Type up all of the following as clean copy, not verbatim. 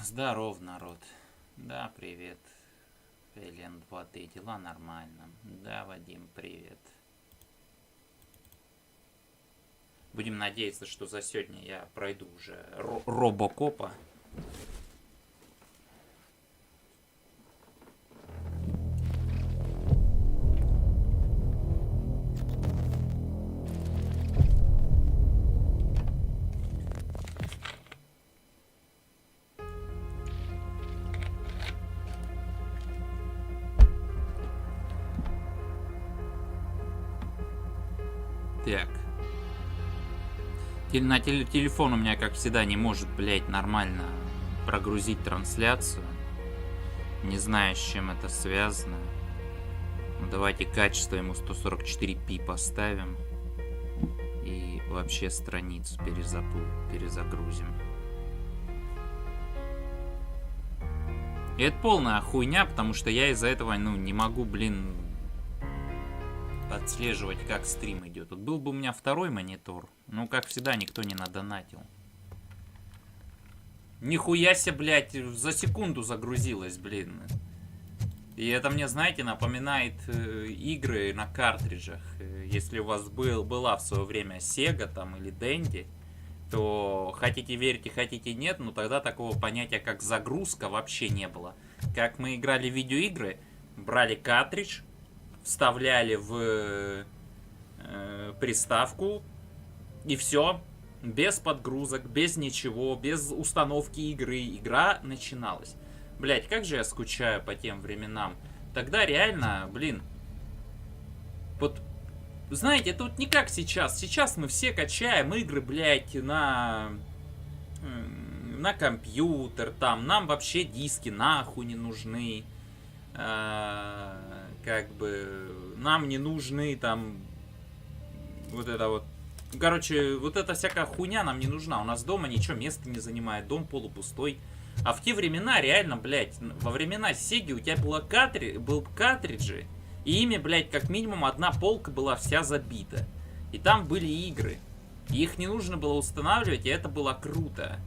Здоров, народ. Да, привет. Элен 2D, дела нормально. Да, Вадим, привет. Будем надеяться, что за сегодня я пройду уже Робокопа. Так. На телефон у меня, как всегда, не может, блять, нормально прогрузить трансляцию. Не знаю, с чем это связано. Ну, давайте качество ему 144p поставим. И вообще страницу перезагрузим. И это полная хуйня, потому что я из-за этого, не могу, отслеживать, как стрим идет. Вот был бы у меня второй монитор, но, как всегда, никто не надонатил. Нихуя себе, блядь, за секунду загрузилось, блин. И это мне, знаете, напоминает игры на картриджах. Если у вас была в свое время Sega там или Dendy, то хотите верьте, хотите нет, но тогда такого понятия, как загрузка, вообще не было. Как мы играли в видеоигры, брали картридж, вставляли в приставку, и все. Без подгрузок, без ничего, без установки игры. Игра начиналась. Блять, как же я скучаю по тем временам. Тогда реально, вот, знаете, это вот не как сейчас. Сейчас мы все качаем игры, блять, на компьютер, там. Нам вообще диски нахуй не нужны. Как бы нам не нужны там вот это вот. Короче, вот эта всякая хуйня нам не нужна. У нас дома ничего места не занимает, дом полупустой. А в те времена реально, блядь, во времена Сеги у тебя был картриджи, и ими, блядь, как минимум одна полка была вся забита. И там были игры. И их не нужно было устанавливать, и это было круто.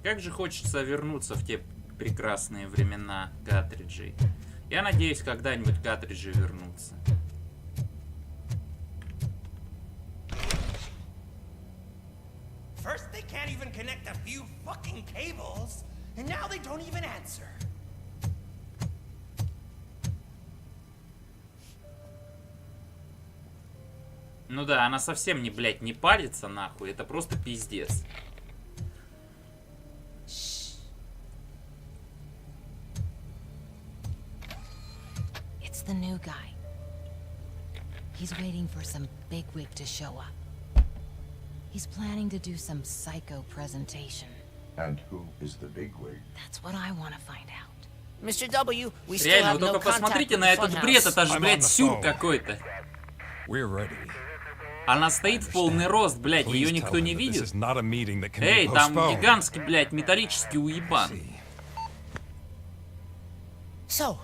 Как же хочется вернуться в те прекрасные времена картриджей. Я надеюсь, когда-нибудь картриджи вернутся. First they can't even connect a few fucking cables, and now they don't even answer. Ну да, она совсем не, блядь, не парится нахуй, это просто пиздец. The new guy. He's waiting for some bigwig to show up. He's planning to do some psycho presentation. And who is the bigwig? That's what I want to find out. Mr. W, we still Реально, have вы no только contact посмотрите with на the этот бред, funhouse. это же, блядь, сюр какой-то. Она стоит в полный рост, блядь, ее никто не видит. Эй, там гигантский, блядь, металлический уебан. So,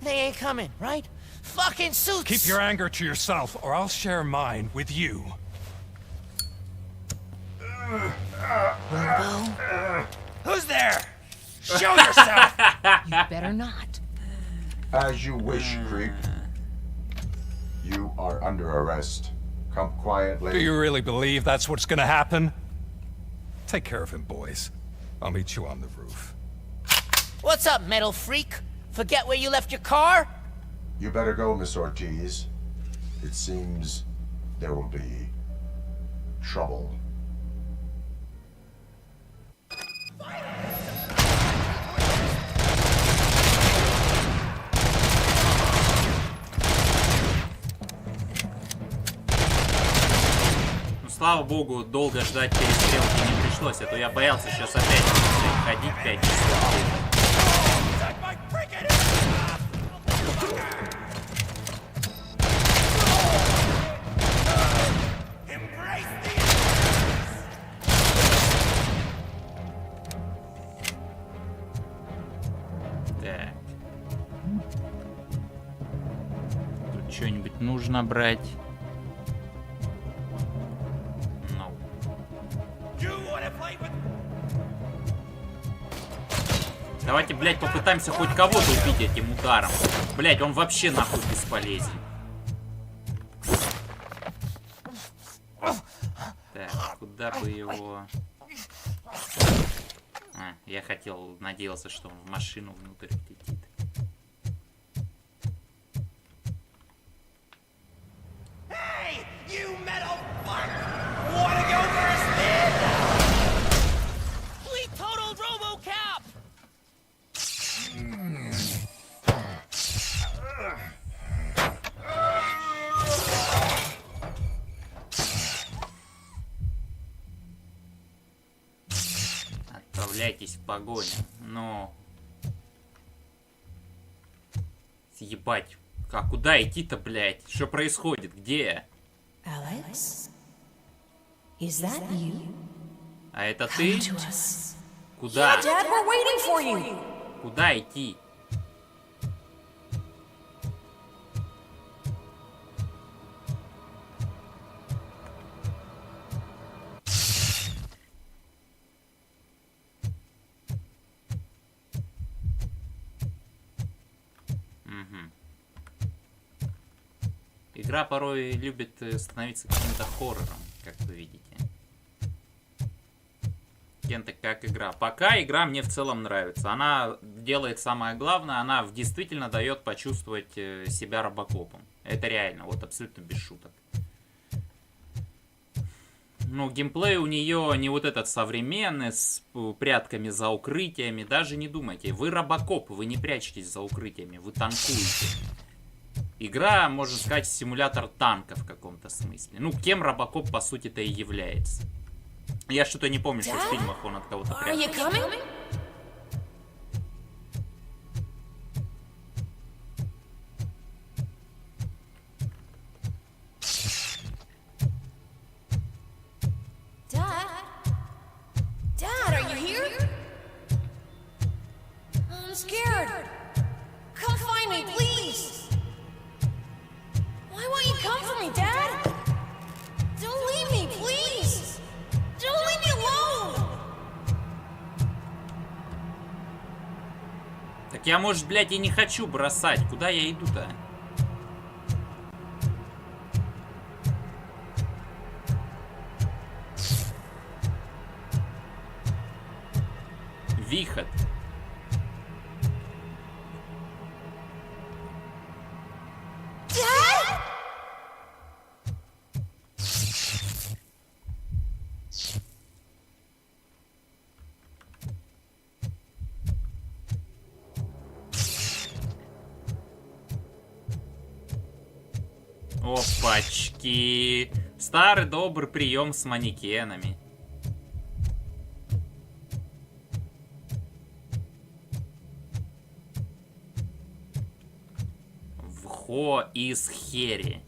they ain't coming, right? Fucking suits! Keep your anger to yourself, or I'll share mine with you. Robo? Who's there? Show yourself! You better not. As you wish, creep. You are under arrest. Come quietly. Do you really believe that's what's gonna happen? Take care of him, boys. I'll meet you on the roof. What's up, metal freak? Forget where you left your car? You better go, Miss Ortiz. It seems there will be trouble. Ну, слава богу, долго ждать перестрелки не пришлось, а то я боялся сейчас опять ходить 5 часов. Так. Тут что-нибудь нужно брать. Давайте, блядь, попытаемся хоть кого-то убить этим ударом. Блядь, он вообще нахуй бесполезен. Так, куда бы его... я надеялся, что он в машину внутрь летит. Hey, you metal fuck! Wanna go for a spin? We totaled Robocop! Отправляйтесь в погоню. Но... Съебать. А куда идти-то, блядь? Что происходит? Где? Alex? Is that you? А это ты? To us. Куда? Dad, we're waiting for you! Куда идти? Игра порой любит становиться каким-то хоррором, как вы видите. Кентек как игра. Пока игра мне в целом нравится. Она делает самое главное, она действительно дает почувствовать себя робокопом. Это реально, вот абсолютно без шуток. Ну, геймплей у нее не вот этот современный, с прятками за укрытиями. Даже не думайте. Вы робокоп, вы не прячетесь за укрытиями, вы танкуете. Игра, можно сказать, симулятор танка в каком-то смысле. Ну, кем Робокоп, по сути-то, и является. Я что-то не помню, что в фильмах он от кого-то Are you прятался. coming? Dad? Dad, are you here? I'm scared. Come find me, please. Why won't you come for me, Dad? Don't leave me, please. Don't leave me alone. Так я, может, блядь, и не хочу бросать. Куда я иду-то? Выход. Dad? Опачки. Старый добрый прием с манекенами. Вхо из хери.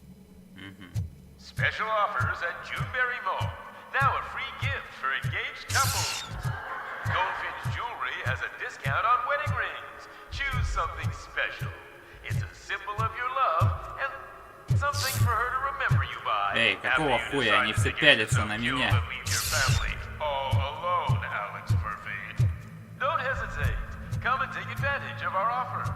Special offers at Juneberry Mall. Now a free gift for engaged couples. Goldfinch Jewelry has a discount on wedding rings. Choose something special. It's a symbol of your love and something for her to remember you by. Эй, какого хуя? Они все пялятся на меня. All alone, Alex Murphy. Don't hesitate. Come and take advantage of our offer.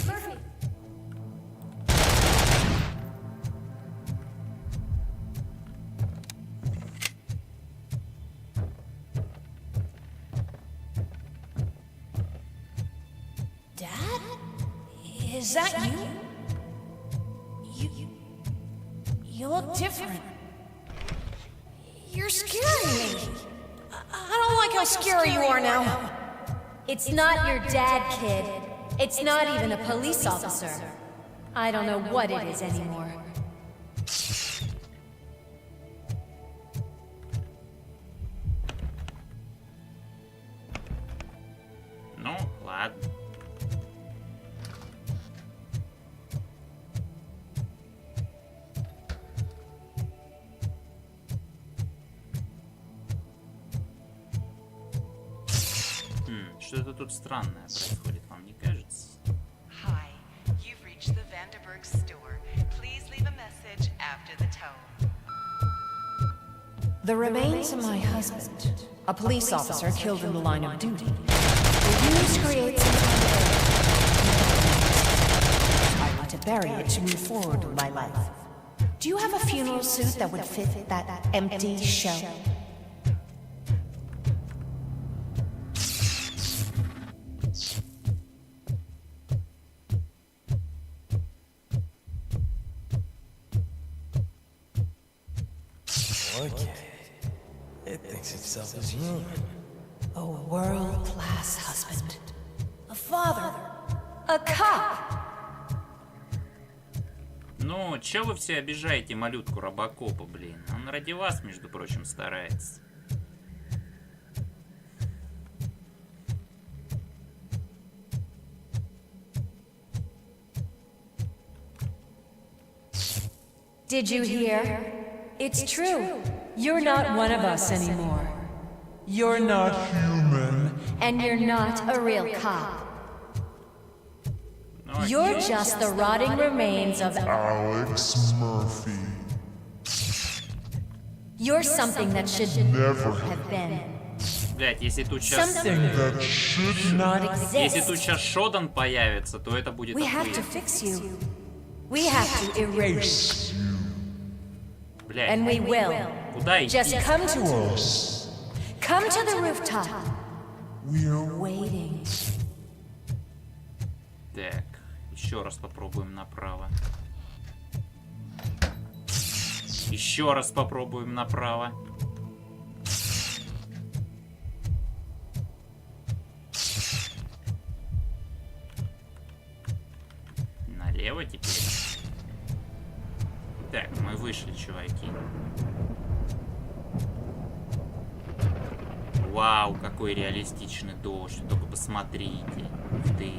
Murphy. Dad? Is that you? You look different. You're scaring me. I don't like how scary you are now. It's not your dad, kid. It's not even a police officer. I don't know what it is anymore. Ну, ладно. Что-то тут странное происходит, вам не кажется? Hi, you've reached the Vanderburg store. after the tone. The remains of my husband, a police officer killed in the line of duty, were used to create some kind of I want to bury it to move forward with my life. Do you have a funeral suit that would fit that empty shell? Okay. It thinks itself as human. A world-class husband. A father. A cop. Ну, чё вы все обижаете малютку Робокопа, блин? Он ради вас, между прочим, старается. Did you hear? It's true. You're not one of us anymore. You're not human. And you're not a real cop. Ну, You're окей. just the rotting remains of... Alex Murphy. You're something that should Never have been. Блять, если тут сейчас... Something that should not Если тут exist. сейчас Шодан появится, то это будет We have to охуенно. fix you. We have to erase. Блять, And we will. куда идти? Just come to us. Come to the rooftop. We're Waiting. Так, еще раз попробуем направо. Еще раз попробуем направо. Налево теперь. Так, мы вышли, чуваки. Вау, какой реалистичный дождь. Только посмотрите. Ух ты.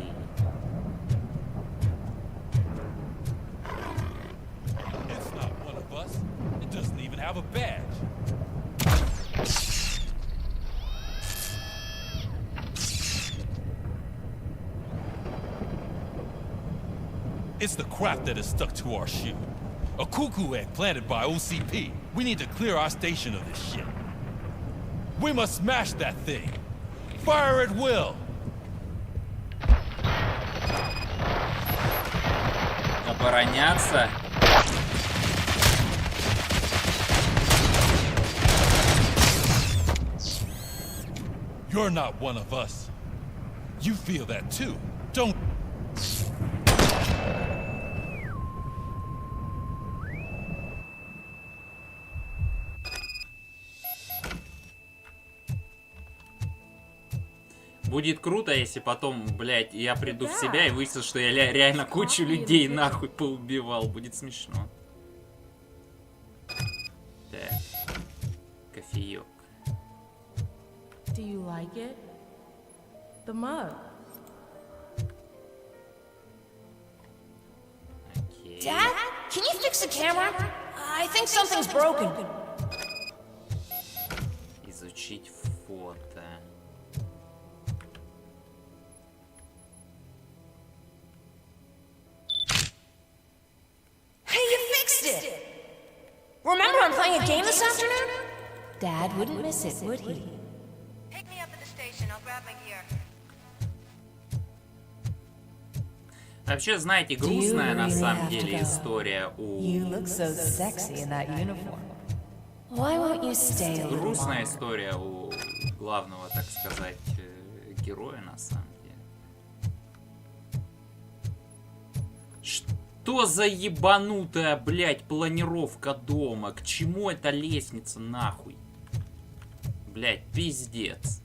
It's not one of us. It doesn't even have a badge. It's the crap that is stuck to our shoe. A cuckoo egg planted by OCP. We need to clear our station of this shit. We must smash that thing. Fire at will. Обороняться. You're not one of us. You feel that too, don't? Будет круто, если потом, блядь, я приду в себя и выяснится, что я реально кучу людей нахуй поубивал. Будет смешно. Так. Кофеек. Do you like it? The mug. Окей. Dad, can you fix the camera? I think something's broken. Изучить фото. Hey, you fixed it! Remember I'm playing a game this afternoon? Dad wouldn't miss it, would he? Pick me up at the station. I'll grab my gear. Вообще, знаете, грустная на самом деле история You у... look so sexy in that uniform. Why won't you stay a little Грустная longer? история у главного, так сказать, героя на самом деле. Что за ебанутая, блядь, планировка дома? К чему эта лестница, нахуй? Блядь, пиздец.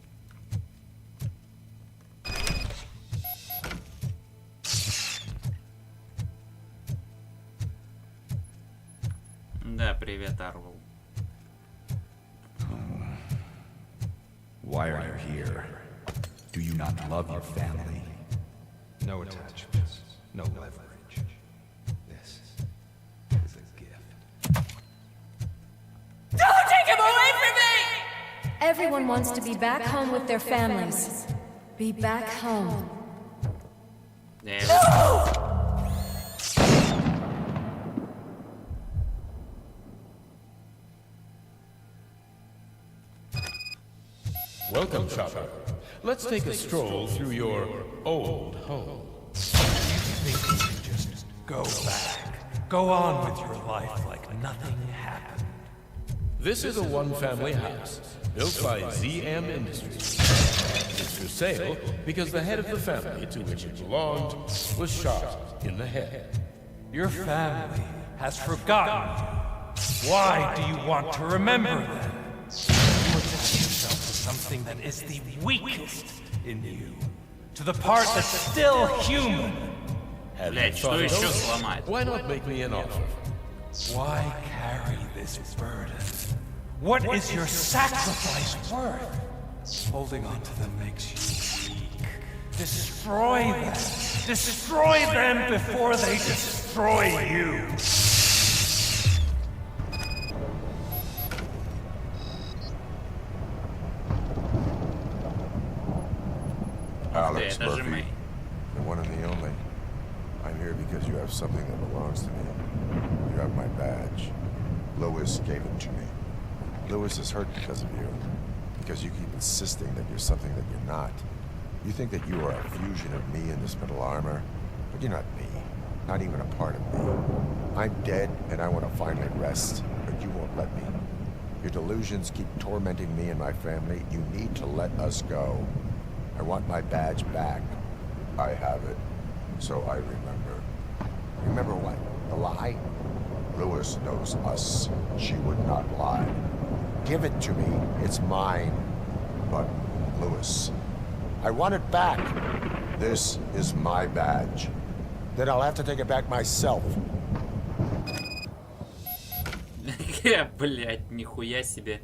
Да, привет, Арвел. Why are you here? Do you not love your family? No attachments, no leverage. This is a gift. Don't take him away from me! Everyone wants to be back home with their families. Be back home. Welcome, Chopper. Let's take a stroll through your old home. Just go back. Go on with your life like nothing happened. This is a one-family house built by ZM Industries. It's for sale because the head of the family to which it belonged was shot in the head. Your family has forgotten you. Why do you want to remember them? You attach yourself to something that is the weakest in you. To the part that's still human. Блять, что еще сломать? Why not make me an offer? Why carry this burden? What is your sacrifice worth? Holding on to them makes you weak. Destroy them. Destroy them before they destroy you. Alex Murphy, the one and the only. I'm here because you have something that belongs to me. You have my badge. Lewis gave it to me. Lewis is hurt because of you. Because you keep insisting that you're something that you're not. You think that you are a fusion of me in this metal armor, but you're not me. Not even a part of me. I'm dead and I want to finally rest, but you won't let me. Your delusions keep tormenting me and my family. You need to let us go. I want my badge back. I have it. So I remember. Remember what? The lie? Lewis knows us. She would not lie. Give it to me. It's mine. But, Lewis, I want it back. This is my badge. Then I'll have to take it back myself. Блять, нихуя себе.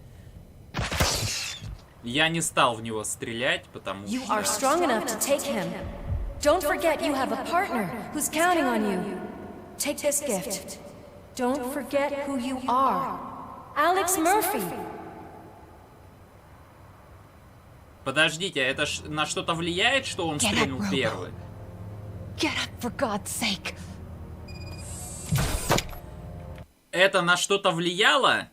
Я не стал в него стрелять, потому что... You are strong enough to take him. Don't forget you have a partner who's counting on you. Take this gift. Don't forget who you are. Alex Murphy. Подождите, это на что-то влияет, что он стрельнул первый? Get up, for God's sake. Это на что-то влияло?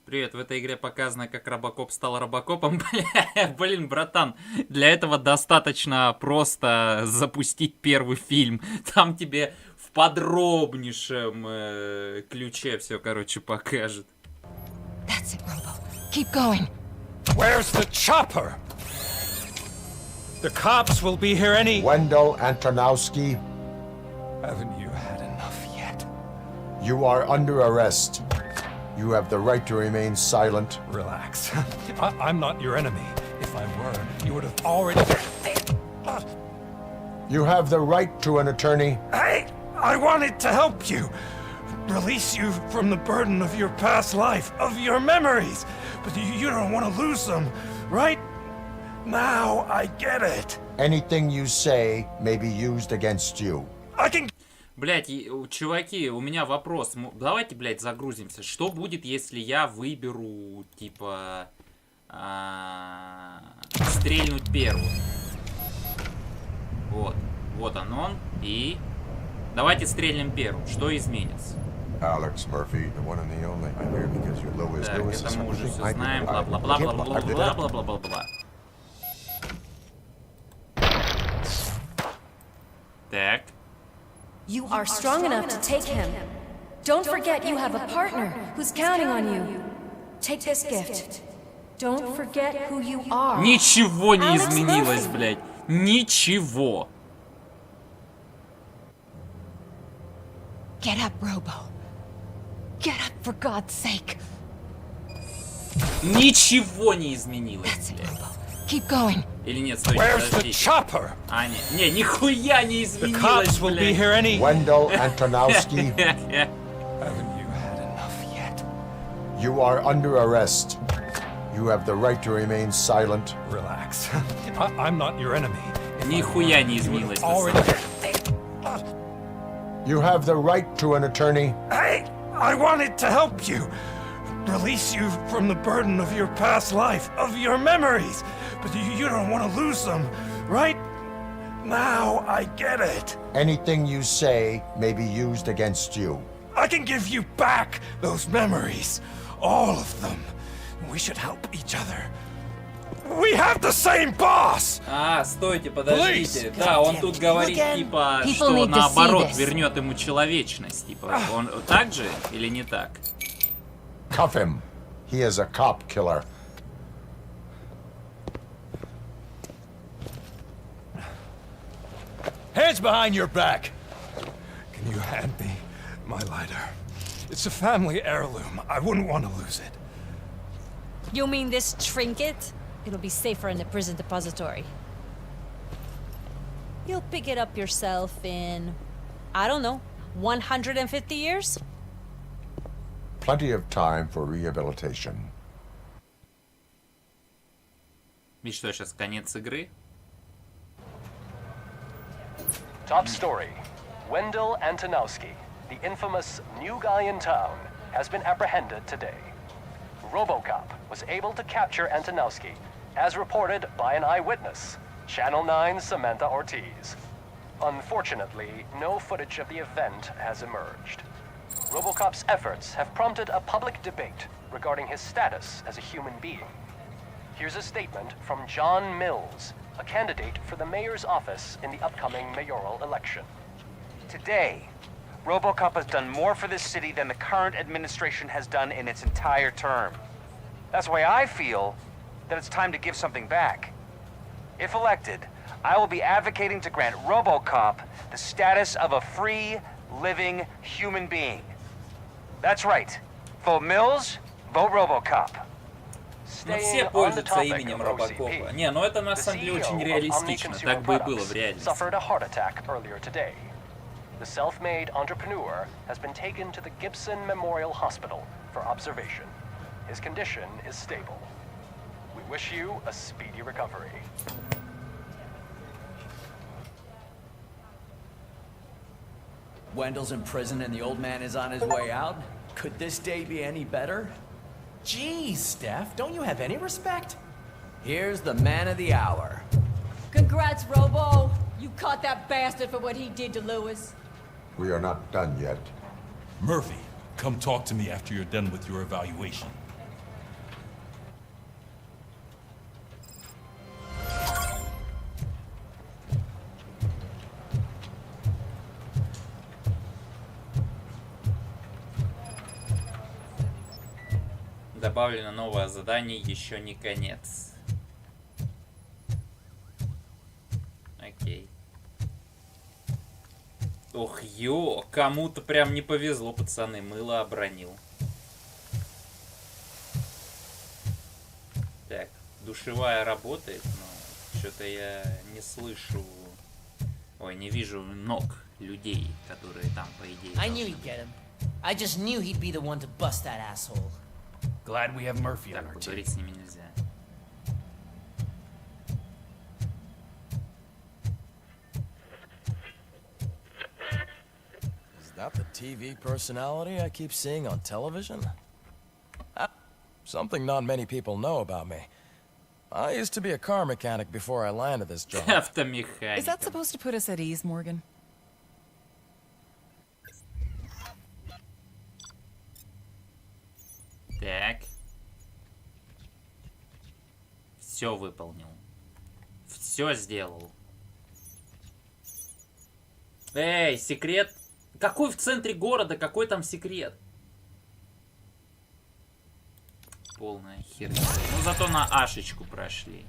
Привет, в этой игре показано, как Робокоп стал Робокопом. Блин, братан, для этого достаточно просто запустить первый фильм. Там тебе в подробнейшем ключе все, короче, покажет. That's it, Robo. Keep going. Where's the chopper? The cops will be here any... Wendell Antonowski. Haven't you had enough yet? You are under arrest. You have the right to remain silent. Relax. I'm not your enemy. If I were, you would have already... You have the right to an attorney. Hey! I wanted to help you. Release you from the burden of your past life, of your memories. But you don't want to lose them, right? Now I get it. Anything you say may be used against you. I can... Блять, чуваки, у меня вопрос. Давайте, блять, загрузимся. Что будет, если я выберу, типа, стрельнуть первым? Вот. Вот он. И... Давайте стрельнем первым. Что изменится? Alex Murphy, the one and the only. I'm here because you're Lewis. Так, Lewis это мы уже все is знаем. Бла-бла-бла-бла-бла-бла-бла-бла-бла-бла. Так. You are strong enough to take him. Don't forget you have a partner who's counting on you. Take this gift. Don't forget who you are. Ничего не изменилось, блядь. Ничего. Get up, Robo. Get up, for God's sake. Ничего не изменилось. That's it, Robo. Keep going. Или нет, стойте, Where's the подождите. chopper? А, не, нихуя не The изменилось, cops will be блядь. here any... Wendell Antonowski. Haven't you had enough yet? You are under arrest. You have the right to remain silent. Relax. I'm not your enemy. Нихуя не изменилось. на самом деле. You have the right to an attorney. Hey! I wanted to help you. Release you from the burden of your past life, of your memories. But you don't want to lose them, right? Now I get it. Anything you say may be used against you. I can give you back those memories. All of them. We should help each other. We have the same boss! Стойте, подождите. Да, он тут говорит, типа, что наоборот вернет ему человечность. Типа, он так же или не так? Cuff him. He is a cop killer. Hands behind your back! Can you hand me my lighter? It's a family heirloom. I wouldn't want to lose it. You mean this trinket? It'll be safer in the prison depository. You'll pick it up yourself in, I don't know, 150 years? Plenty of time for rehabilitation. И что, сейчас конец игры? Top story. Wendell Antonowski, the infamous new guy in town, has been apprehended today. Robocop was able to capture Antonowski, as reported by an eyewitness, Channel 9's Samantha Ortiz. Unfortunately, no footage of the event has emerged. Robocop's efforts have prompted a public debate regarding his status as a human being. Here's a statement from John Mills, a candidate for the mayor's office in the upcoming mayoral election. Today, Robocop has done more for this city than the current administration has done in its entire term. That's why I feel that it's time to give something back. If elected, I will be advocating to grant Robocop the status of a free, living human being. That's right. Vote Mills, vote Robocop. Ну, все пользуются именем Робокопа. Не, ну это на самом деле очень реалистично. Так бы и было в реальности. The self-made entrepreneur has been taken to the Gibson Memorial Hospital for observation. His condition is stable. We wish you a speedy recovery. Wendell's in prison and the old man is on his way out? Could this day be any better? Geez, Steph, don't you have any respect? Here's the man of the hour. Congrats, Robo! You caught that bastard for what he did to Lewis. We are not done yet. Murphy, come talk to me after you're done with your evaluation. Добавлено новое задание, еще не конец. Окей. Ох, кому-то прям не повезло, пацаны. Мыло обронил. Так, душевая работает, но что-то я не слышу... Ой, не вижу ног людей, которые там, по идее... I knew he'd get him. I just knew he'd be the one to bust that asshole. Glad we have Murphy on our team. Поговорить с ними нельзя. Is that the TV personality I keep seeing on television? Something not many people know about me. I used to be a car mechanic before I landed this job. Автомеханик. Is that supposed to put us at ease, Morgan? Так. Все выполнил. Все сделал. Эй, секрет. Какой в центре города? Какой там секрет? Полная херня. Ну зато на Ашечку прошли.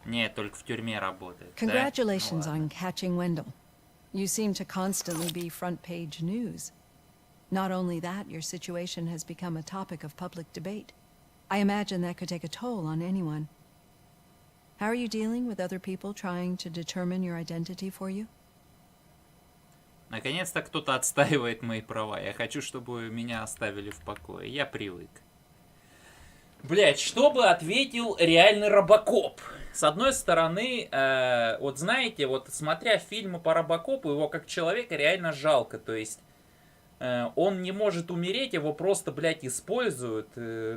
Нет, только в тюрьме работает. Congratulations on catching Wendell. You seem to constantly be front page news. Not only that, your situation has become a topic of public debate. I imagine that could take a toll on anyone. How are you dealing with other people trying to determine your identity for you? Наконец-то кто-то отстаивает мои права. Я хочу, чтобы меня оставили в покое. Я привык. Блять, что бы ответил реальный Робокоп? С одной стороны, вот знаете, вот смотря фильмы по Робокопу, его как человека реально жалко. То есть он не может умереть, его просто, блядь, используют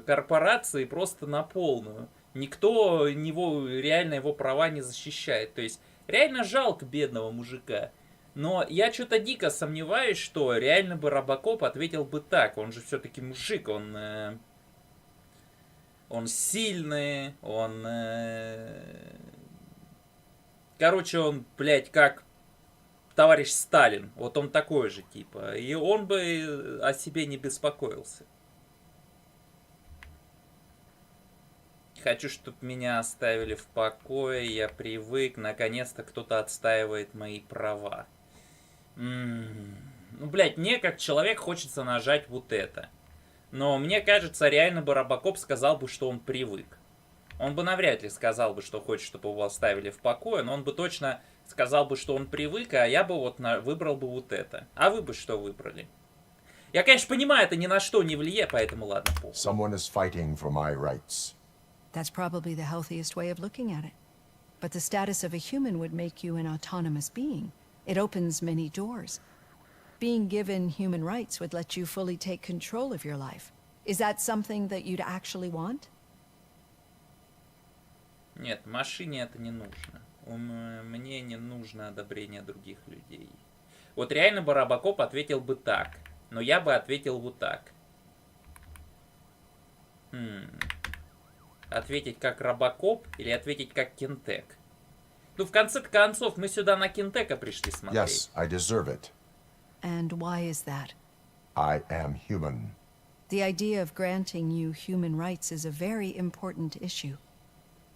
корпорации просто на полную. Никто реально его права не защищает. То есть реально жалко бедного мужика. Но я что-то дико сомневаюсь, что реально бы Робокоп ответил бы так. Он же все-таки мужик, он сильный, он... Короче, он, блядь, как товарищ Сталин. Вот он такой же, типа. И он бы о себе не беспокоился. Хочу, чтобы меня оставили в покое, я привык, наконец-то кто-то отстаивает мои права. Ну, блядь, мне как человек хочется нажать вот это. Но мне кажется, реально бы Робокоп сказал бы, что он привык. Он бы навряд ли сказал бы, что хочет, чтобы его оставили в покое, но он бы точно сказал бы, что он привык, а я бы вот выбрал бы вот это. А вы бы что выбрали? Я, конечно, понимаю, это ни на что не влияет, поэтому ладно, похуй. Someone is fighting for my rights. That's probably the healthiest way of looking at it. But the status of a human would make you an autonomous being. It opens many doors. Being given human rights would let you fully take control of your life. Is that something that you'd actually want? Нет, машине это не нужно. Мне не нужно одобрение других людей. Вот реально бы Робокоп ответил бы так. Но я бы ответил вот так. Ответить как Робокоп или ответить как КЕНТЕК? Ну, в конце концов, мы сюда на КЕНТЕКа пришли смотреть. Yes, I deserve it. And why is that? I am human. The idea of granting you human rights is a very important issue.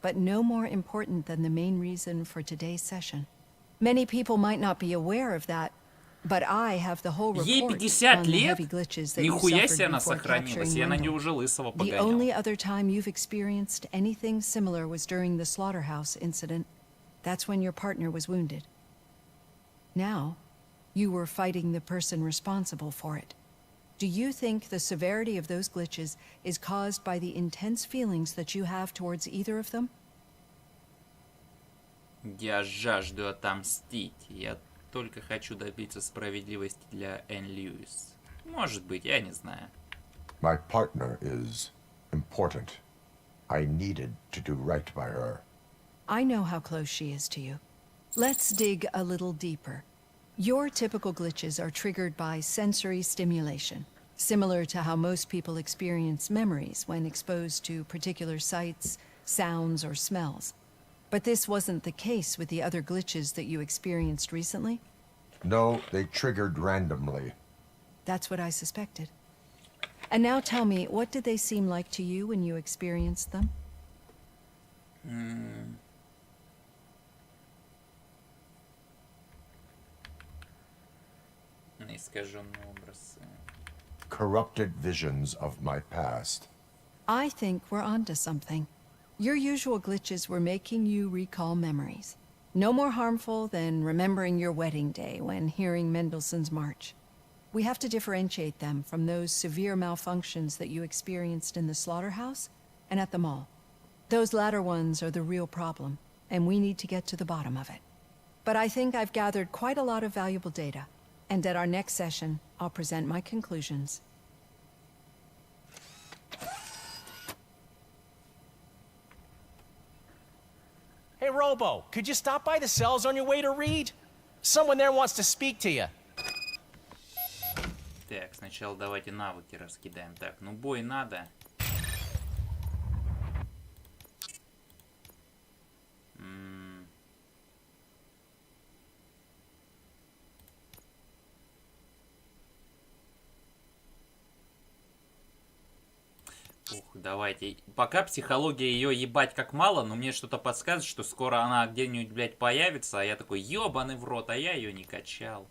But no more important than the main reason for today's session. Many people might not be aware of that, but I have the whole report on the heavy glitches that you suffered before capturing Wendell. The only other time you've experienced anything similar was during the slaughterhouse incident. That's when your partner was wounded. Now, you were fighting the person responsible for it. Do you think the severity of those glitches is caused by the intense feelings that you have towards either of them? Я жажду отомстить. Я только хочу добиться справедливости для Энн Льюис. Может быть, я не знаю. My partner is important. I needed to do right by her. I know how close she is to you. Let's dig a little deeper. Your typical glitches are triggered by sensory stimulation, similar to how most people experience memories when exposed to particular sights, sounds, or smells. But this wasn't the case with the other glitches that you experienced recently? No, they triggered randomly. That's what I suspected. And now tell me, what did they seem like to you when you experienced them? Искаженные образы. Corrupted visions of my past. I think we're onto something. Your usual glitches were making you recall memories. No more harmful than remembering your wedding day when hearing Mendelssohn's March. We have to differentiate them from those severe malfunctions that you experienced in the slaughterhouse and at the mall. Those latter ones are the real problem, and we need to get to the bottom of it. But I think I've gathered quite a lot of valuable data, and at our next session, I'll present my conclusions. Hey, Robo, could you stop by the cells on your way to read? Someone there wants to speak to you. Так, сначала давайте навыки раскидаем. Так, ну бой надо. Ух, давайте. Пока психология ее ебать как мало, но мне что-то подсказывает, что скоро она где-нибудь, блядь, появится, а я такой, ебаный в рот, а я ее не качал.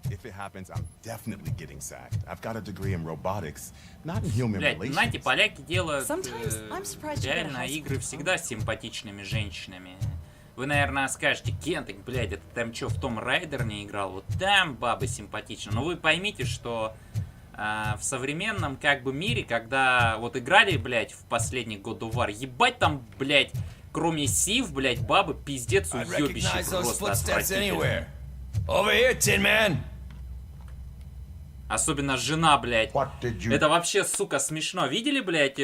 If it happens, I'm definitely getting sacked. I've got a degree in robotics, not in human Блядь, relations. знаете, поляки делают реально игры всегда с симпатичными женщинами. Вы, наверное, скажете, КЕНТЕК, блядь, это там что, в Том Райдер не играл? Вот там бабы симпатичны. Но вы поймите, что в современном как бы мире, когда вот играли, блядь, в последний God of War, ебать там, блядь, кроме Сив, блядь, бабы пиздец уебище просто отвратительно. Over here, Tin Man. Особенно жена, блядь. Это вообще, сука, смешно. Видели, блядь,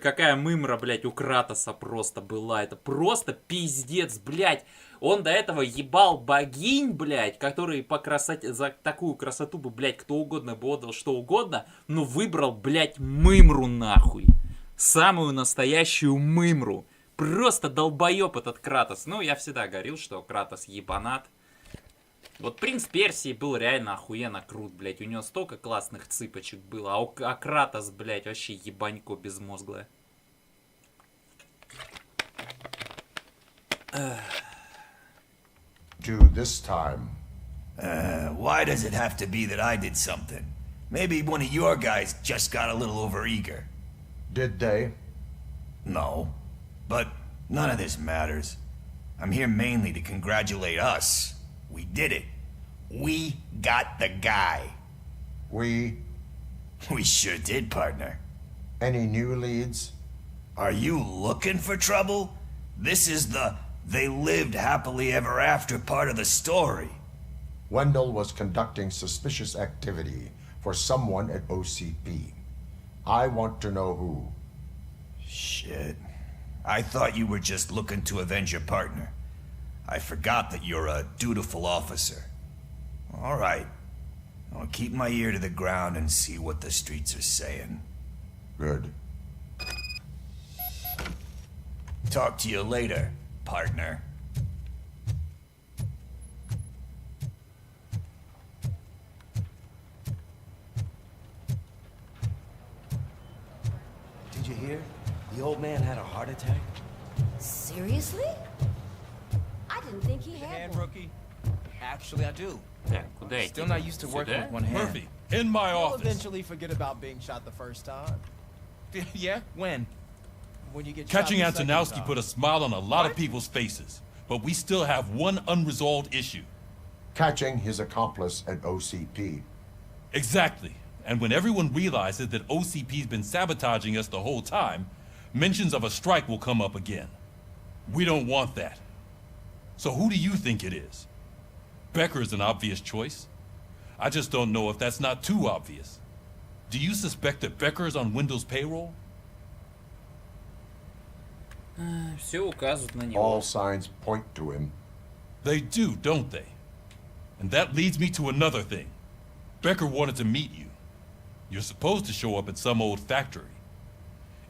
какая мымра, блядь, у Кратоса просто была? Это просто пиздец, блядь. Он до этого ебал богинь, блядь, которые по красоте, за такую красоту бы, блядь, кто угодно бы отдал что угодно, но выбрал, блядь, мымру нахуй. Самую настоящую мымру. Просто долбоеб этот Кратос. Ну, я всегда говорил, что Кратос ебанат. Вот принц Персии был реально охуенно крут, блядь. У него столько классных цыпочек было. А Кратос, блядь, вообще ебанько безмозглое. Do this time. Why does it have to be that I did something? Maybe one of your guys just got a little overeager. Did they? No. But none of this matters. I'm here mainly to congratulate us. We did it. We got the guy. We sure did, partner. Any new leads? Are you looking for trouble? This is the they lived happily ever after part of the story. Wendell was conducting suspicious activity for someone at OCP. I want to know who. Shit. I thought you were just looking to avenge your partner. I forgot that you're a dutiful officer. All right. I'll keep my ear to the ground and see what the streets are saying. Good. Talk to you later, partner. Did you hear? The old man had a heart attack. Seriously? I didn't think he had one. Rookie. Actually, I do. Так, куда идти? Still not used to working with one hand. Murphy, in my You'll office. eventually forget about being shot the first time. Yeah? When? When you get Catching shot the second Antonowski time. put a smile on a lot of people's faces, but we still have one unresolved issue. Catching his accomplice at OCP. Exactly. And when everyone realizes that OCP's been sabotaging us the whole time, mentions of a strike will come up again. We don't want that. So who do you think it is? Becker is an obvious choice. I just don't know if that's not too obvious. Do you suspect that Becker is on Wendell's payroll? Все указывает на него. All signs point to him. They do, don't they? And that leads me to another thing. Becker wanted to meet you. You're supposed to show up at some old factory.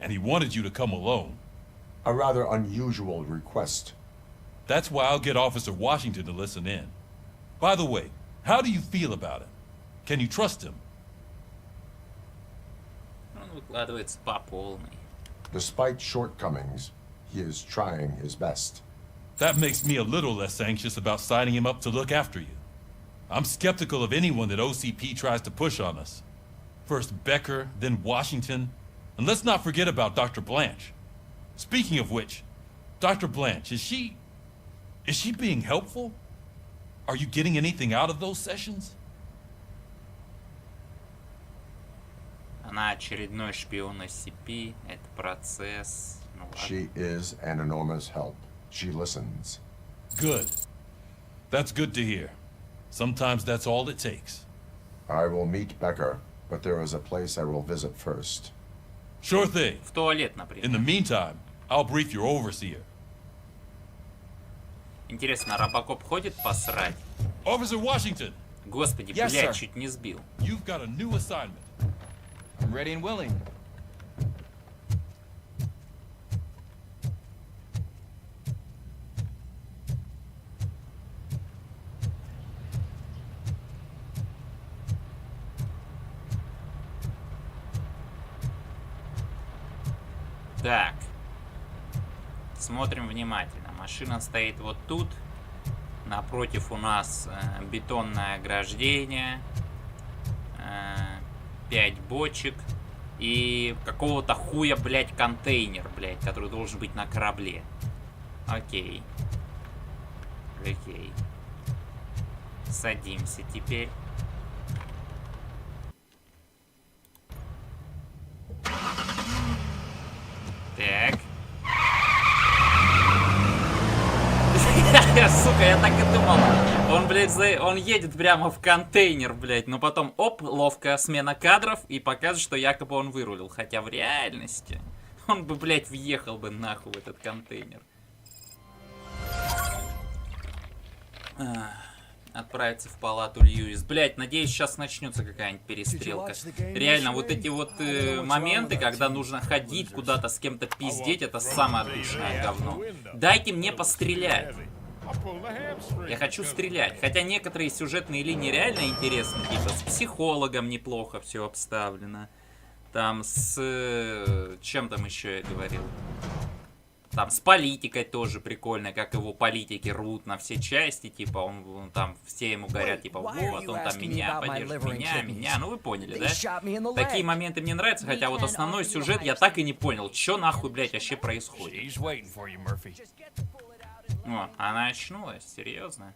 And he wanted you to come alone. A rather unusual request. That's why I'll get Officer Washington to listen in. By the way, how do you feel about him? Can you trust him? Он выкладывается по полной. Despite shortcomings, he is trying his best. That makes me a little less anxious about signing him up to look after you. I'm skeptical of anyone that OCP tries to push on us. First Becker, then Washington. And let's not forget about Dr. Blanche. Speaking of which, Dr. Blanche, is she being helpful? Are you getting anything out of those sessions? Она очередной шпион SCP. Это процесс. Ну, ладно. She is an enormous help. She listens. Good. That's good to hear. Sometimes that's all it takes. I will meet Becker, but there is a place I will visit first. Sure thing. В туалет, например. In the meantime, I'll brief your overseer. Интересно, Робокоп ходит посрать? Officer Washington! Господи, Yes, блядь, sir. чуть не сбил. You've got a new assignment. I'm ready and willing. Так. Смотрим внимательно. Машина стоит вот тут. Напротив у нас бетонное ограждение. 5 бочек. И какого-то хуя, блядь, контейнер, блядь, который должен быть на корабле. Окей. Окей. Садимся теперь. Так. Я так и думал. Он, блядь, он едет прямо в контейнер, блядь, но потом, оп, ловкая смена кадров и показывает, что якобы он вырулил. Хотя в реальности он бы, блядь, въехал бы нахуй в этот контейнер. Отправиться в палату Льюис. Блять, надеюсь, сейчас начнется какая-нибудь перестрелка. Реально, вот эти вот моменты, когда нужно ходить куда-то с кем-то пиздеть, это самое душное говно. Дайте мне пострелять. Я хочу стрелять. Хотя некоторые сюжетные линии реально интересны. Типа с психологом неплохо все обставлено. Там с... чем там еще я говорил? Там с политикой тоже прикольно, как его политики рвут на все части, типа он там все ему говорят, типа вот, он там меня поддержит, меня, ну вы поняли, да? Такие моменты мне нравятся, хотя вот основной сюжет я так и не понял, что нахуй, блядь, вообще происходит. О, она очнулась, серьезно?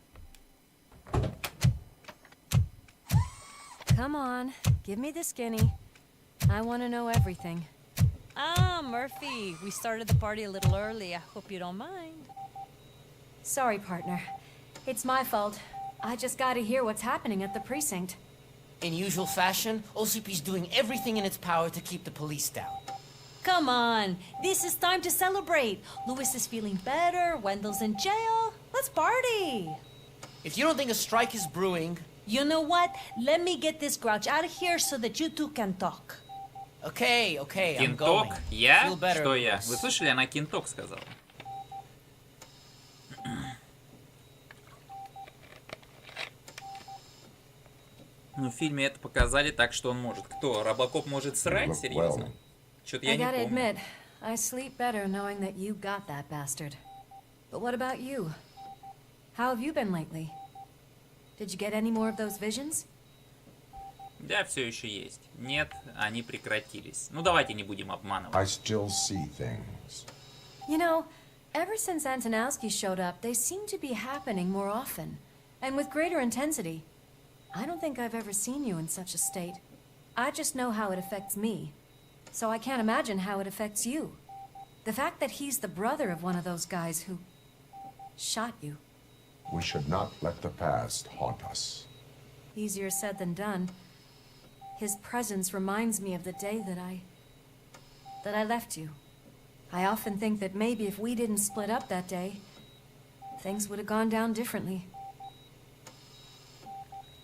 Come on, give me the skinny. I want to know everything. Ah, Murphy, we started the party a little early. I hope you don't mind. Sorry, partner. It's my fault. I just gotta hear what's happening at the precinct. In usual fashion, OCP's doing everything in its power to keep the police down. Come on, this is time to celebrate. Louis is feeling better, Wendell's in jail. Let's party. If you don't think a strike is brewing... You know what? Let me get this grouch out of here so that you two can talk. Okay, I'm Кенток? going. Я? Feel better, Что я? Louis. Вы слышали, она Кенток сказала. Ну, в фильме это показали так, что он может. Кто? Робокоп может срать? Серьезно? Что-то я I не gotta помню. admit, I sleep better knowing that you got that bastard. But what about you? How have you been lately? Did you get any more of those visions? Да, все еще есть. Нет, они прекратились. Ну, давайте не будем обманывать. I still see things. You know, ever since Antonowski showed up, they seem to be happening more often, and with greater intensity. I don't think I've ever seen you in such a state. I just know how it affects me, so I can't imagine how it affects you. The fact that he's the brother of one of those guys who shot you. We should not let the past haunt us. Easier said than done. His presence reminds me of the day that I left you. I often think that maybe if we didn't split up that day, things would have gone down differently.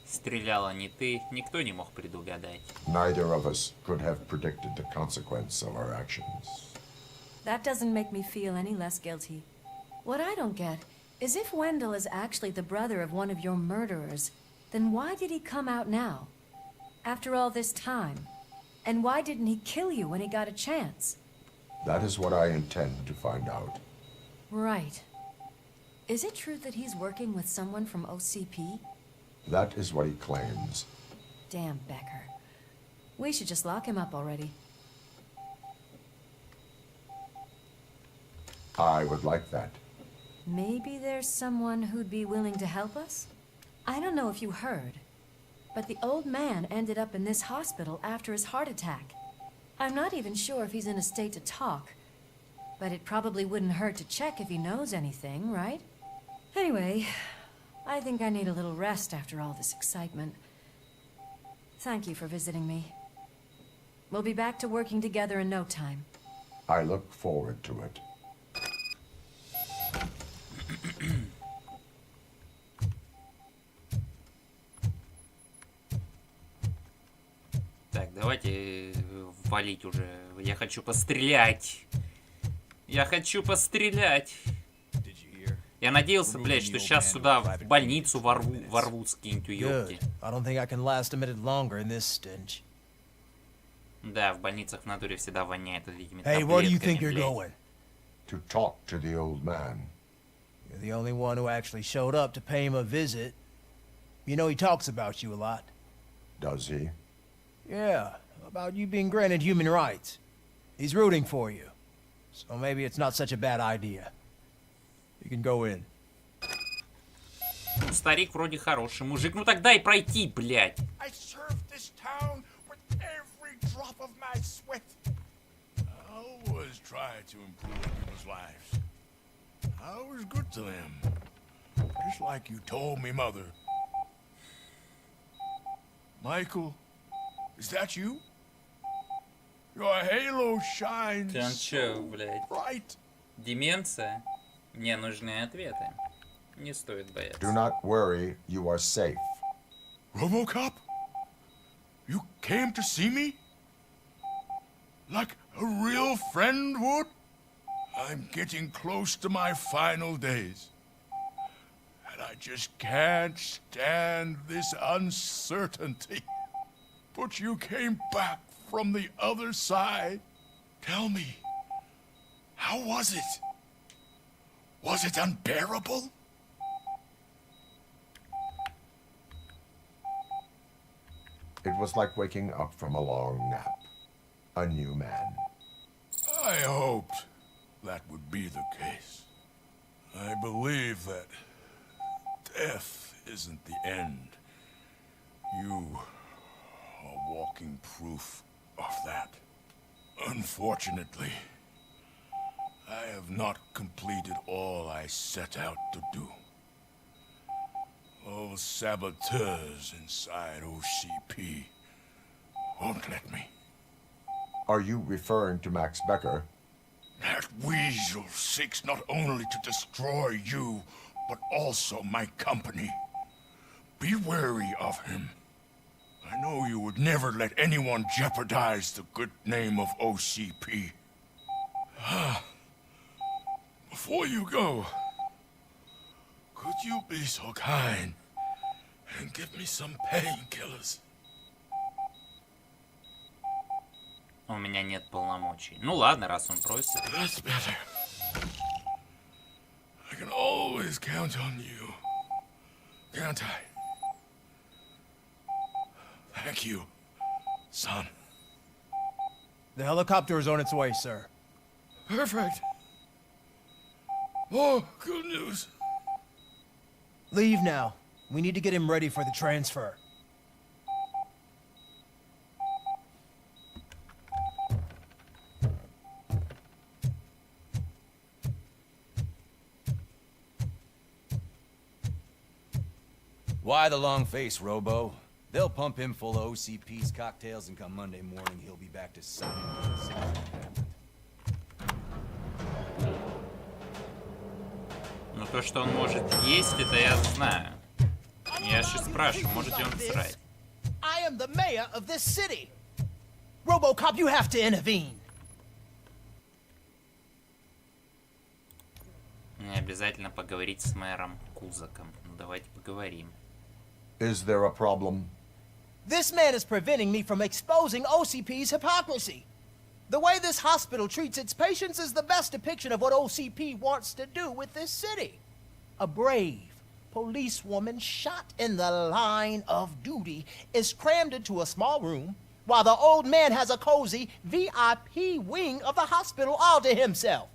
Стреляла не ты, никто не мог предугадать. Neither of us could have predicted the consequence of our actions. That doesn't make me feel any less guilty. What I don't get is if Wendell is actually the brother of one of your murderers, then why did he come out now? After all this time? And why didn't he kill you when he got a chance? That is what I intend to find out. Right. Is it true that he's working with someone from OCP? That is what he claims. Damn Becker. We should just lock him up already. I would like that. Maybe there's someone who'd be willing to help us? I don't know if you heard, but the old man ended up in this hospital after his heart attack. I'm not even sure if he's in a state to talk, but it probably wouldn't hurt to check if he knows anything, right? Anyway, I think I need a little rest after all this excitement. Thank you for visiting me. We'll be back to working together in no time. I look forward to it. Так, давайте валить уже. Я хочу пострелять. Я хочу пострелять. Я надеялся, блядь, что сейчас сюда в больницу ворвут какие-нибудь уёбки. Да, в больницах в натуре всегда воняет этими таблетками, блядь. To talk to the old man. You're the only one who actually showed up to pay him a visit. You know he talks about you a lot. Does he? Yeah, about you being granted human rights. He's rooting for you. So maybe it's not such a bad idea. You can go in. Ну, старик вроде хороший мужик. Ну тогда и пройти, блядь. I served this town with every drop of my sweat. I always try to improve people's lives. I was good to them. like you told me, Mother. Michael, is that you? Your halo shines Ты он чё, so блядь? bright. Деменция? Мне нужны ответы. Не стоит бояться. Do not worry, you are safe. Robocop? You came to see me? Like a real friend would? I'm getting close to my final days. And I just can't stand this uncertainty. But you came back from the other side. Tell me, how was it? Was it unbearable? It was like waking up from a long nap. A new man. I hoped that would be the case. I believe that death isn't the end. You are walking proof of that. Unfortunately, I have not completed all I set out to do. Those saboteurs inside OCP won't let me. Are you referring to Max Becker? That weasel seeks not only to destroy you, but also my company. Be wary of him. I know you would never let anyone jeopardize the good name of OCP. Before you go, could you be so kind and give me some painkillers? У меня нет полномочий. Ну ладно, раз он просит. That's better. I can always count on you, can't I? Thank you, son. The helicopter is on its way, sir. Perfect. Oh, good news. Leave now. We need to get him ready for the transfer. Why the long face, Robo? They'll pump him full of OCP's cocktails, and come Monday morning, he'll be back to signing. Ну то, что он может есть, это я знаю. Я сейчас спрашиваю, может ли он срать. I am the mayor of this city. Robocop, you have to intervene. Мне обязательно поговорить с мэром Кузаком. Ну давайте поговорим. Is there a problem? This man is preventing me from exposing OCP's hypocrisy. The way this hospital treats its patients is the best depiction of what OCP wants to do with this city. A brave policewoman shot in the line of duty is crammed into a small room, while the old man has a cozy VIP wing of the hospital all to himself.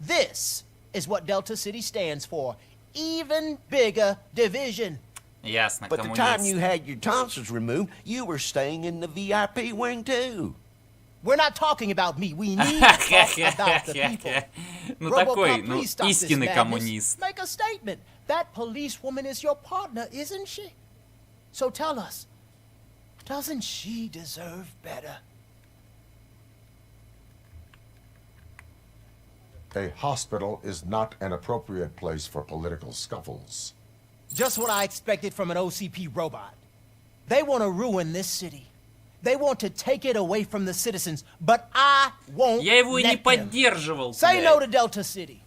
This is what Delta City stands for. Even bigger division. Ясно, But the time you had your tonsils removed, you were staying in the VIP wing too. We're not talking about me. We need to talk about the people. Ну такой, Robocop, ну please stop this истинный madness. коммунист. Make a statement. That policewoman is your partner, isn't she? So tell us, doesn't she deserve better? A hospital is not an appropriate place for political scuffles. Just what I expected from an OCP robot. They want to ruin this city. They want to take it away from the citizens, but I won't Я его и не let them. поддерживал. Say no to Delta City.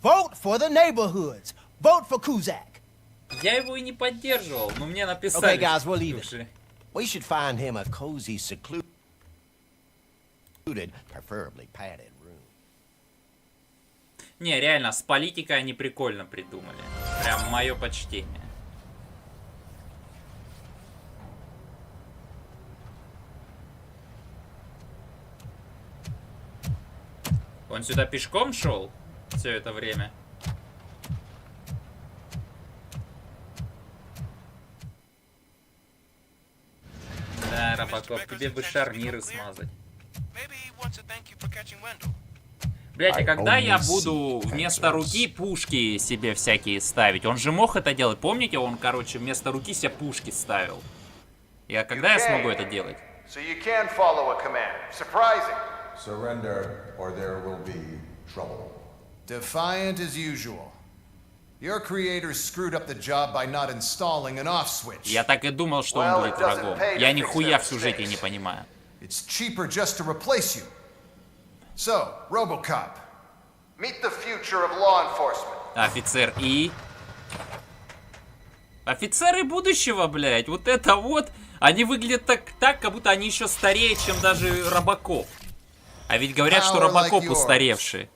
Vote for the neighborhoods. Vote for Kuzak. Я его и не поддерживал, но мне написали. Okay, guys, we'll leave it. Слушай, We should find him a cozy, secluded, preferably padded room. Не, реально, с политикой они прикольно придумали. Прям мое почтение. Он сюда пешком шел все это время? Да, Робокоп, тебе бы шарниры смазать. Блять, а когда я буду вместо руки пушки себе всякие ставить? Он же мог это делать. Помните, он, короче, вместо руки себе пушки ставил. И когда я смогу это делать? So you can follow a command. Surprising. Surrender, or there will be trouble. Defiant as usual. Your creators screwed up the job by not installing an off switch. Я так и думал, что он будет врагом. Я нихуя в сюжете не понимаю. It's cheaper just to replace you. So, Robocop, meet the future of law enforcement. Офицер И. Офицеры будущего, блядь. Вот это вот. Они выглядят так, как будто они еще старее, чем даже Робокоп. А ведь говорят, что Робокоп устаревший.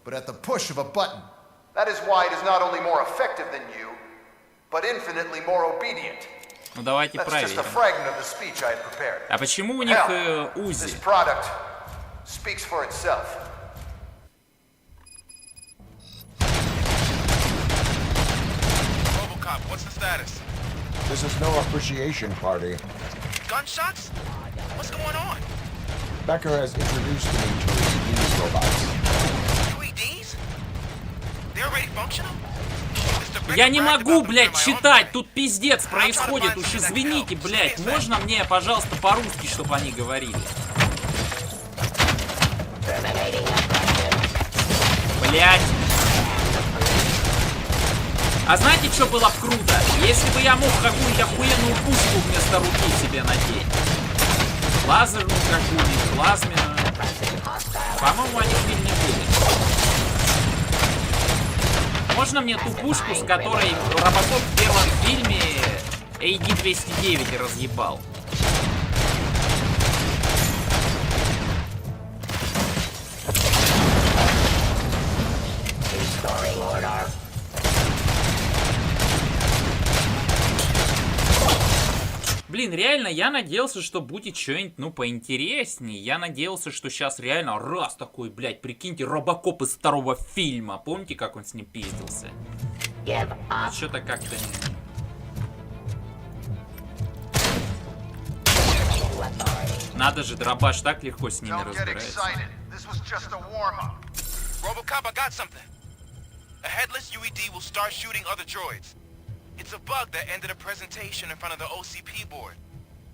Ну давайте проверим. А почему у них УЗИ? Robocop, what's the status? This is no appreciation party. Gunshots? What's going on? Becker has introduced me to these robots. UEDs? They're already functional? Я не могу, блядь, читать. Тут пиздец происходит. Уж извините, блядь. Можно мне, пожалуйста, по-русски, чтобы они говорили? Блядь. А знаете, что было бы круто? Если бы я мог какую-нибудь охуенную пушку вместо руки себе надеть. Лазерную какую-нибудь, плазменную. По-моему, они в фильме были. Можно мне ту пушку, с которой Робокоп в первом фильме AD-209 разъебал? Блин, реально, я надеялся, что будет что-нибудь, ну, поинтереснее. Я надеялся, что сейчас реально раз такой, блядь, прикиньте, Робокоп из второго фильма. Помните, как он с ним пиздился? А что-то как-то... Надо же, дробаш так легко с ними разбирается. Robocop, I got something. A headless UED will start shooting other droids. It's a bug that ended a presentation in front of the OCP board.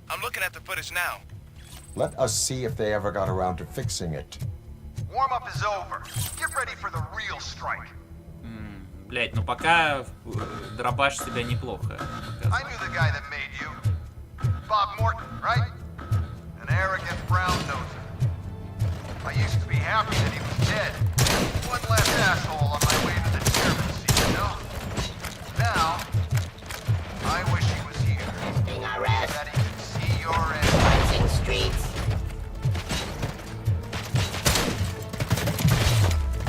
I'm looking at the footage now. Let us see if they ever got around to fixing it. Warm-up is over. Get ready for the real strike. Блять, ну пока дробаш себя неплохо показывает. I knew the guy that made you. Bob Morton, right? An arrogant brown noser. I used to be happy that he was dead. One less asshole on my way to the chairman seat, you know? Now, I wish he was here. That he could see your end. Rising streets.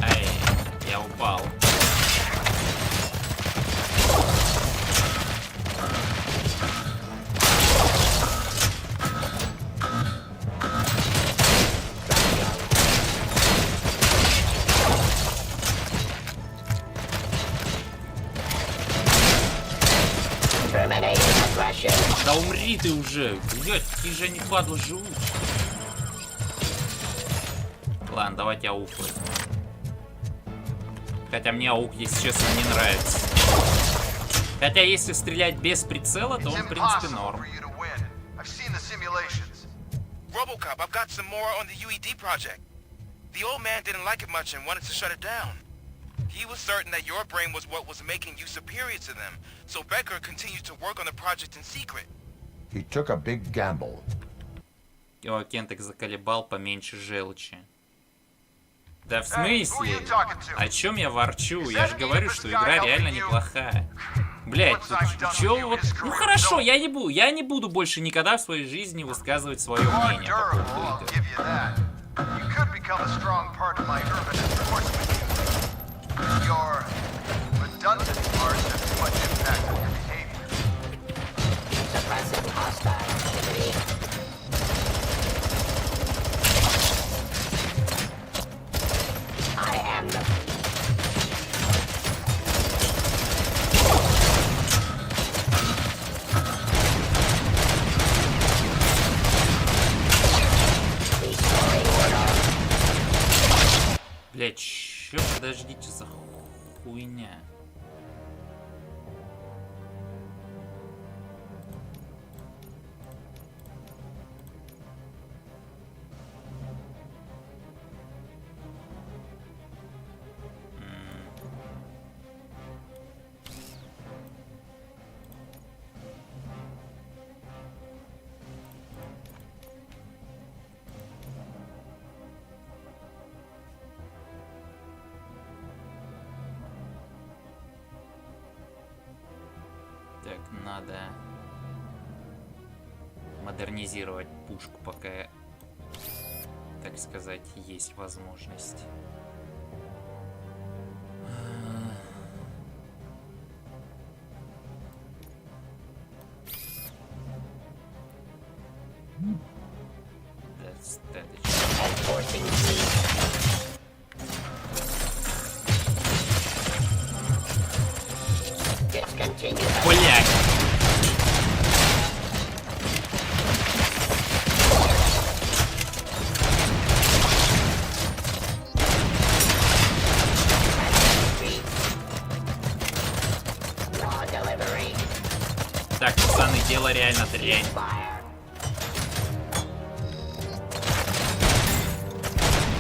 Ай, я упал. Да умри ты уже! Блять, какие же они падлы живут. Ладно, давайте аук возьмем. Хотя мне аук, если честно, не нравится. Хотя если стрелять без прицела, то он в принципе норм. Robocop, I've got some more on the UED project. The old man didn't like it much and wanted to shut it down. He was certain that your brain was what was making you superior to them, so Becker continued to work on the project in secret. He took a big gamble. О, Кентек заколебал, поменьше желчи. Да в смысле? О чем я ворчу? Я же говорю, что игра реально неплохая. Блять, тут чё вот... Ну хорошо, я не буду больше никогда в своей жизни высказывать свое мнение по поводу игр. Your redundant parts have too much impact on your behavior. Suppressing hostile activity. I am the... Блять, чё подождите за хуйня. Так, надо модернизировать пушку, пока, так сказать, есть возможность. Блять! Так, пацаны, дело реально дрянь.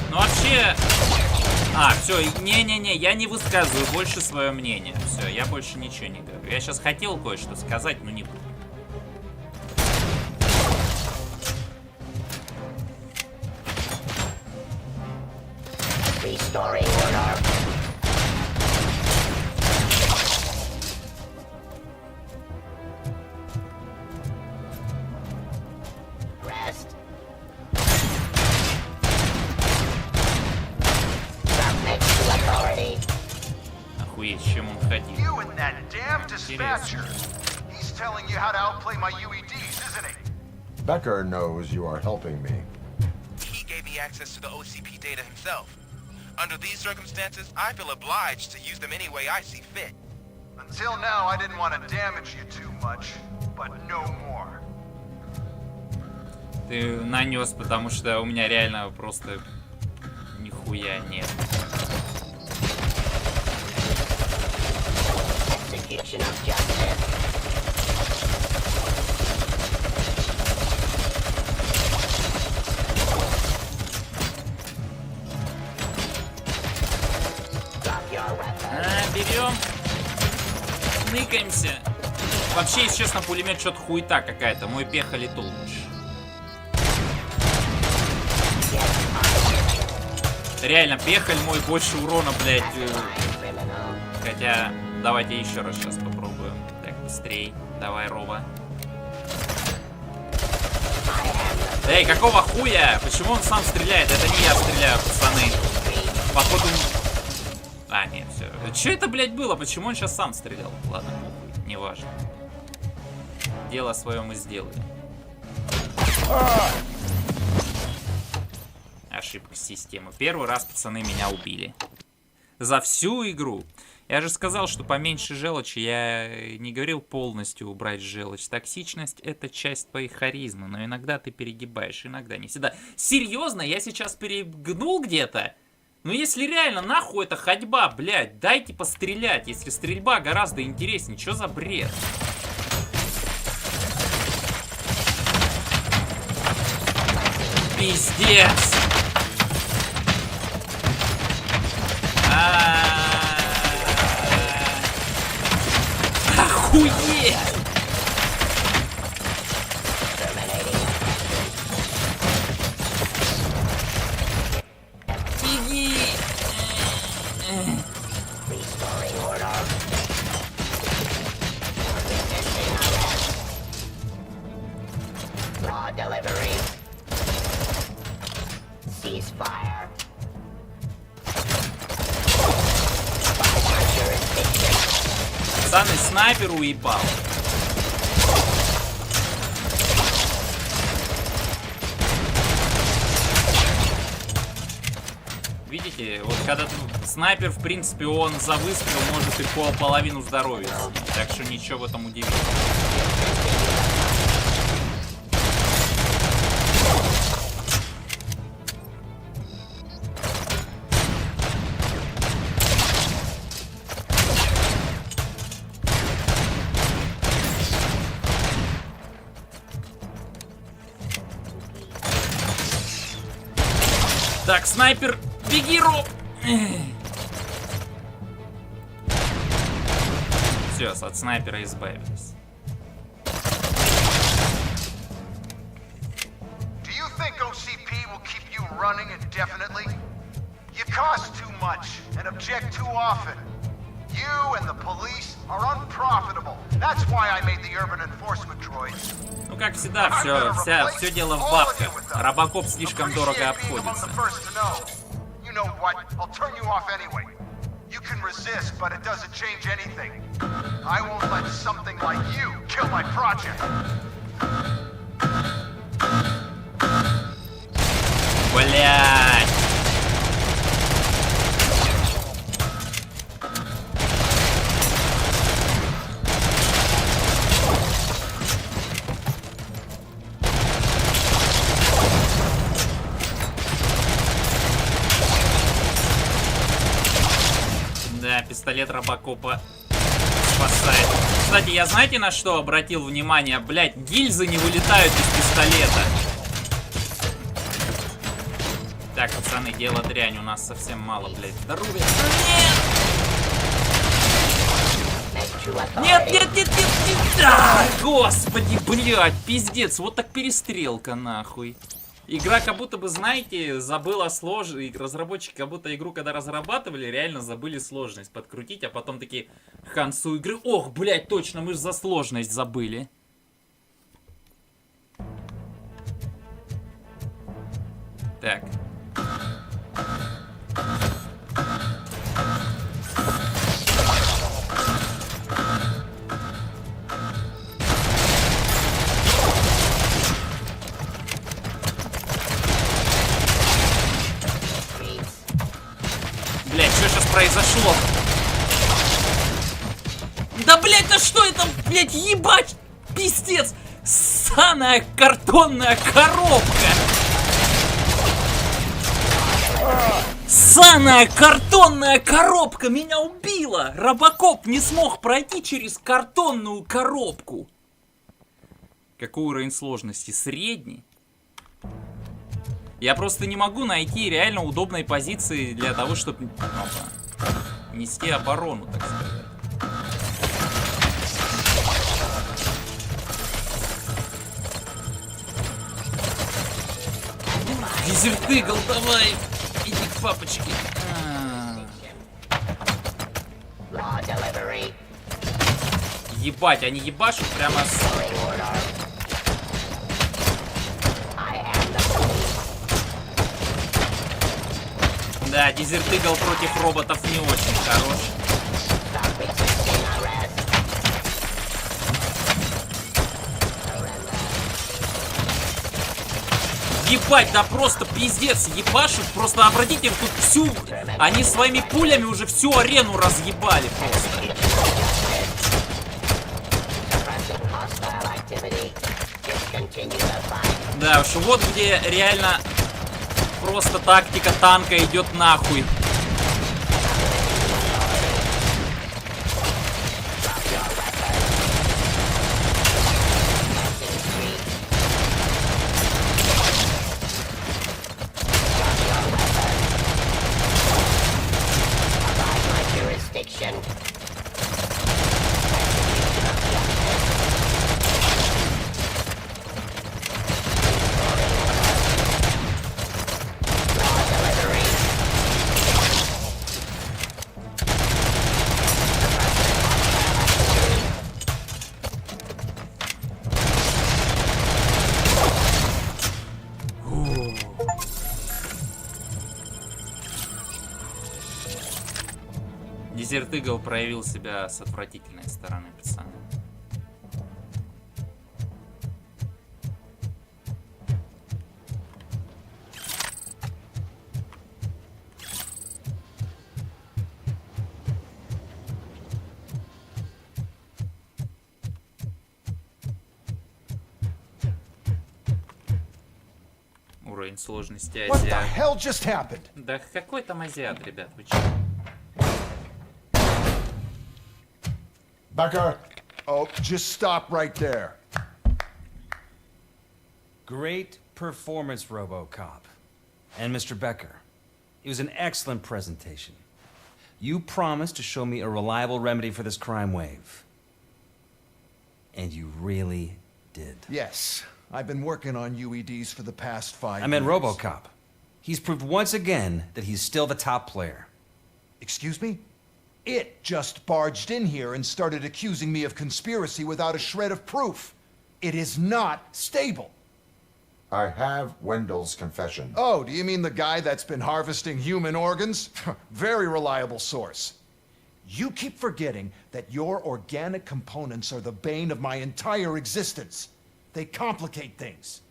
Ну вообще... А, все, не-не-не, я не высказываю больше свое мнение. Все, я больше ничего не говорю. Я сейчас хотел кое-что сказать, но не буду. Охуеть, с чем он ходил. Dispatcher. He's telling you how to outplay my UEDs, isn't he? Becker knows you are helping me. He gave me access to the OCP data himself. Under these circumstances, I feel obliged to use them any way I see fit. Until now, I didn't want to damage you too much, but no more. Ты нанес, потому что у меня реально просто нихуя нет. Берем, ныкаемся. Вообще, если честно, пулемет что-то хуета какая-то. Мой пеха летал лучше. Реально, пехаль мой больше урона, блядь. Хотя, давайте еще раз сейчас попробуем. Так, быстрей. Давай, Роба. Эй, какого хуя? Почему он сам стреляет? Это не я стреляю, пацаны. Походу... А, нет, все. Че это, блядь, было? Почему он сейчас сам стрелял? Ладно, похуй, неважно. Дело свое мы сделали. Ошибка системы. Первый раз, пацаны, меня убили. За всю игру. Я же сказал, что поменьше желчи. Я не говорил полностью убрать желчь. Токсичность — это часть твоей харизмы. Но иногда ты перегибаешь, иногда не всегда. Серьезно? Я сейчас перегнул где-то? Ну если реально, нахуй эта ходьба, блядь. Дайте пострелять, если стрельба гораздо интереснее. Чё за бред? Пиздец! Охуеть! Беги! Пацаны, снайпер уебал. Видите, вот когда снайпер, в принципе, он за выстрел может и половину здоровья. Так что ничего в этом удивительного. Так, снайпер, беги, Роб! Все, от снайпера избавились. Do you think OCP will keep you running indefinitely? You cost too much and object too often. You and the police are unprofitable. That's why I made the urban enforcement droids. Ну, как всегда, все дело в бабках. Робокоп слишком дорого обходится. You know what? I'll turn you off anyway. You can resist, but it doesn't change anything. I won't let something like you kill my project. Блядь. Да, пистолет Робокопа спасает. Кстати, я знаете, на что обратил внимание? Блять, гильзы не вылетают из пистолета. Так, пацаны, дело дрянь. У нас совсем мало, блядь, здоровья. Нет! Нет! А, господи, блядь, пиздец. Вот так перестрелка, нахуй. Игра как будто бы, знаете, забыла сложность. Разработчики как будто игру, когда разрабатывали, реально забыли сложность подкрутить, а потом такие к концу игры: ох, блядь, точно, мы же за сложность забыли. Так. Блять, что сейчас произошло? Да, блять, да что это, блять, ебать, пиздец, ссаная картонная коробка. Ссаная картонная коробка меня убила. Робокоп не смог пройти через картонную коробку. Какой уровень сложности? Средний? Я просто не могу найти реально удобной позиции для того, чтобы нести оборону, так сказать. Дезертыгл, давай! Иди к папочке. Ебать, они ебашут прямо с... Да, дезертыгл против роботов не очень хорош. Ебать, да просто пиздец, ебашут. Просто обратите тут всю... Они своими пулями уже всю арену разъебали просто. Да уж, вот где реально просто тактика танка идет нахуй. Дезертыгл проявил себя с отвратительной стороны, пацаны. Уровень сложности азиат. Да какой там азиат, ребят, вы чё? Becker, oh, just stop right there. Great performance, Robocop. And Mr. Becker, It was an excellent presentation. You promised to show me a reliable remedy for this crime wave. And you really did. Yes. I've been working on UEDs for the past 5 years. I meant Robocop. He's proved once again that he's still the top player. Excuse me? It just barged in here and started accusing me of conspiracy without a shred of proof. It is not stable. I have Wendell's confession. Oh, do you mean the guy that's been harvesting human organs? Very reliable source. You keep forgetting that your organic components are the bane of my entire existence. They complicate things.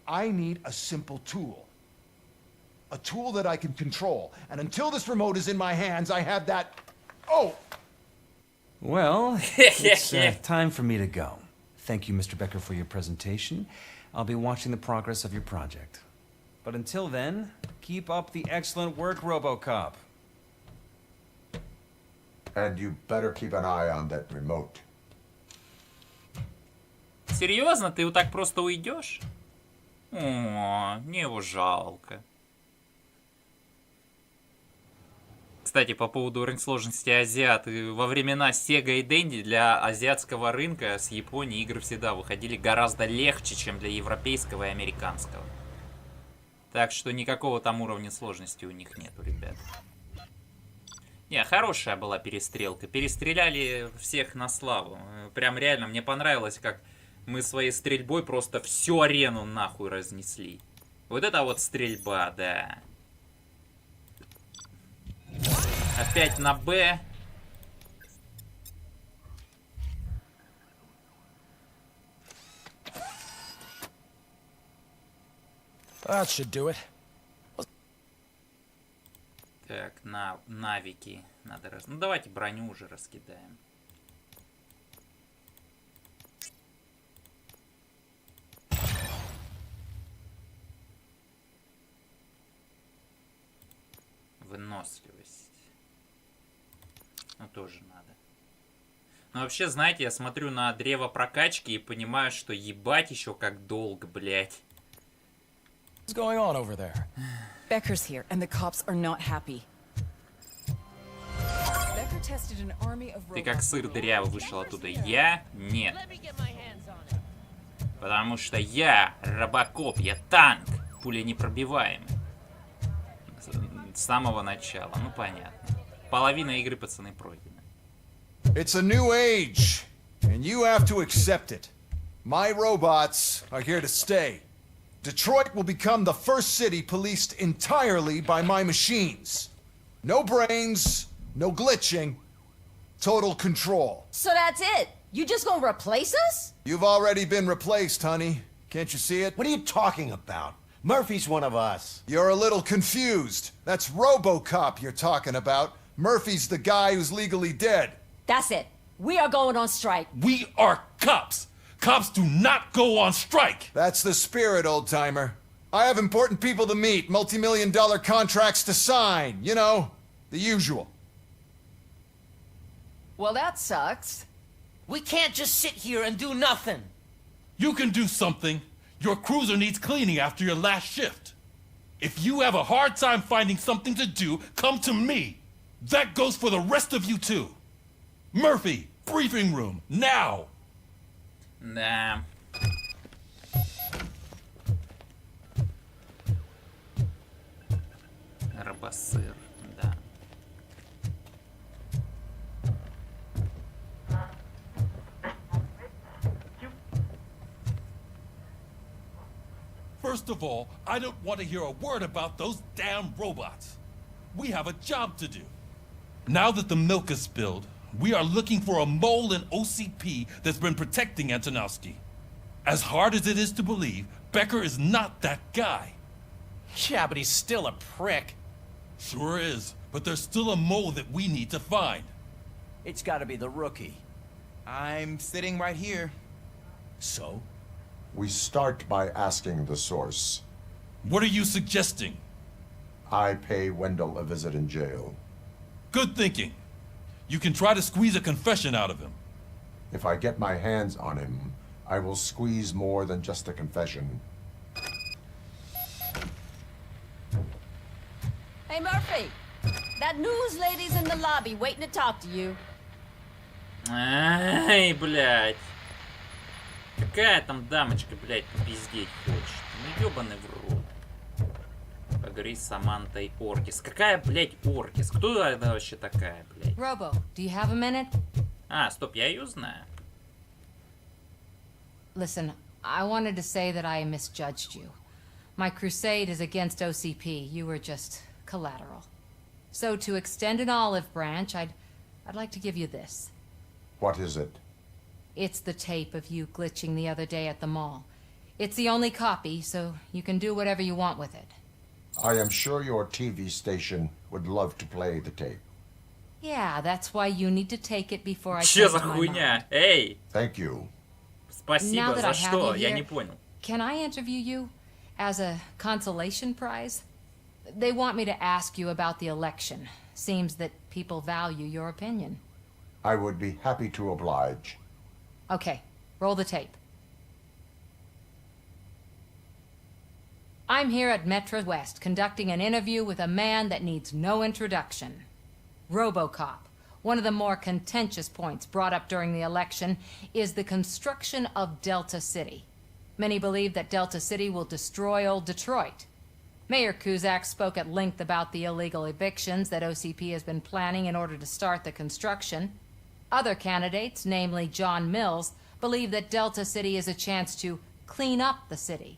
I need a simple tool. A tool that I can control. And until this remote is in my hands, I have that... Oh! Well, it's time for me to go. Thank you, Mr. Becker, for your presentation. I'll be watching the progress of your project. But until then, keep up the excellent work, Robocop. And you better keep an eye on that remote. Серьезно? Ты вот так просто уйдешь? О, мне его жалко. Кстати, по поводу уровня сложности азиат. Во времена Sega и Dendy для азиатского рынка с Японии игры всегда выходили гораздо легче, чем для европейского и американского. Так что никакого там уровня сложности у них нету, ребят. Не, хорошая была перестрелка. Перестреляли всех на славу. Прям реально мне понравилось, как мы своей стрельбой просто всю арену нахуй разнесли. Вот это вот стрельба, да. Опять на Б. That should do it. Так, навики надо раз... Ну давайте броню уже раскидаем. Выносливость. Ну тоже надо. Но вообще, знаете, я смотрю на древо прокачки и понимаю, что ебать еще как долго, блять. What's going on over there? Becker's here, and the cops are not happy. Becker tested an army of Ты как сыр дырявый вышел оттуда. Я? Нет. Потому что я Робокоп, я танк. Пуля непробиваемый. С самого начала. Ну понятно. Половина игры, пацаны, пройдена. It's a new age, and you have to accept it. My robots are here to stay. Detroit will become the first city policed entirely by my machines. No brains, no glitching, total control. So that's it? You just gonna replace us? You've already been replaced, honey. Can't you see it? What are you talking about? Murphy's one of us. You're a little confused. That's Robocop you're talking about. Murphy's the guy who's legally dead. That's it. We are going on strike. We are cops. Cops do not go on strike. That's the spirit, old-timer. I have important people to meet, multi-million-dollar contracts to sign. You know, the usual. Well, that sucks. We can't just sit here and do nothing. You can do something. Your cruiser needs cleaning after your last shift. If you have a hard time finding something to do, come to me. That goes for the rest of you too. Murphy, briefing room, now! Да. Робосыр, да. First of all, I don't want to hear a word about those damn robots. We have a job to do. Now that the milk is spilled, we are looking for a mole in OCP that's been protecting Antonowski. As hard as it is to believe, Becker is not that guy. Yeah, but he's still a prick. Sure is, but there's still a mole that we need to find. It's gotta be the rookie. I'm sitting right here. So? We start by asking the source. What are you suggesting? I pay Wendell a visit in jail. Good thinking. You can try to squeeze a confession out of him. If I get my hands on him, I will squeeze more than just a confession. Hey, That news lady's in the lobby waiting to talk to you. Ай, блядь. Какая там дамочка, блядь, пиздеть хочет? Ну ёбаный в рот. Поговори с Самантой Оркис. Какая, блядь, Оркис? Кто она вообще такая, блядь? Robo, do you have a minute? А, стоп, я ее знаю. Listen, I wanted to say that I misjudged you. My crusade is against OCP. You were just collateral. So to extend an olive branch, I'd like to give you this. What is it? It's the tape of you glitching the other day at the mall. It's the only copy, so you can do whatever you want with it. I am sure your TV station would love to play the tape. Yeah, that's why you need to take it before I Чё change за my хуйня? mind. Эй! Thank you. Now Спасибо, that за I have что? you Я here, не понял. Can I interview you as a consolation prize? They want me to ask you about the election. Seems that people value your opinion. I would be happy to oblige. Okay, roll the tape. I'm here at Metro West conducting an interview with a man that needs no introduction. Robocop. One of the more contentious points brought up during the election is the construction of Delta City. Many believe that Delta City will destroy old Detroit. Mayor Cusack spoke at length about the illegal evictions that OCP has been planning in order to start the construction. Other candidates, namely John Mills, believe that Delta City is a chance to clean up the city.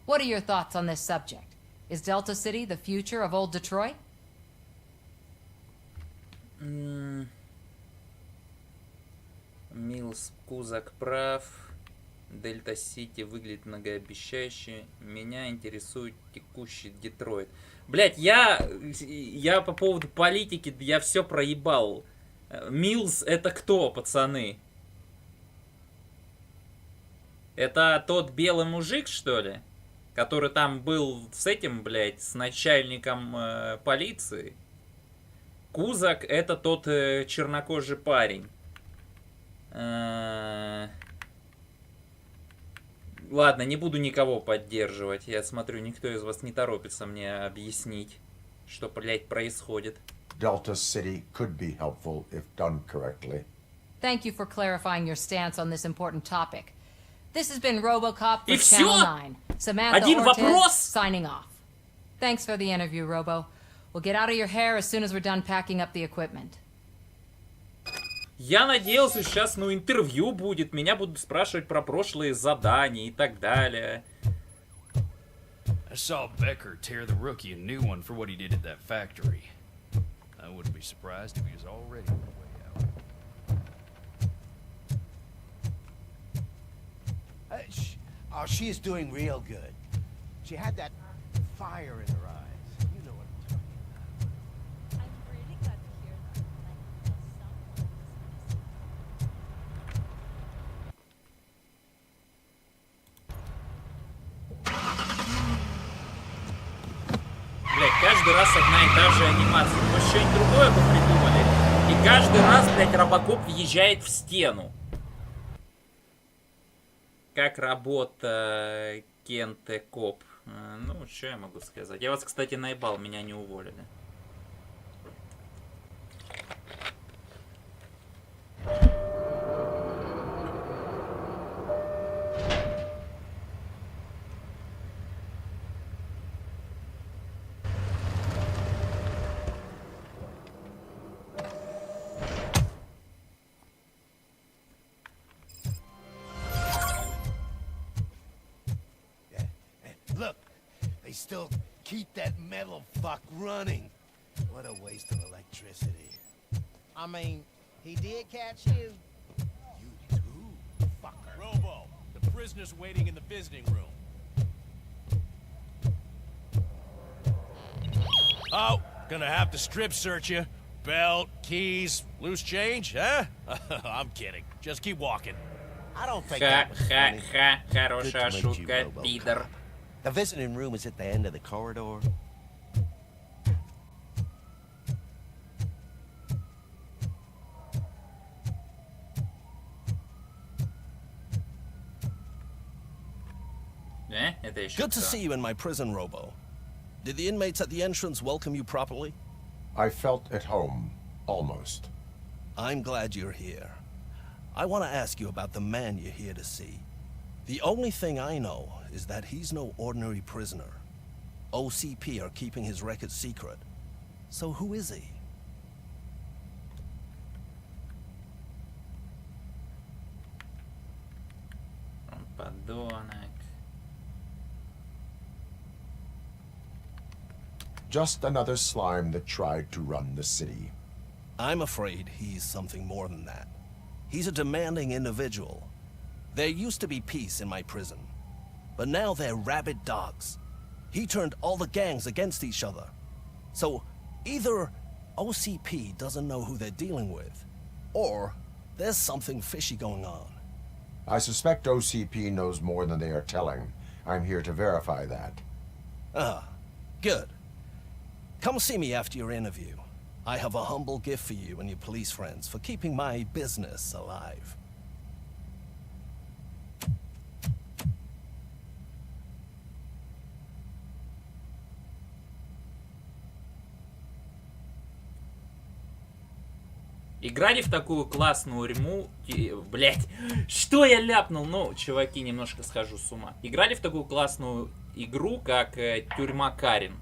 What are your thoughts on this subject? Is Delta City the future of old Detroit? Милс Кузак прав. Дельта Сити выглядит многообещающе. Меня интересует текущий Детройт. Блять, я по поводу политики, я все проебал. Милс это кто, пацаны? Это тот белый мужик, что ли? Который там был с этим, блядь, с начальником полиции. Кузак это тот чернокожий парень. Ладно, не буду никого поддерживать. Я смотрю, никто из вас не торопится мне объяснить, что, блядь, происходит. Delta City could be helpful if done correctly. Thank you for clarifying your stance on this important topic. This has been Robocop for И Channel всё? 9. Samantha Один Ortiz вопрос? signing off. Thanks for the interview, Robo. We'll get out of your hair as soon as we're done packing up the equipment. Я надеялся, сейчас, ну, интервью будет, меня будут спрашивать про прошлые задания и так далее. I saw Becker tear the rookie a new one for what he did at that factory. I wouldn't be surprised if he was already on the way out. Oh, she is doing real good. She had that fire in her eyes. You know what I'm talking about. I'm really glad to hear that. Блять, каждый раз одна и та же анимация. Может, что-нибудь другое бы придумали? И каждый раз, блядь, Робокоп въезжает в стену. Как работа КЕНТЕК? Ну, что я могу сказать? Я вас, кстати, наебал, меня не уволили. Look, they still keep that metal fuck running. What a waste of electricity. I mean, he did catch you. You too, fucker. Robo, the prisoner's waiting in the visiting room. Oh, gonna have to strip search you. Belt, keys, loose change, huh? I'm kidding. Just keep walking. I don't think that was funny. Хорошая Good to meet you, шутка, Robocop. пидор. The visiting room is at the end of the corridor. Это еще Good to кто? see you in my prison, Robo. Did the inmates at the entrance welcome you properly? I felt at home, almost. I'm glad you're here. I want to ask you about the man you're here to see. The only thing I know is that he's no ordinary prisoner. OCP are keeping his record secret. So who is he? Подонок. Just another slime that tried to run the city. I'm afraid he's something more than that. He's a demanding individual. There used to be peace in my prison, but now they're rabid dogs. He turned all the gangs against each other. So either OCP doesn't know who they're dealing with, or there's something fishy going on. I suspect OCP knows more than they are telling. I'm here to verify that. Ah, good. Come see me after your interview. I have a humble gift for you and your police friends for keeping my business alive. Играли в такую классную урьму... Блять, что я ляпнул? Ну, чуваки, немножко схожу с ума. Играли в такую классную игру, как Тюрьма Карен.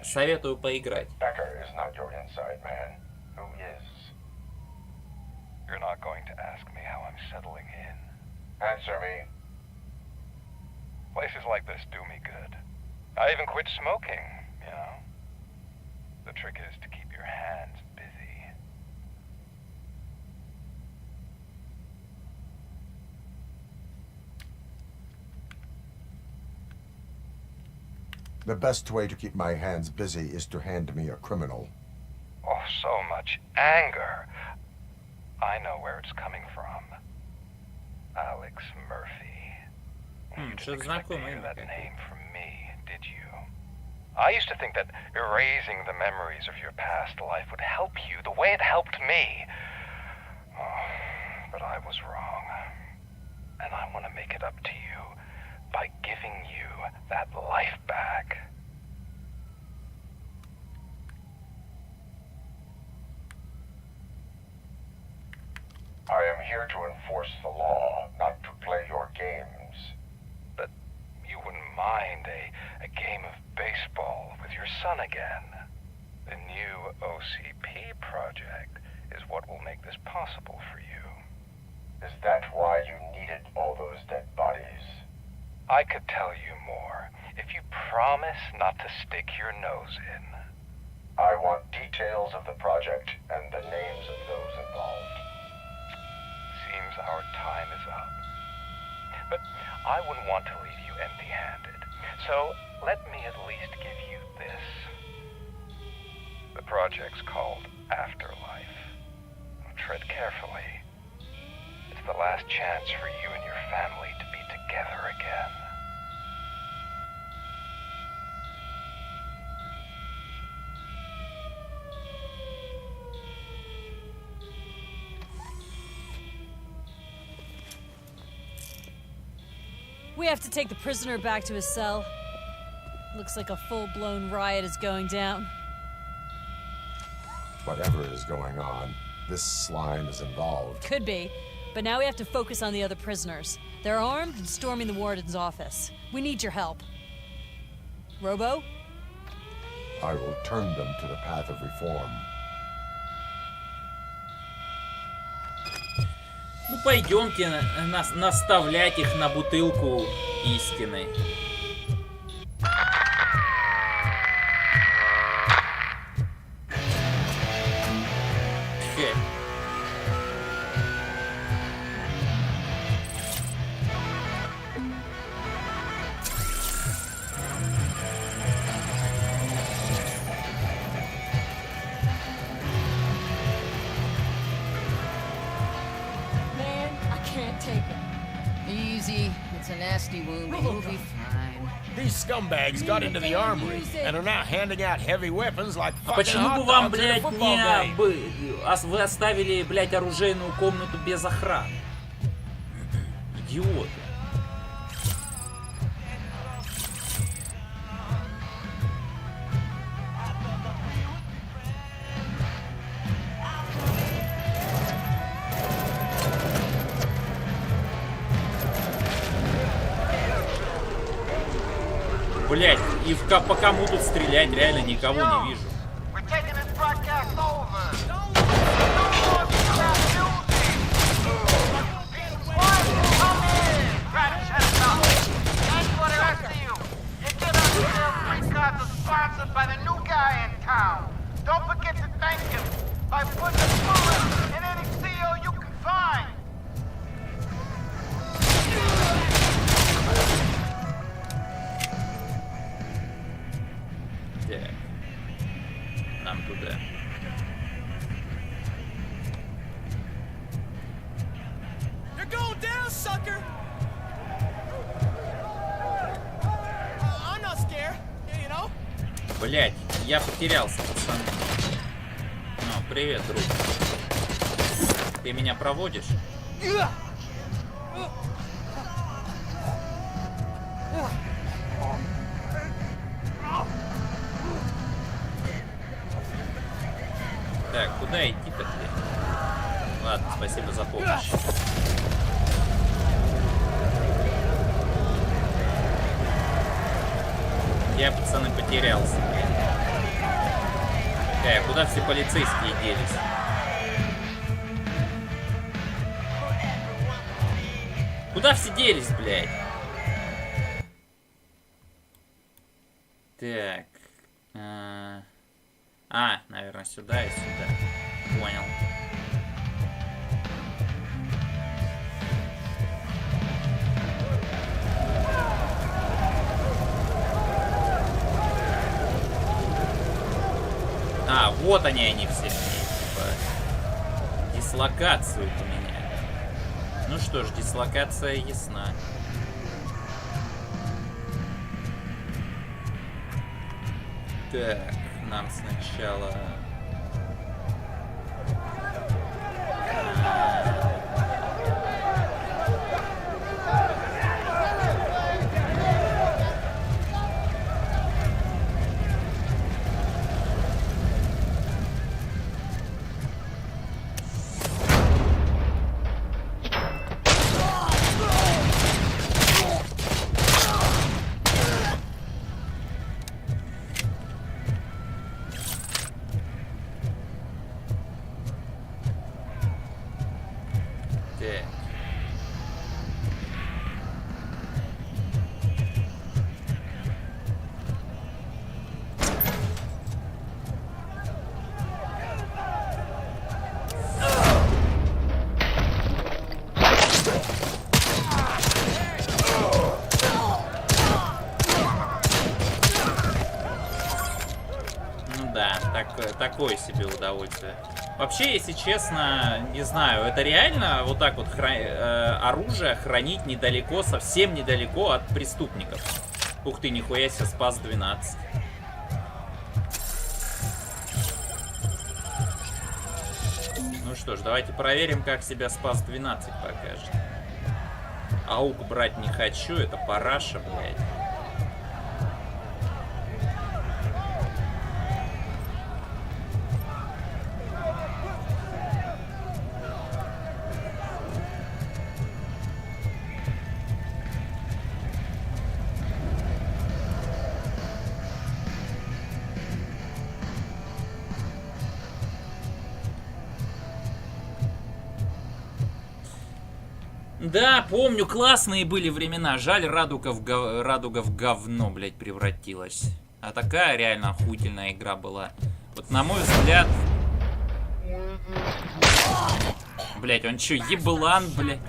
Советую поиграть. Becker is not your inside man. Who is? You're not going to ask me how I'm settling in. Answer me. Places like this do me good. I even quit smoking, you know. The trick is to keep your hands busy. The best way to keep my hands busy is to hand me a criminal. Oh, so much anger. I know where it's coming from. Alex Murphy. You didn't expect to hear that name from me, did you? I used to think that erasing the memories of your past life would help you the way it helped me. Oh, but I was wrong. And I want to make it up to you by giving you that life back. I am here to enforce the law, not to play your games. But you wouldn't mind a game of baseball with your son again. The new OCP project is what will make this possible for you. Is that why you needed all those dead bodies? I could tell you more if you promise not to stick your nose in. I want details of the project and the names of those involved. Seems our time is up. But I wouldn't want to leave you empty-handed. So let me at least give you this. The project's called Afterlife. Tread carefully. It's the last chance for you and your family to be together again. We have to take the prisoner back to his cell. Looks like a full-blown riot is going down. Whatever is going on, this slime is involved. Could be, but now we have to focus on the other prisoners. They're armed and storming the warden's office. We need your help. Robo? I will turn them to the path of reform. Ну пойдемте наставлять их на бутылку истины. Хе. Easy. It's a nasty wound, but you'll be fine. These scumbags got into the armory and are now handing out heavy weapons like А fucking почему бы hot вам, dogs in a блядь, football не... game. Вы оставили, блядь, оружейную комнату без охраны? Идиоты. Блять, и по кому тут стрелять, реально никого не вижу. Sponsored by the new guy in town. Don't forget to thank him by putting a bullet in any CO you can find. Так. Нам туда. You're going down, sucker! I'm not scared, you know? Блять, я потерялся, пацаны. Ну, привет, друг. Ты меня проводишь? Так, куда идти-то, блин? Ладно, спасибо за помощь. Я, пацаны, потерялся. Куда все полицейские делись? Куда все делись, блядь? Так. Наверное, сюда и сюда. Понял. Вот они все. Типа, дислокацию у меня. Ну что ж, дислокация ясна. Так, нам сначала... Такое себе удовольствие. Вообще, если честно, не знаю, это реально вот так вот оружие хранить недалеко, совсем недалеко от преступников. Ух ты, нихуя себе, спас 12. Ну что ж, давайте проверим, как себя спас 12 покажет. Аук брать не хочу, это параша, блядь. Да, помню, классные были времена. Жаль, радуга в говно, блядь, превратилась. А такая реально охуительная игра была. Вот на мой взгляд... Блядь, он чё, еблан, блядь?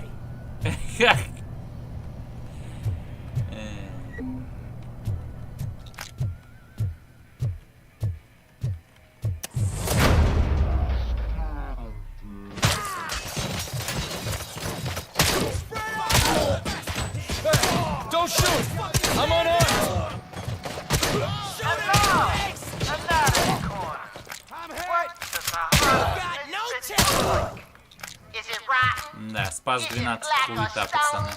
Don't shoot! I'm unarmed! Shut up! Another corner. I'm hurt. Got no temper. Is it rotten? Да, спас 12, хуета, пацаны.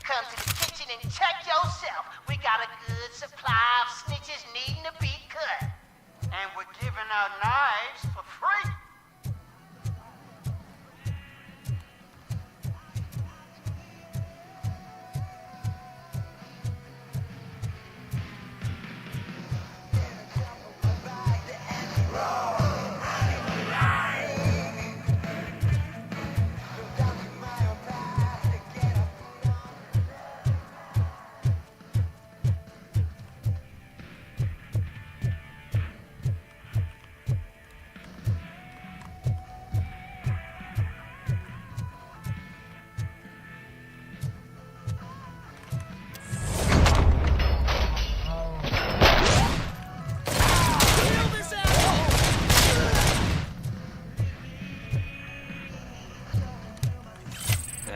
Come to the kitchen and check yourself. We got a good supply of snitches needing to be cut. And we're giving out knives for free.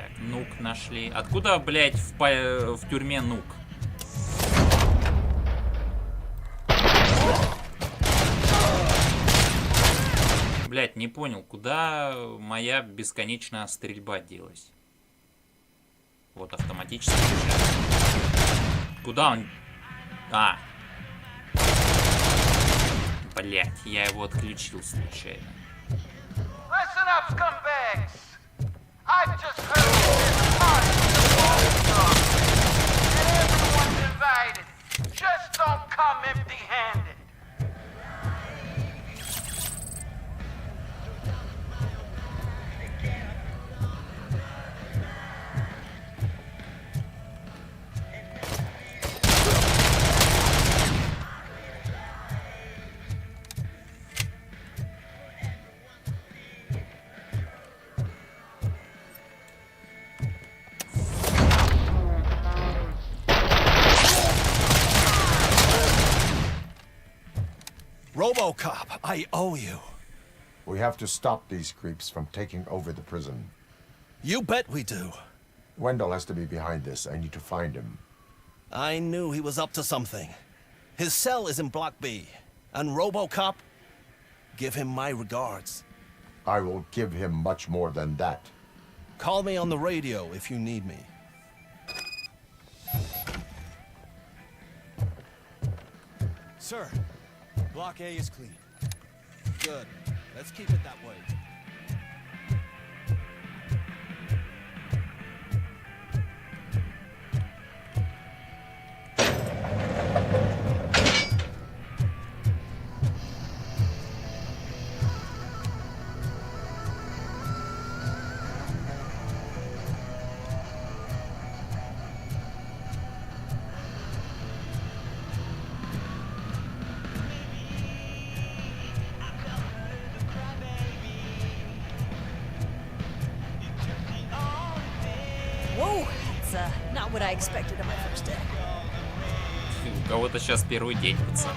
Так, нук нашли. Откуда, блядь, в тюрьме нук? Блядь, не понял, куда моя бесконечная стрельба делась? Вот автоматически. Куда он? А. Блядь, я его отключил случайно. Listen up, scumbags. I've just heard this party and everyone's invited. Just don't come empty-handed. Robocop, I owe you. We have to stop these creeps from taking over the prison. You bet we do. Wendell has to be behind this. I need to find him. I knew he was up to something. His cell is in Block B. And Robocop, give him my regards. I will give him much more than that. Call me on the radio if you need me. Sir, Block A is clean. Good. Let's keep it that way. Whoa, that's not what I expected on my first day. У кого-то сейчас первый день, пацан.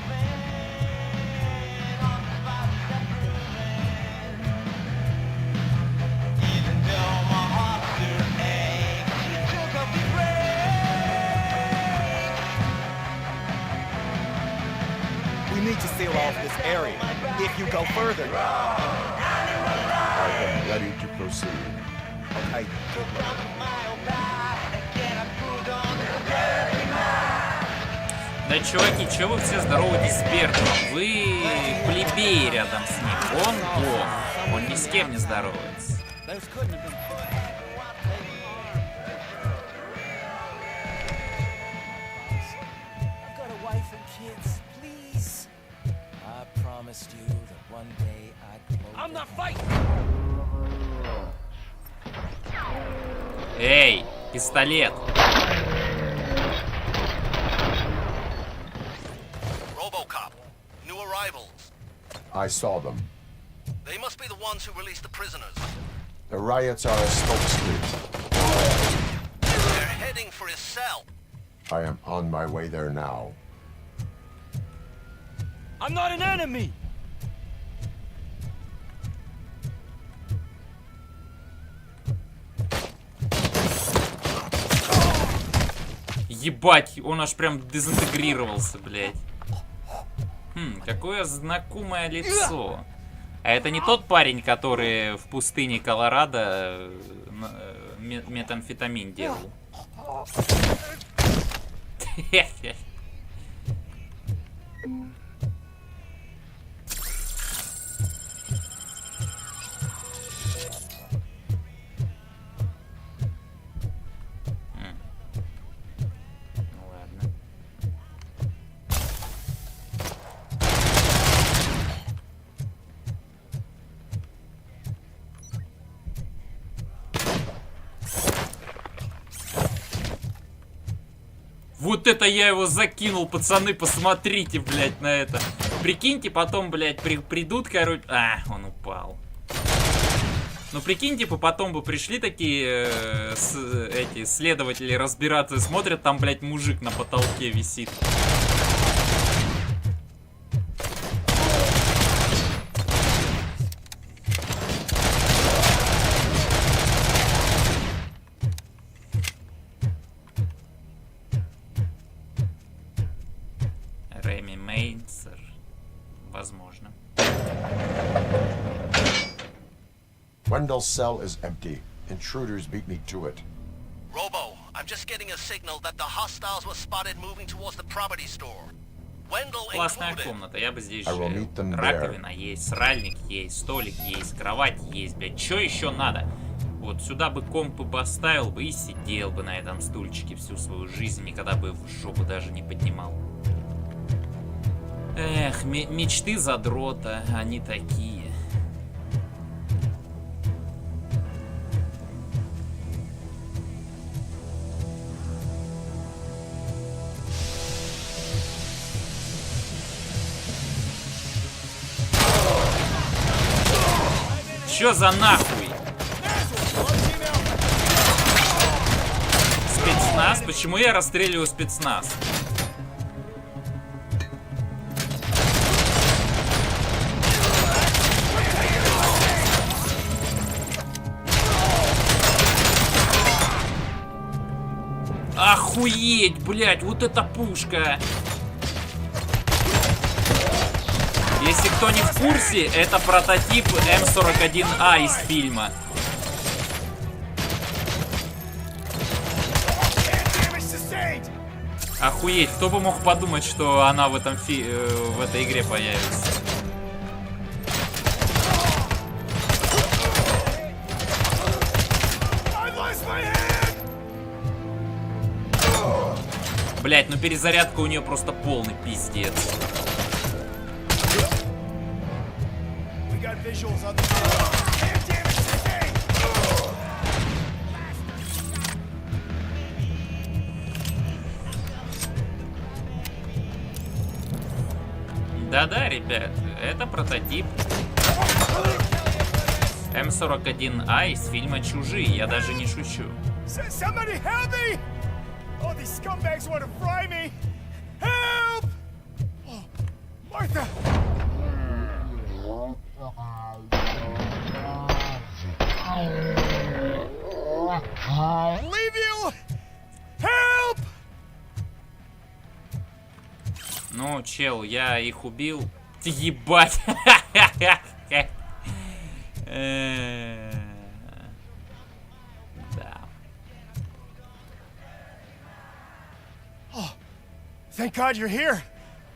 We need to seal off this area. If you go further... I am ready to proceed. Okay, good luck. Да, чуваки, чё вы все здороваетесь с Бертом? Вы плебеи рядом с ним. Он бог. Он ни с кем не здоровается. I've got a wife and kids, please. I promised you that one day I'd close. I'm not fighting. Эй, пистолет. Robocop, new arrivals. I saw them. They must be the ones who released the prisoners. The riots are a smokescreen. They're heading for his cell. I am on my way there now. I'm not an enemy! Ебать, он аж прям дезинтегрировался, блядь. Какое знакомое лицо. А это не тот парень, который в пустыне Колорадо метамфетамин делал? Вот это я его закинул, пацаны, посмотрите, блядь, на это. Прикиньте, потом, блядь, придут, короче... А, он упал. Ну, прикинь, типа, потом бы пришли такие эти следователи разбираться, смотрят, там, блядь, мужик на потолке висит. Wendell's cell is empty. Intruders beat me to it. Robo, I'm just getting a signal that the hostiles were spotted moving towards the property store. Wendell Классная комната, я бы здесь жил. Раковина есть, сральник есть, столик есть, кровать есть, блядь. Чё еще надо? Вот сюда бы комп бы поставил бы и сидел бы на этом стульчике всю свою жизнь, никогда бы в жопу даже не поднимал. Эх, мечты задрота, они такие. Чё за нахуй? Спецназ? Почему я расстреливаю спецназ? Охуеть, блядь, вот эта пушка! Если кто не в курсе, это прототип М41А из фильма. Охуеть, кто бы мог подумать, что она в этой игре появится. Блять, ну перезарядка у нее просто полный пиздец. Да-да, ребят, это прототип М41А из фильма «Чужие», я даже не шучу. Martha! Leave you! Help! Ну, чел, я их убил. Ебать! Да. Oh, thank God you're here.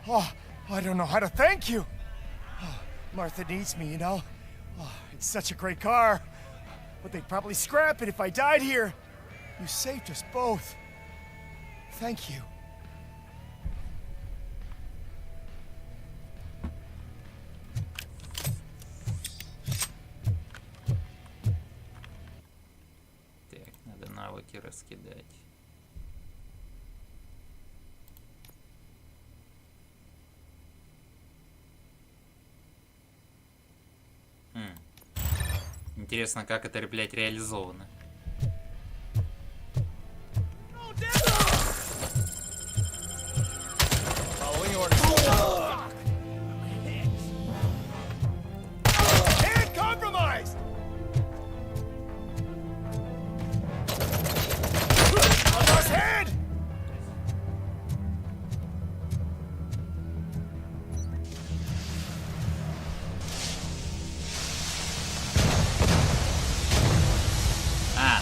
Oh, I don't know how to thank you. Oh, Martha needs me, you know. Oh, it's such a great car. But they'd probably scrap it if I died here. You saved us both. Thank you. Так, надо навыки раскидать. Интересно, как это, блядь, реализовано.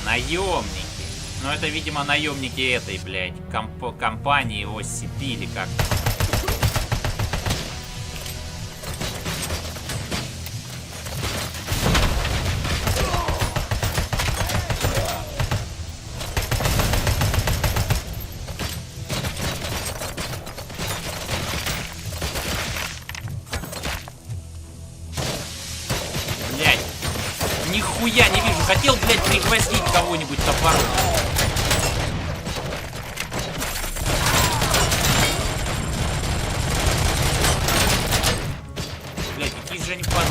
Наемники. Ну это, видимо, наемники этой, блядь, компании OCP или как. Нихуя не вижу. Хотел, блядь, пригвоздить кого-нибудь топором. Блядь, какие же они падают.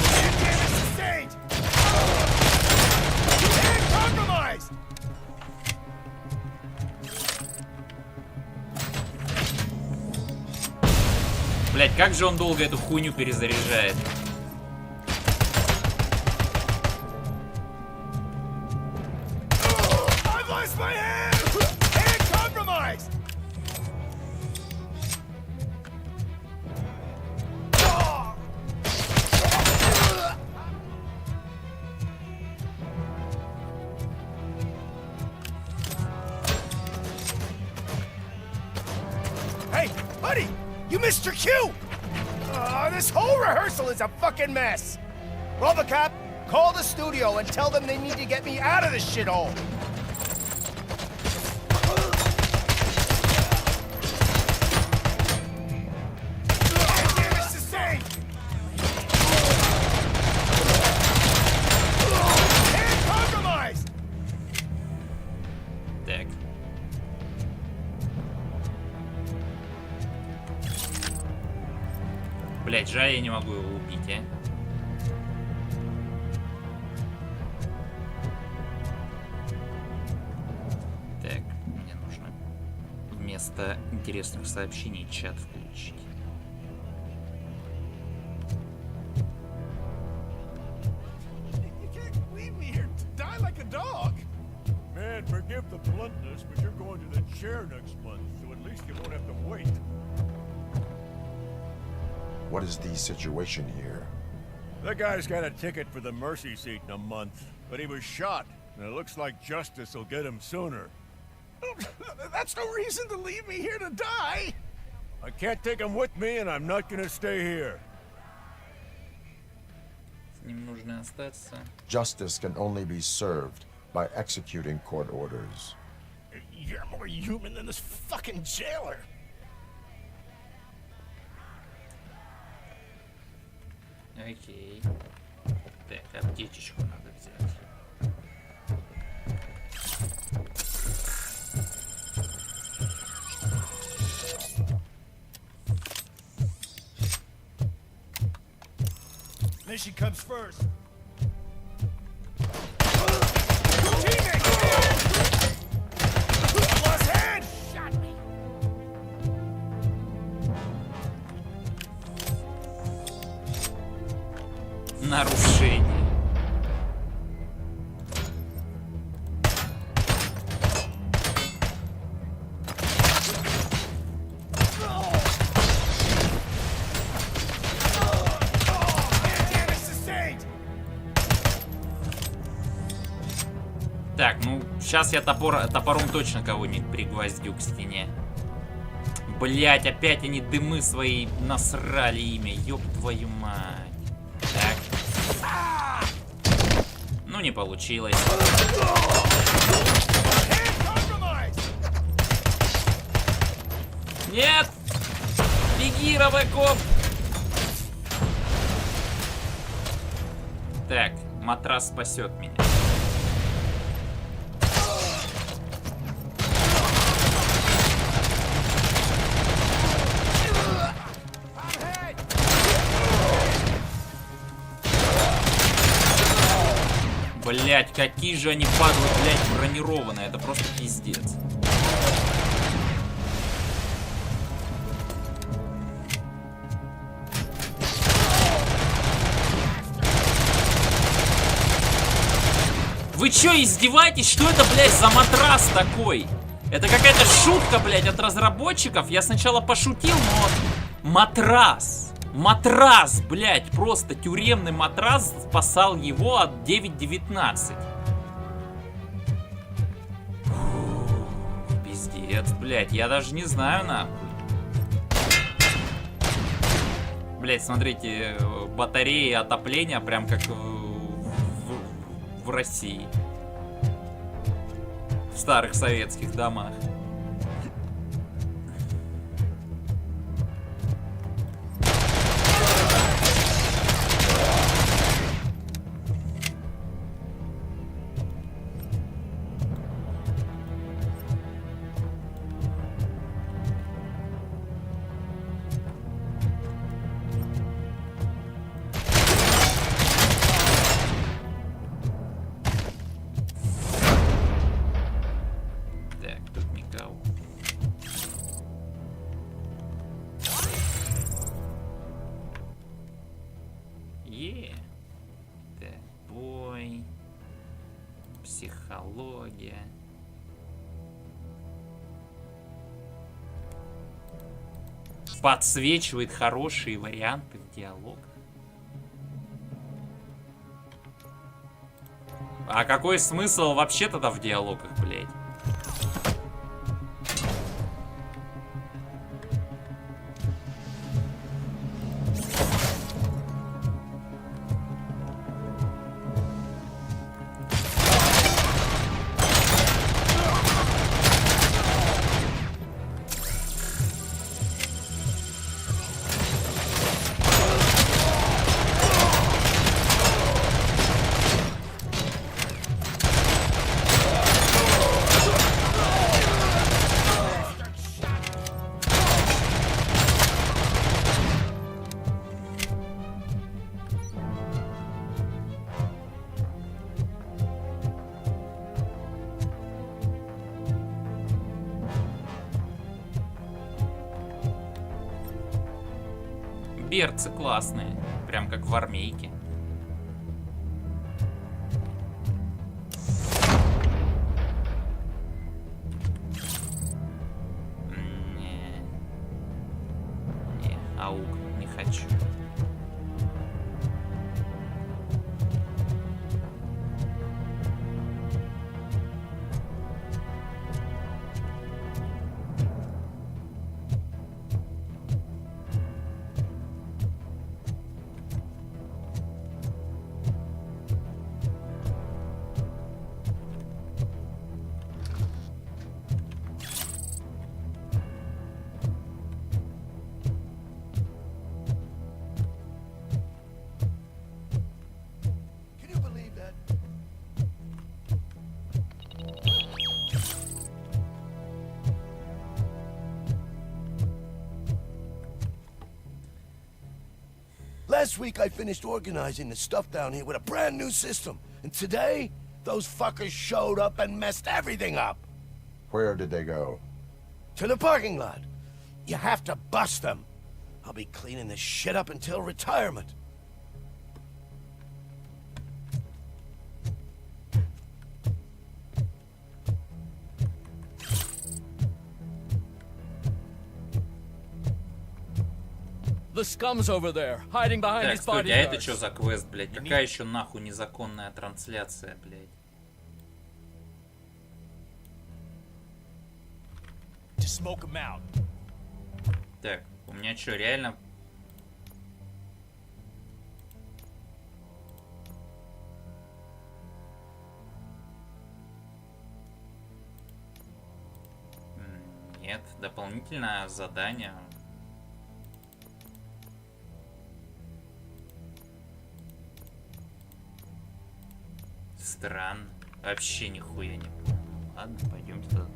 Блядь, как же он долго эту хуйню перезаряжает. Mr. Q! This whole rehearsal is a fucking mess. Robocop, call the studio and tell them they need to get me out of this shithole. Так. Блять, жаль, я не могу его убить, а. Так, мне нужно вместо интересных сообщений чат включить. Man, forgive the bluntness, but you're going to the chair next month, so at least you won't have to wait. What is the situation here? The guy's got a ticket for the mercy seat in a month, but he was shot, and it looks like justice will get him sooner. That's no reason to leave me here to die. I can't take him with me, and I'm not gonna stay here. С ним нужно остаться. Justice can only be served by executing court orders. You're more human than this fucking jailer. Окей. Так, аптечечку надо взять. Mission comes first. Нарушение. Так, ну, сейчас я топором точно кого-нибудь пригвоздю к стене. Блять, опять они дымы свои насрали имя, ёб твою мать. Так. Ну, не получилось. Нет! Беги, Робокоп! Так, матрас спасет меня. Блять, какие же они падлы, блять, бронированные. Это просто пиздец. Вы чё, издеваетесь? Что это, блядь, за матрас такой? Это какая-то шутка, блядь, от разработчиков. Я сначала пошутил, но... Матрас! Матрас, блядь, просто тюремный матрас спасал его от 9.19. Пиздец, блядь, я даже не знаю, нахуй. Блядь, смотрите, батареи отопления прям как в России. В старых советских домах. Психология. Подсвечивает хорошие варианты в диалогах. А какой смысл вообще тогда в диалогах, блядь? берцы классные. Прям как в армейке. Не, аук, не хочу. Last week I finished organizing the stuff down here with a brand new system. And today, those fuckers showed up and messed everything up. Where did they go? To the parking lot. You have to bust them. I'll be cleaning this shit up until retirement. The scum's over there, hiding behind Так, these стойте, а это bodyguards. что за квест, блядь? Какая еще нахуй незаконная трансляция, блядь? Just smoke them out. Так, у меня что, реально... Нет, дополнительное задание. Странно. Вообще нихуя не понял. Ладно, пойдемте туда.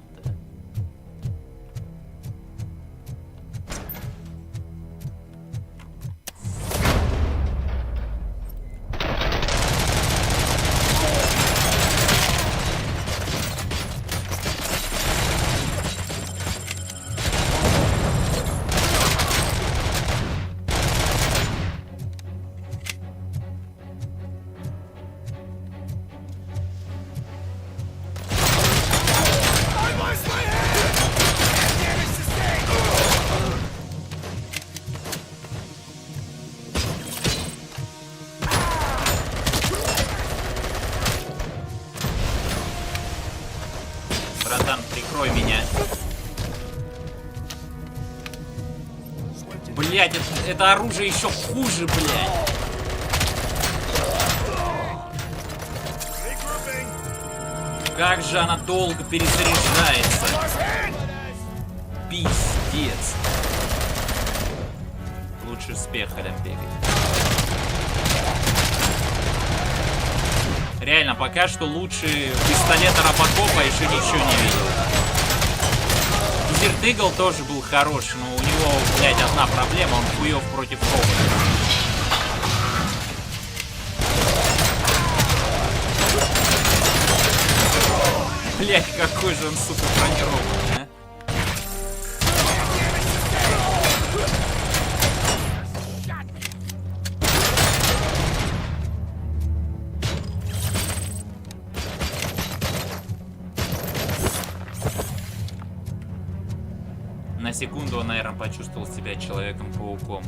Братан, прикрой меня. Блять, это оружие еще хуже, блять. Как же она долго перезаряжается. Пиздец. Лучше с пехарем бегать. Реально, пока что лучше пистолета Робокопа еще ничего не видел. Desert Eagle тоже был хорош, но у него, блядь, одна проблема, он хуёв против робота. Блядь, какой же он, сука, бронированный, а? На секунду он, наверное, почувствовал себя Человеком-пауком.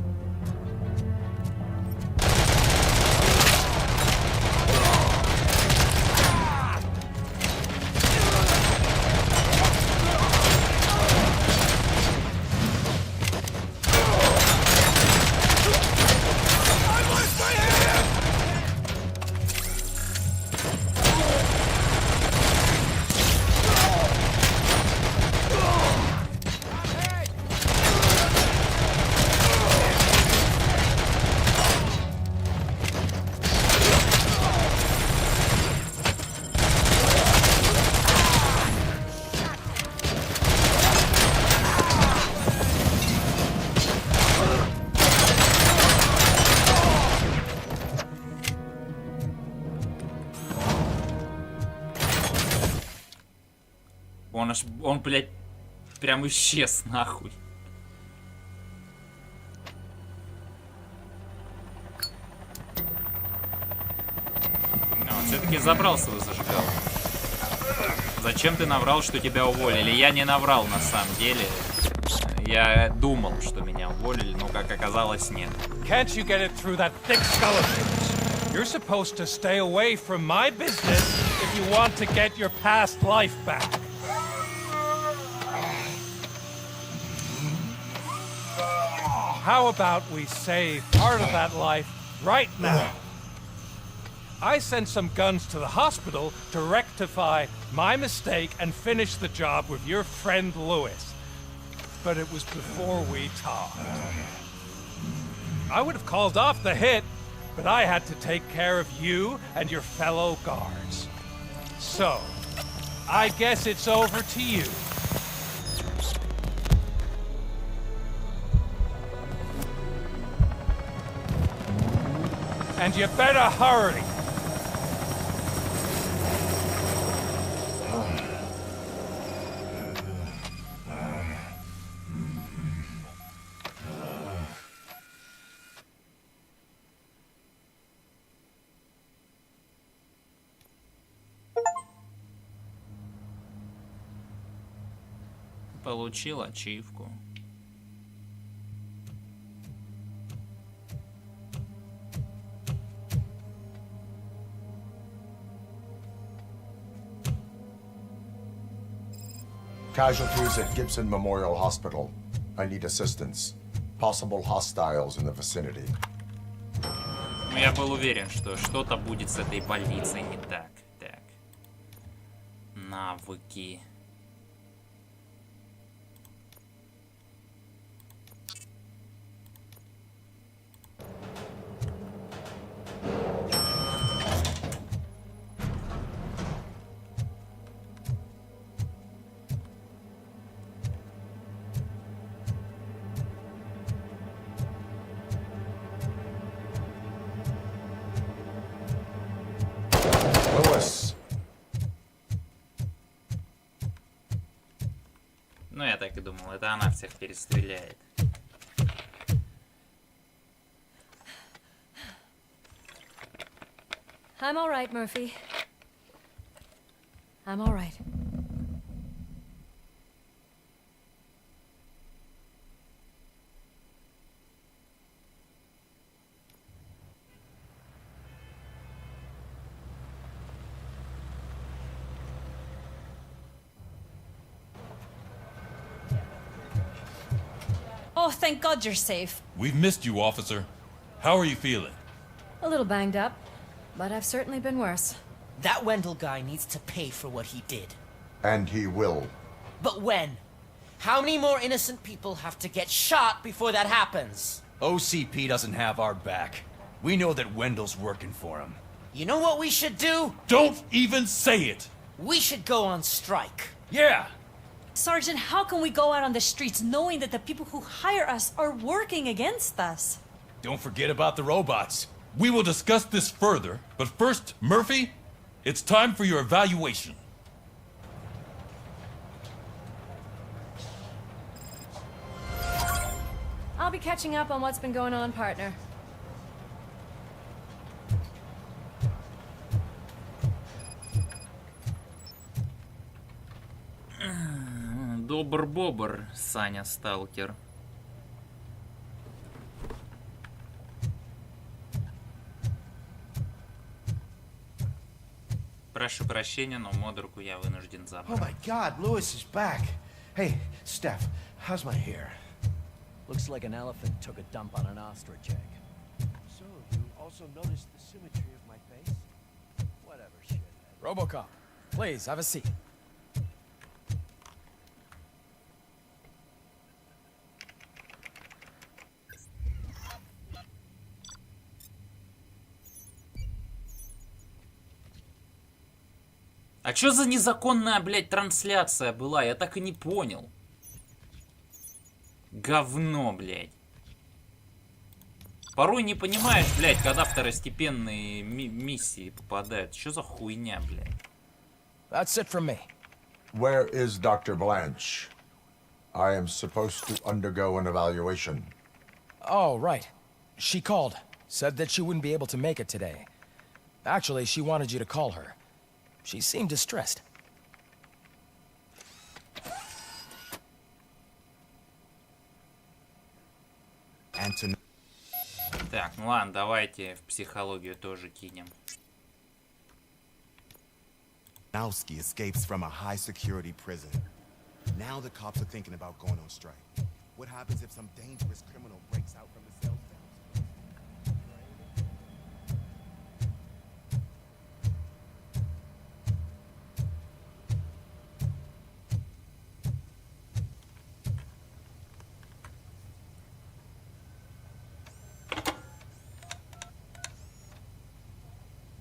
Он, блядь, прям исчез, нахуй. все-таки забрал свою зажигалку. Зачем ты наврал, что тебя уволили? Я не наврал на самом деле. Я думал, что меня уволили, но как оказалось, нет. Can't you get it through that thick skull of yours? You're supposed to stay away from my business if you want to get your past life back. How about we save part of that life right now? I sent some guns to the hospital to rectify my mistake and finish the job with your friend Lewis. But it was before we talked. I would have called off the hit, but I had to take care of you and your fellow guards. So, I guess it's over to you. And you better hurry. Получил ачивку. Casualties at Gibson Memorial Hospital. I need assistance. Possible hostiles in the vicinity. Я был уверен, что что-то будет с этой больницей не так. Так. Навыки. Ну, я так и думал, это она всех перестреляет. I'm all right, Murphy. I'm all right. Oh, thank God you're safe. We've missed you, officer. How are you feeling? A little banged up, but I've certainly been worse. That Wendell guy needs to pay for what he did. And he will. But when? How many more innocent people have to get shot before that happens? OCP doesn't have our back. We know that Wendell's working for him. You know what we should do? Don't even say it! We should go on strike. Yeah! Sergeant, how can we go out on the streets knowing that the people who hire us are working against us? Don't forget about the robots. We will discuss this further, but first, Murphy, it's time for your evaluation. I'll be catching up on what's been going on, partner. Добр-бобр, Саня Сталкер. Прошу прощения, но модерку я вынужден забрать. Oh my God, Lewis is back. Hey, Steph, how's my hair? Looks like an elephant took a dump on an ostrich egg. So, you also noticed the symmetry of my face? Whatever, shit. Robocop, please, have a seat. А чё за незаконная, блядь, трансляция была? Я так и не понял. Говно, блядь. Порой не понимаешь, блядь, когда второстепенные миссии попадают. Что за хуйня, блядь? That's it from me. Where is Dr. Blanche? I am supposed to undergo an evaluation. Oh, right. She called. Said that she wouldn't be able to make it today. Actually, she wanted you to call her. She seemed distressed. Anton. Так, ну ладно, давайте в психологию тоже кинем. Nowski escapes from a high-security prison. Now the cops are thinking about going on strike. What happens if some dangerous criminal breaks out from the cell cells?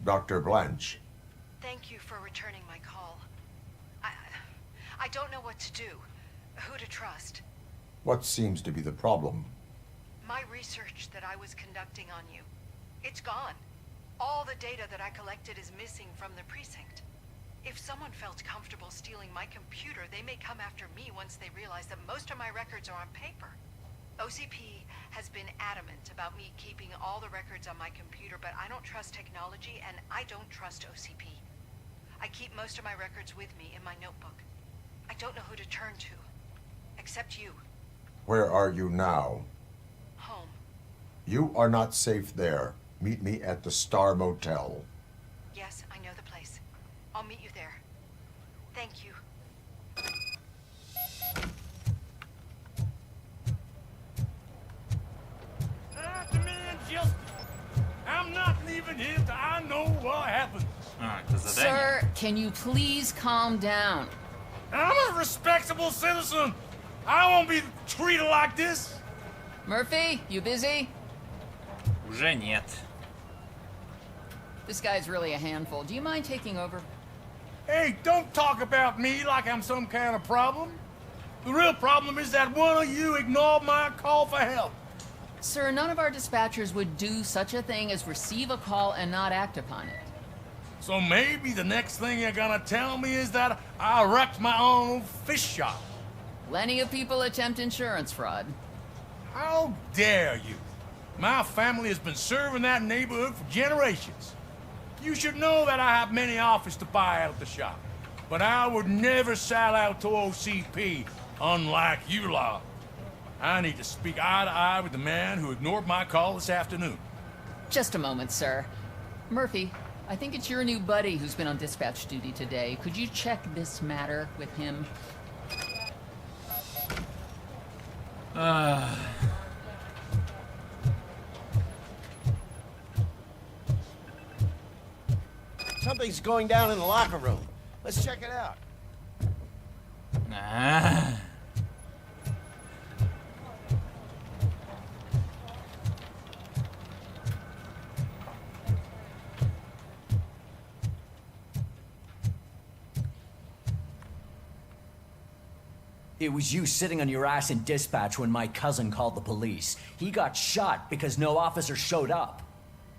Dr. Blanche. Thank you for returning my call. I don't know what to do. Who to trust. What seems to be the problem? My research that I was conducting on you. It's gone. All the data that I collected is missing from the precinct. If someone felt comfortable stealing my computer, they may come after me once they realize that most of my records are on paper. OCP has been adamant about me keeping all the records on my computer, but I don't trust technology and I don't trust OCP. I keep most of my records with me in my notebook. I don't know who to turn to, except you. Where are you now? Home. You are not safe there. Meet me at the Star Motel. Yes, I know the place. I'll meet you there. Thank you. I'm not leaving here till I know what happened. Sir, can you please calm down? I'm a respectable citizen. I won't be treated like this. Murphy, you busy? Уже нет. This guy's really a handful. Do you mind taking over? Hey, don't talk about me like I'm some kind of problem. The real problem is that one of you ignored my call for help. Sir, none of our dispatchers would do such a thing as receive a call and not act upon it. So maybe the next thing you're gonna tell me is that I wrecked my own fish shop. Plenty of people attempt insurance fraud. How dare you? My family has been serving that neighborhood for generations. You should know that I have many offers to buy out the shop. But I would never sell out to OCP, unlike you lot. I need to speak eye to eye with the man who ignored my call this afternoon. Just a moment, sir. Murphy, I think it's your new buddy who's been on dispatch duty today. Could you check this matter with him? Something's going down in the locker room. Let's check it out. It was you sitting on your ass in dispatch when my cousin called the police. He got shot because no officer showed up.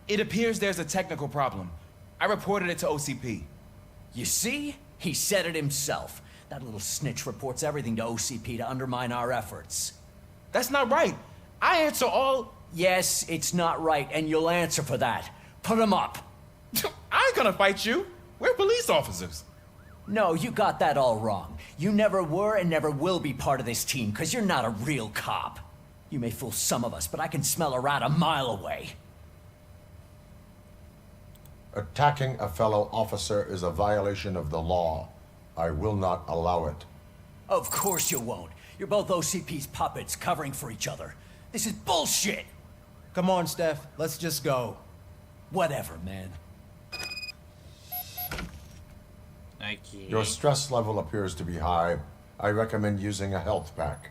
It appears there's a technical problem. I reported it to OCP. You see? He said it himself. That little snitch reports everything to OCP to undermine our efforts. That's not right. I answer all... Yes, it's not right, and you'll answer for that. Put him up. I ain't gonna fight you. We're police officers. No, you got that all wrong. You never were and never will be part of this team, because you're not a real cop. You may fool some of us, but I can smell a rat a mile away. Attacking a fellow officer is a violation of the law. I will not allow it. Of course you won't. You're both OCP's puppets covering for each other. This is bullshit! Come on, Steph. Let's just go. Whatever, man. Okay. Your stress level appears to be high. I recommend using a health pack.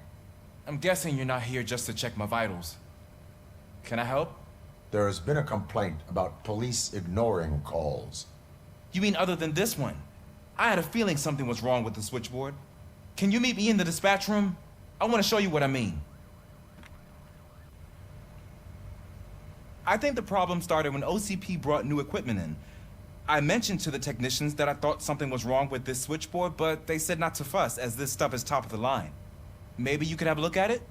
I'm guessing you're not here just to check my vitals. Can I help? There has been a complaint about police ignoring calls. You mean other than this one? I had a feeling something was wrong with the switchboard. Can you meet me in the dispatch room? I want to show you what I mean. I think the problem started when OCP brought new equipment in. I mentioned to the technicians that I thought something was wrong with this switchboard, but they said not to fuss, as this stuff is top of the line. Maybe you could have a look at it?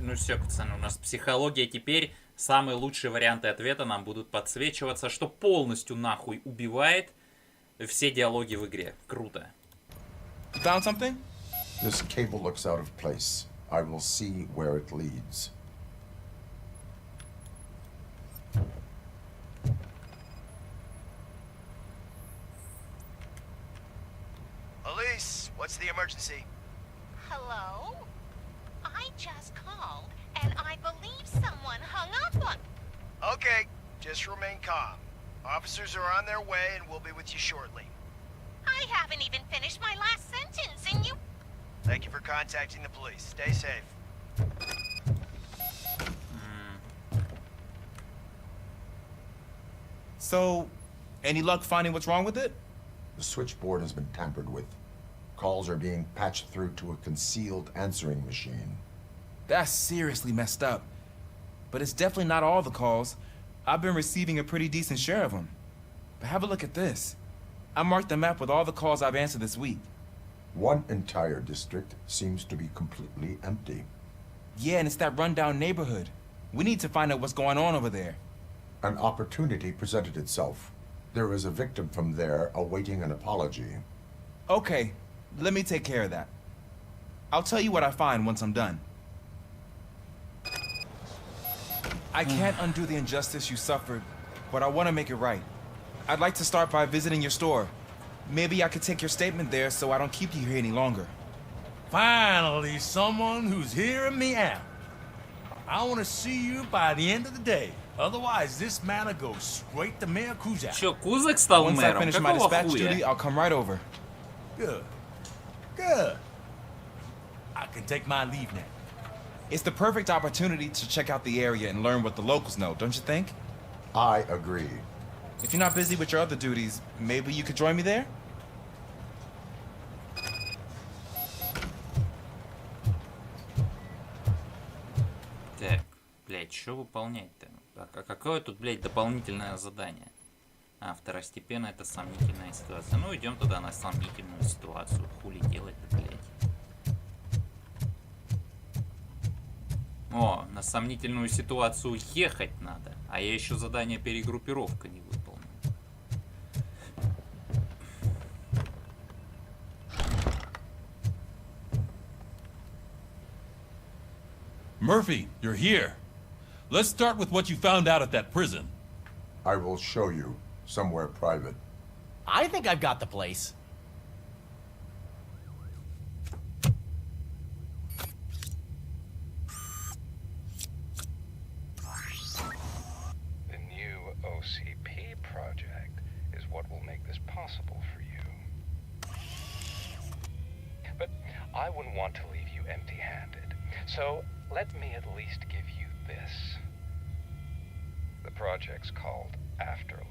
Ну все, пацаны, у нас психология теперь. Самые лучшие варианты ответа нам будут подсвечиваться, что полностью нахуй убивает все диалоги в игре. Круто. You found something? This cable looks out of place. I will see where it leads. Elise, what's the emergency? Hello? I just called, and I believe someone hung up on... Okay, just remain calm. Officers are on their way and we'll be with you shortly. I haven't even finished my last sentence, and you... Thank you for contacting the police. Stay safe. So, any luck finding what's wrong with it? The switchboard has been tampered with. Calls are being patched through to a concealed answering machine. That's seriously messed up. But it's definitely not all the calls. I've been receiving a pretty decent share of them. But have a look at this. I marked the map with all the calls I've answered this week. One entire district seems to be completely empty. Yeah, and it's that rundown neighborhood. We need to find out what's going on over there. An opportunity presented itself. There is a victim from there awaiting an apology. Okay, let me take care of that. I'll tell you what I find once I'm done. I can't undo the injustice you suffered, but I want to make it right. I'd like to start by visiting your store. Maybe I could take your statement there so I don't keep you here any longer. Finally, someone who's hearing me out. I want to see you by the end of the day. Otherwise, this matter goes straight to Mayor Kuzak. Чё, Кузак стал Once I мэром? finish my Какого dispatch хуя? duty, I'll come right over. Good. Good. I can take my leave now. It's the perfect opportunity to check out the area and learn what the locals know, don't you think? I agree. If you're not busy with your other duties, maybe you could join me there? Так, блядь, что выполнять-то? А какое тут, блядь, дополнительное задание? А, второстепенно это сомнительная ситуация. Ну, идем тогда на сомнительную ситуацию. Хули делать-то, блядь? О, на сомнительную ситуацию ехать надо. А я еще задание перегруппировка не выполнил. Murphy, you're here. Let's start with what you found out at that prison. I will show you somewhere private. I think I've got the place. The new OCP project is what will make this possible for you. But I wouldn't want to leave you empty-handed. So let me at least give you this. The project's called Afterlife.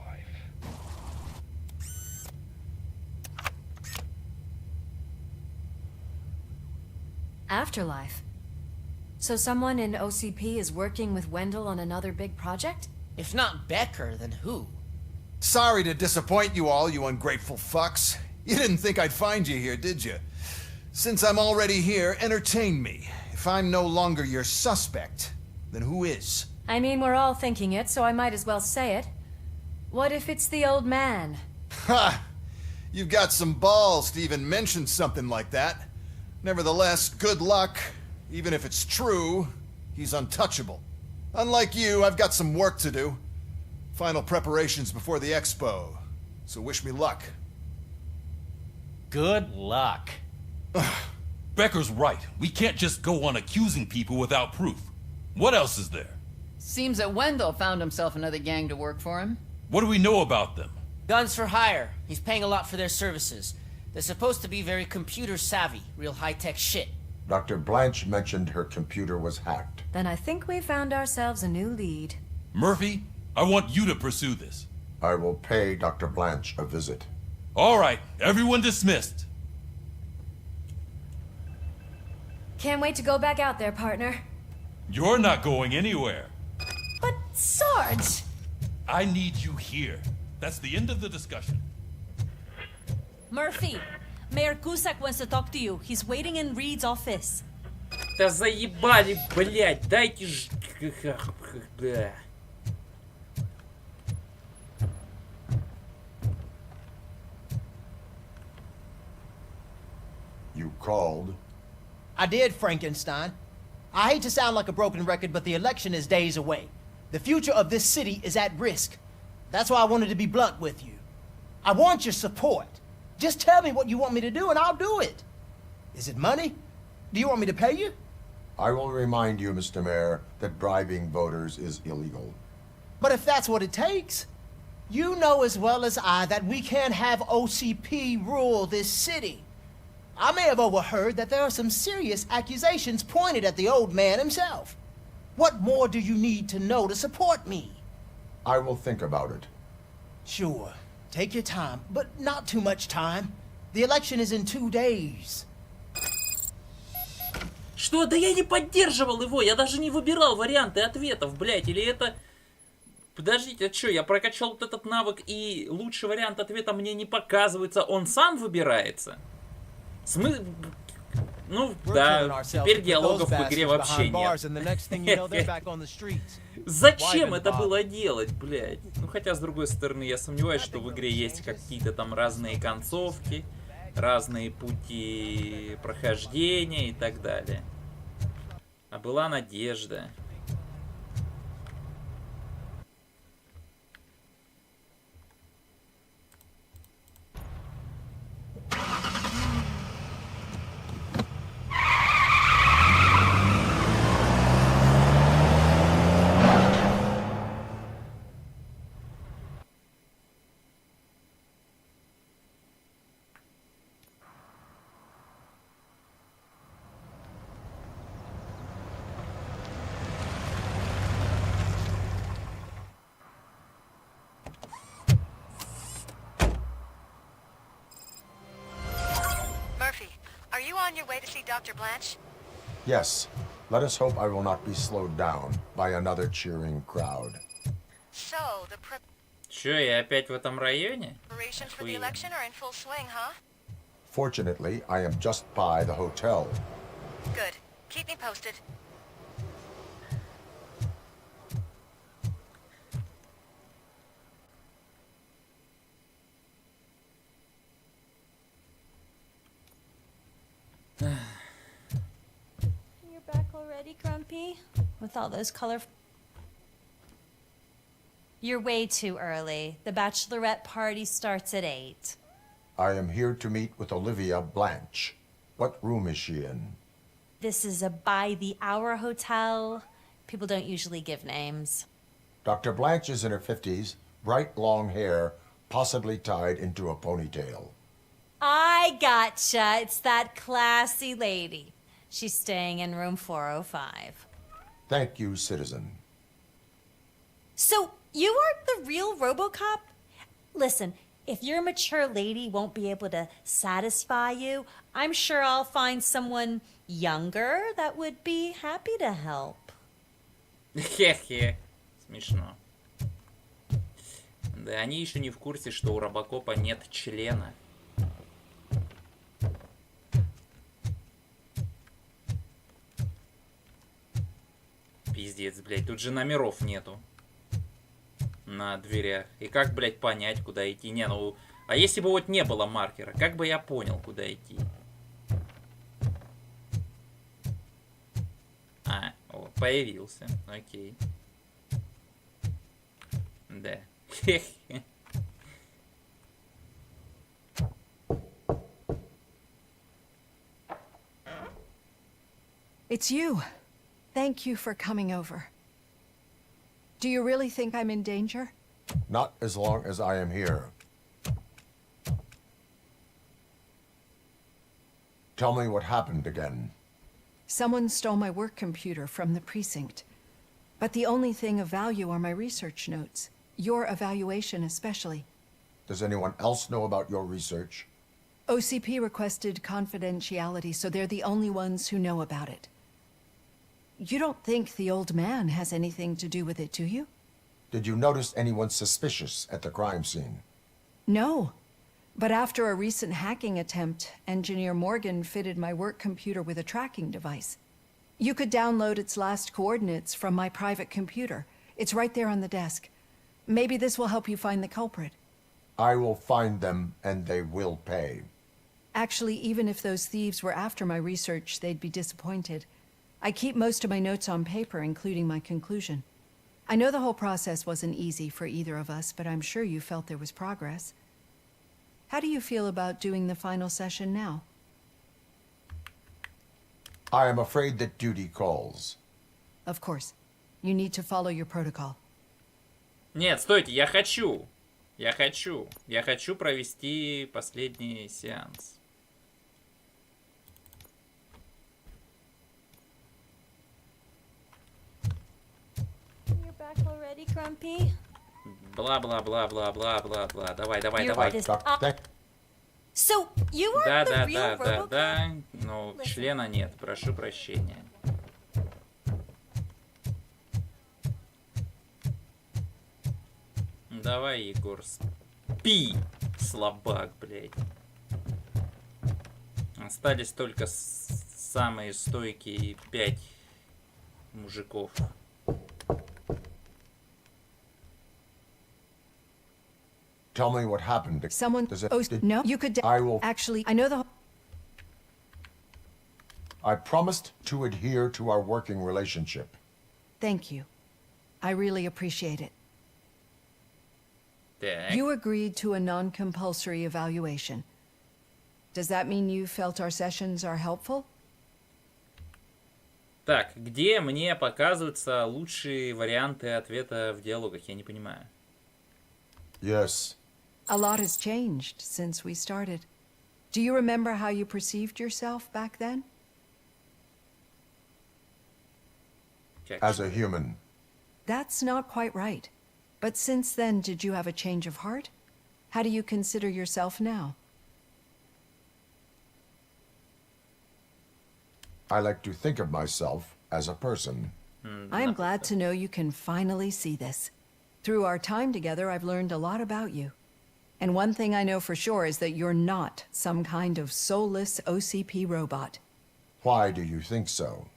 Afterlife? So someone in OCP is working with Wendell on another big project? If not Becker, then who? Sorry to disappoint you all, you ungrateful fucks. You didn't think I'd find you here, did you? Since I'm already here, entertain me. If I'm no longer your suspect, then who is? I mean, we're all thinking it, so I might as well say it. What if it's the old man? Ha! You've got some balls to even mention something like that. Nevertheless, good luck. Even if it's true, he's untouchable. Unlike you, I've got some work to do. Final preparations before the expo. So wish me luck. Good luck. Becker's right. We can't just go on accusing people without proof. What else is there? Seems that Wendell found himself another gang to work for him. What do we know about them? Guns for hire. He's paying a lot for their services. They're supposed to be very computer savvy, real high-tech shit. Dr. Blanche mentioned her computer was hacked. Then I think we found ourselves a new lead. Murphy, I want you to pursue this. I will pay Dr. Blanche a visit. All right, everyone dismissed. Can't wait to go back out there, partner. You're not going anywhere. But, Sarge! I need you here. That's the end of the discussion. Murphy, Mayor Cusack wants to talk to you. He's waiting in Reed's office. Да заебали, блядь, дайте ж... Да. You called? I did, Frankenstein. I hate to sound like a broken record, but the election is days away. The future of this city is at risk. That's why I wanted to be blunt with you. I want your support. Just tell me what you want me to do and I'll do it. Is it money? Do you want me to pay you? I will remind you, Mr. Mayor, that bribing voters is illegal. But if that's what it takes, you know as well as I that we can't have OCP rule this city. I may have overheard that there are some serious accusations pointed at the old man himself. What more do you need to know to support me? I will think about it. Sure. Take your time, but not too much time. The election is in 2 days. Что? Да я не поддерживал его, я даже не выбирал варианты ответов, блядь, или это... Подождите, а что, я прокачал вот этот навык и лучший вариант ответа мне не показывается, он сам выбирается? Ну, да, теперь диалогов в игре вообще нет. Зачем это было делать, блядь? Ну, хотя, с другой стороны, я сомневаюсь, что в игре есть какие-то там разные концовки, разные пути прохождения и так далее. А была надежда. Are you on your way to see Dr. Blanche? Yes. Let us hope I will not be slowed down by another cheering crowd. So, the Чё, я опять в этом районе? preparations for the election are in full swing, huh? Fortunately, I am just by the hotel. Good. Keep me posted. You're back already, Grumpy? With all those color... You're way too early. The bachelorette party starts at 8. I am here to meet with Olivia Blanche. What room is she in? This is a by-the-hour hotel. People don't usually give names. Dr. Blanche is in her 50s, bright long hair, possibly tied into a ponytail. I gotcha. It's that classy lady. She's staying in room 405. Thank you, citizen. So, you aren't the real Robocop? Listen, if your mature lady won't be able to satisfy you, I'm sure I'll find someone younger that would be happy to help. Хе-хе. Смешно. Да, они еще не в курсе, что у Робокопа нет члена. Пиздец, блядь, тут же номеров нету на дверях. И как, блядь, понять, куда идти? Не, ну... А если бы вот не было маркера, как бы я понял, куда идти? А, о, появился. Окей. Да. It's you. Thank you for coming over. Do you really think I'm in danger? Not as long as I am here. Tell me what happened again. Someone stole my work computer from the precinct. But the only thing of value are my research notes. Your evaluation especially. Does anyone else know about your research? OCP requested confidentiality, so they're the only ones who know about it. You don't think the old man has anything to do with it, do you? Did you notice anyone suspicious at the crime scene? No. But after a recent hacking attempt, Engineer Morgan fitted my work computer with a tracking device. You could download its last coordinates from my private computer. It's right there on the desk. Maybe this will help you find the culprit. I will find them, and they will pay. Actually, even if those thieves were after my research, they'd be disappointed. I keep most of my notes on paper, including my conclusion. I know the whole process wasn't easy for either of us, but I'm sure you felt there was progress. How do you feel about doing the final session now? I am afraid that duty calls. Of course. You need to follow your protocol. Нет, стойте, я хочу. Я хочу провести последний сеанс. You're back already, Grumpy? Бла-бла-бла-бла-бла-бла-бла. Давай. So, you are the real Robocop? Да. Но члена нет, прошу прощения. Давай, Егор, спи, слабак, блядь. Остались только самые стойкие 5 мужиков. Tell me what happened. Someone... No, you could... I will... Actually, I know the... I promised to adhere to our working relationship. Thank you. I really appreciate it. Так. You agreed to a non-compulsory evaluation. Does that mean you felt our sessions are helpful? Так, где мне показываются лучшие варианты ответа в диалогах? Я не понимаю. Yes. A lot has changed since we started. Do you remember how you perceived yourself back then? As a human. That's not quite right. But since then, did you have a change of heart? How do you consider yourself now? I like to think of myself as a person. I am glad to know you can finally see this. Through our time together, I've learned a lot about you. And one thing I know for sure is that you're not some kind of soulless OCP robot. Why do you think so?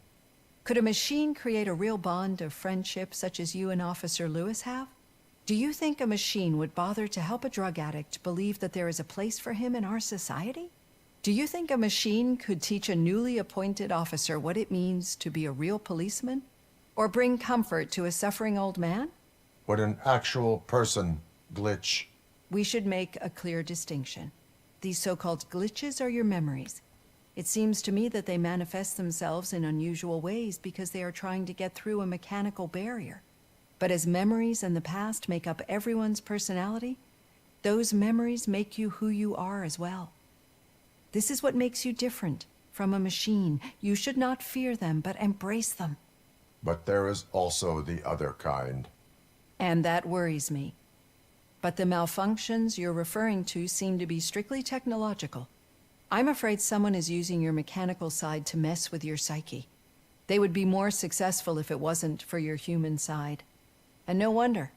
Could a machine create a real bond of friendship such as you and Officer Lewis have? Do you think a machine would bother to help a drug addict believe that there is a place for him in our society? Do you think a machine could teach a newly appointed officer what it means to be a real policeman? Or bring comfort to a suffering old man? Would an actual person glitch? We should make a clear distinction. These so-called glitches are your memories. It seems to me that they manifest themselves in unusual ways because they are trying to get through a mechanical barrier. But as memories and the past make up everyone's personality, those memories make you who you are as well. This is what makes you different from a machine. You should not fear them, but embrace them. But there is also the other kind. And that worries me. But the malfunctions you're referring to seem to be strictly technological. I'm afraid someone is using your mechanical side to mess with your psyche. They would be more successful if it wasn't for your human side. And no wonder.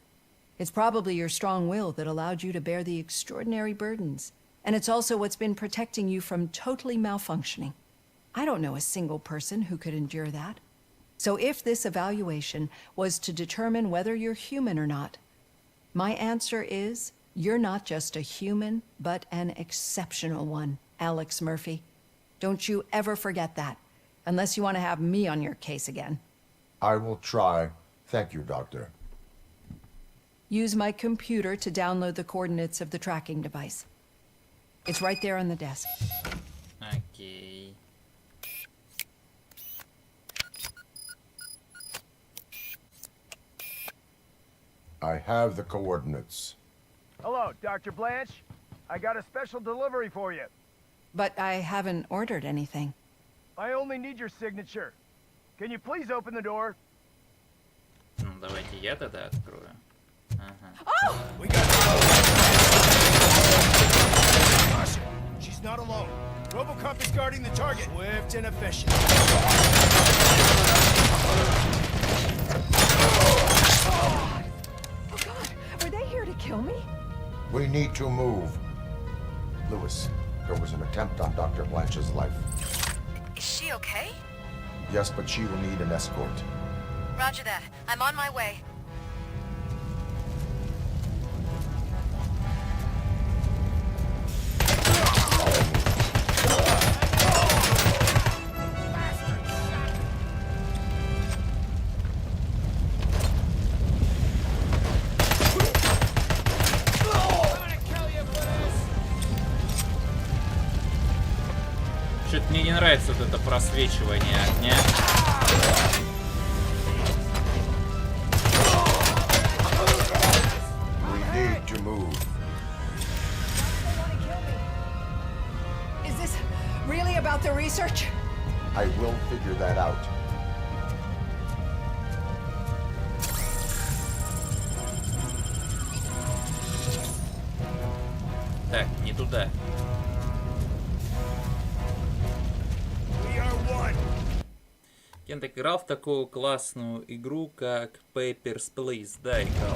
It's probably your strong will that allowed you to bear the extraordinary burdens. And it's also what's been protecting you from totally malfunctioning. I don't know a single person who could endure that. So if this evaluation was to determine whether you're human or not, my answer is, you're not just a human, but an exceptional one, Alex Murphy. Don't you ever forget that, unless you want to have me on your case again. I will try. Thank you, Doctor. Use my computer to download the coordinates of the tracking device. It's right there on the desk. Окей. I have the coordinates. Hello, Dr. Blanche. I got a special delivery for you. But I haven't ordered anything. I only need your signature. Can you please open the door? Ну, давайте я тогда открою. Ага. Oh! We got Caution. She's not alone. Robocop is guarding the target. Swift and efficient. Oh God, were they here to kill me? We need to move. Lewis, there was an attempt on Dr. Blanche's life. Is she okay? Yes, but she will need an escort. Roger that. I'm on my way. Что-то мне не нравится вот это просвечивание огня. We need to move. Is this really about the research? I will figure that out. Так, не туда. Кентек играл в такую классную игру, как Papers, Please. Да, играл.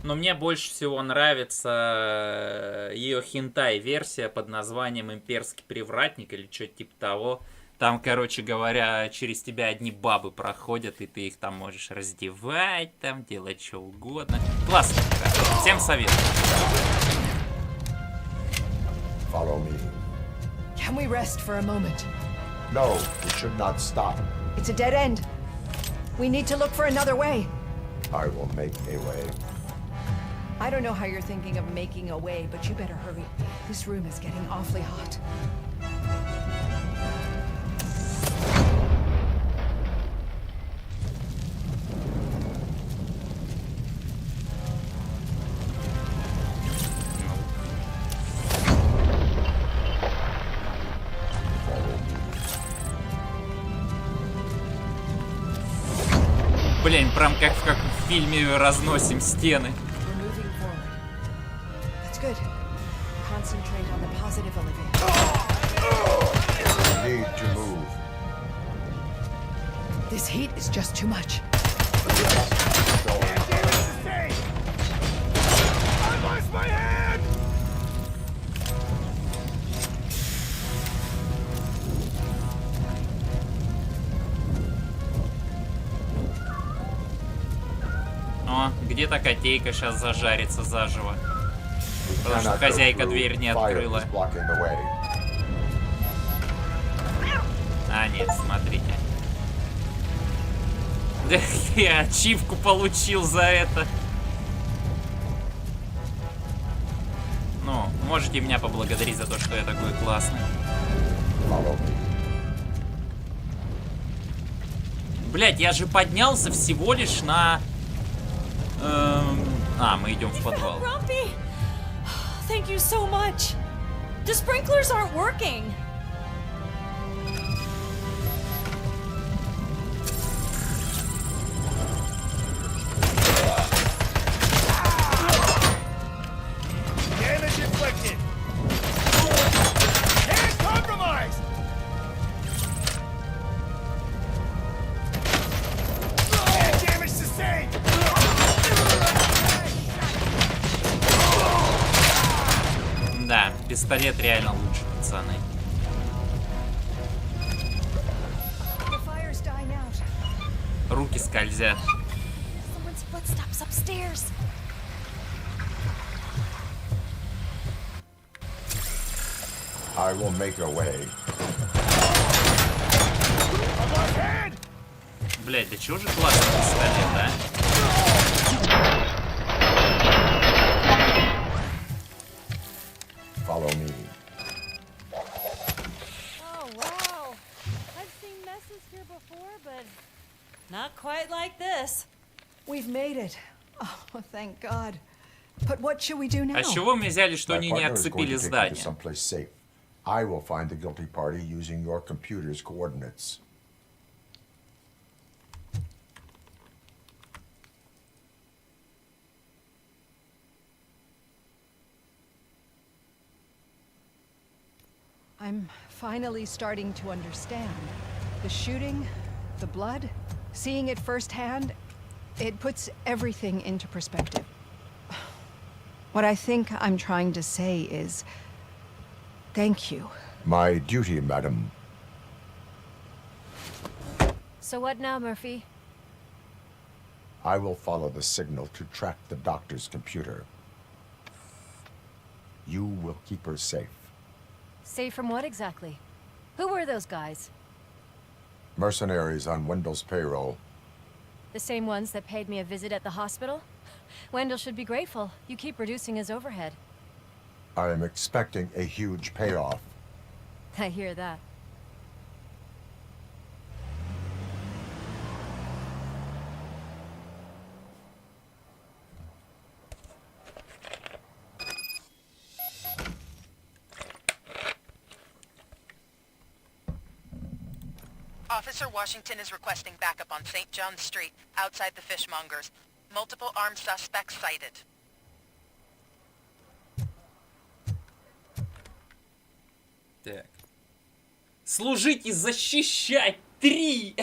Но мне больше всего нравится ее хентай-версия под названием «Имперский привратник» или что-то типа того. Там, короче говоря, через тебя одни бабы проходят, и ты их там можешь раздевать, там делать что угодно. Классно. Всем советую. Follow me. Can we rest for a moment? No, we should not stop. It's a dead end. We need to look for another way. I will make a way. I don't know how you're thinking of making a way, but you better hurry. This room is getting awfully hot. Блин, прям как в фильме разносим стены. That's good. Concentrate on the positive, Olivia. We need to move. This heat is just too much. I lost my hand! О, где-то котейка сейчас зажарится заживо. Потому что хозяйка дверь не открыла. А, нет, смотрите. Да я ачивку получил за это. Ну, можете меня поблагодарить за то, что я такой классный. Блять, я же поднялся всего лишь на... мы идем в подвал. Thank you so much. The sprinklers aren't working. Damage inflicted. Hand compromised. And damage sustained. Да, пистолет реально лучше, пацаны. The fire's dying out. Руки скользят. Someone's footsteps upstairs. I will make a way. Блять, да чего же классный пистолет, да? Follow me. Oh, wow. I've seen messes here before, but not quite like this. We've made it. Oh, thank God. But what should we do now? А с чего мы взяли, что они не My partner is going отцепили to take you to здание? someplace safe. I will find the guilty party using your computer's coordinates. I'm finally starting to understand. The shooting, the blood, seeing it firsthand, it puts everything into perspective. What I think I'm trying to say is, Thank you. My duty, madam. So what now, Murphy? I will follow the signal to track the doctor's computer. You will keep her safe. Safe from what exactly? Who were those guys? Mercenaries on Wendell's payroll. The same ones that paid me a visit at the hospital? Wendell should be grateful. You keep reducing his overhead. I am expecting a huge payoff. I hear that. Officer Washington is requesting backup on St. John's Street, outside the fishmongers. Multiple armed suspects sighted. Так. Служить и защищать 3!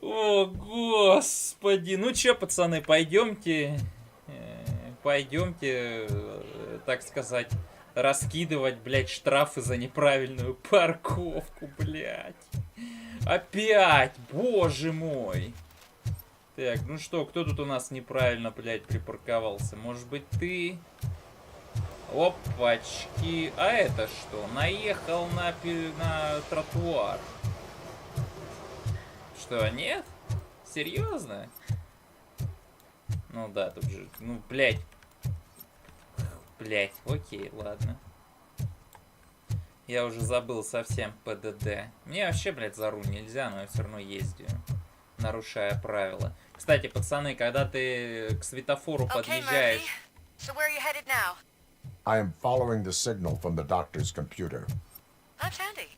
О, господи. Ну чё, пацаны, пойдемте, так сказать, раскидывать, блядь, штрафы за неправильную парковку, блядь. Опять, боже мой. Так, ну что, кто тут у нас неправильно, блядь, припарковался? Может быть, ты? Опачки. А это что? Наехал на тротуар. Что, нет? Серьезно? Ну да, тут же... Ну, блядь. Блядь, окей, ладно. Я уже забыл совсем ПДД. Мне вообще, блядь, за руль нельзя, но я все равно ездю, нарушая правила. Кстати, пацаны, когда ты к светофору подъезжаешь... So where are you headed now? I am following the signal from the doctor's computer. That's handy.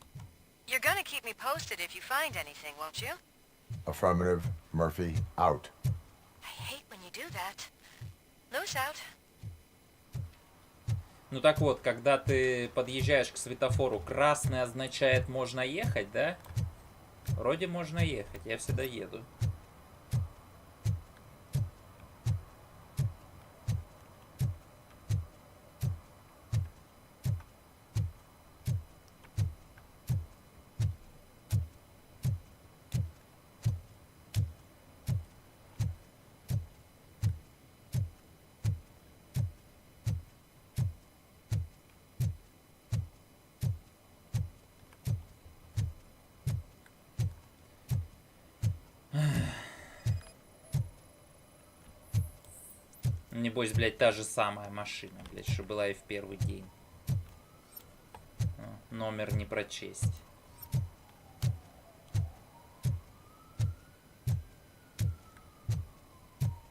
You're gonna keep me posted if you find anything, won't you? Affirmative. Murphy, out. I hate when you do that. Loose out. Ну так вот, когда ты подъезжаешь к светофору, красный означает можно ехать, да? Вроде можно ехать, я всегда еду. Небось, блядь, та же самая машина, блядь, что была и в первый день. Номер не прочесть.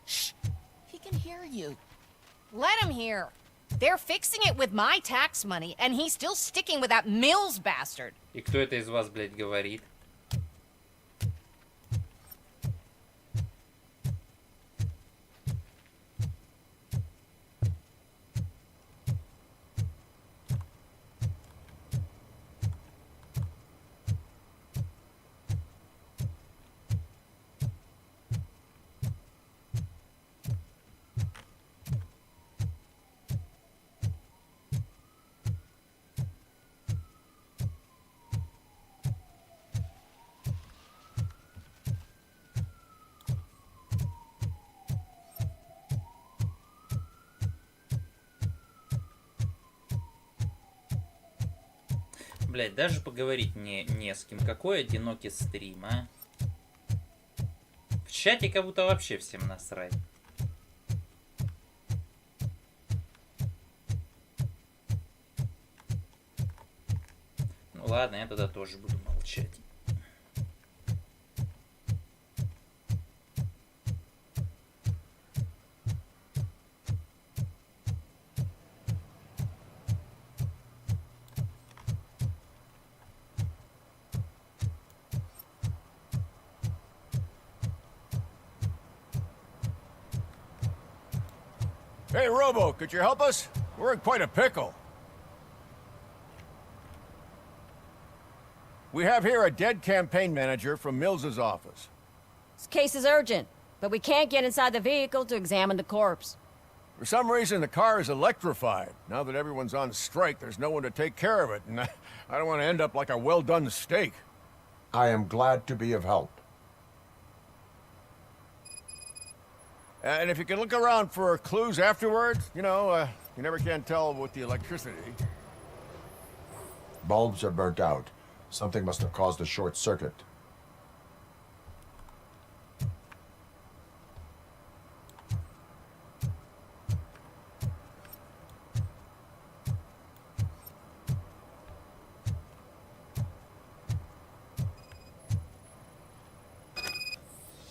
Shh. He can hear you. Let him hear. They're fixing it with my tax money, and he's still sticking with that Mills bastard. И кто это из вас, блядь, говорит? Блять, даже поговорить не с кем. Какой одинокий стрим, а? В чате как будто вообще всем насрать. Ну ладно, я тогда тоже буду молчать. Hey, Robo, could you help us? We're in quite a pickle. We have here a dead campaign manager from Mills's office. This case is urgent, but we can't get inside the vehicle to examine the corpse. For some reason, the car is electrified. Now that everyone's on strike, there's no one to take care of it, and I don't want to end up like a well-done steak. I am glad to be of help. And if you can look around for clues afterwards, you know, you never can tell with the electricity. Bulbs are burnt out. Something must have caused a short circuit.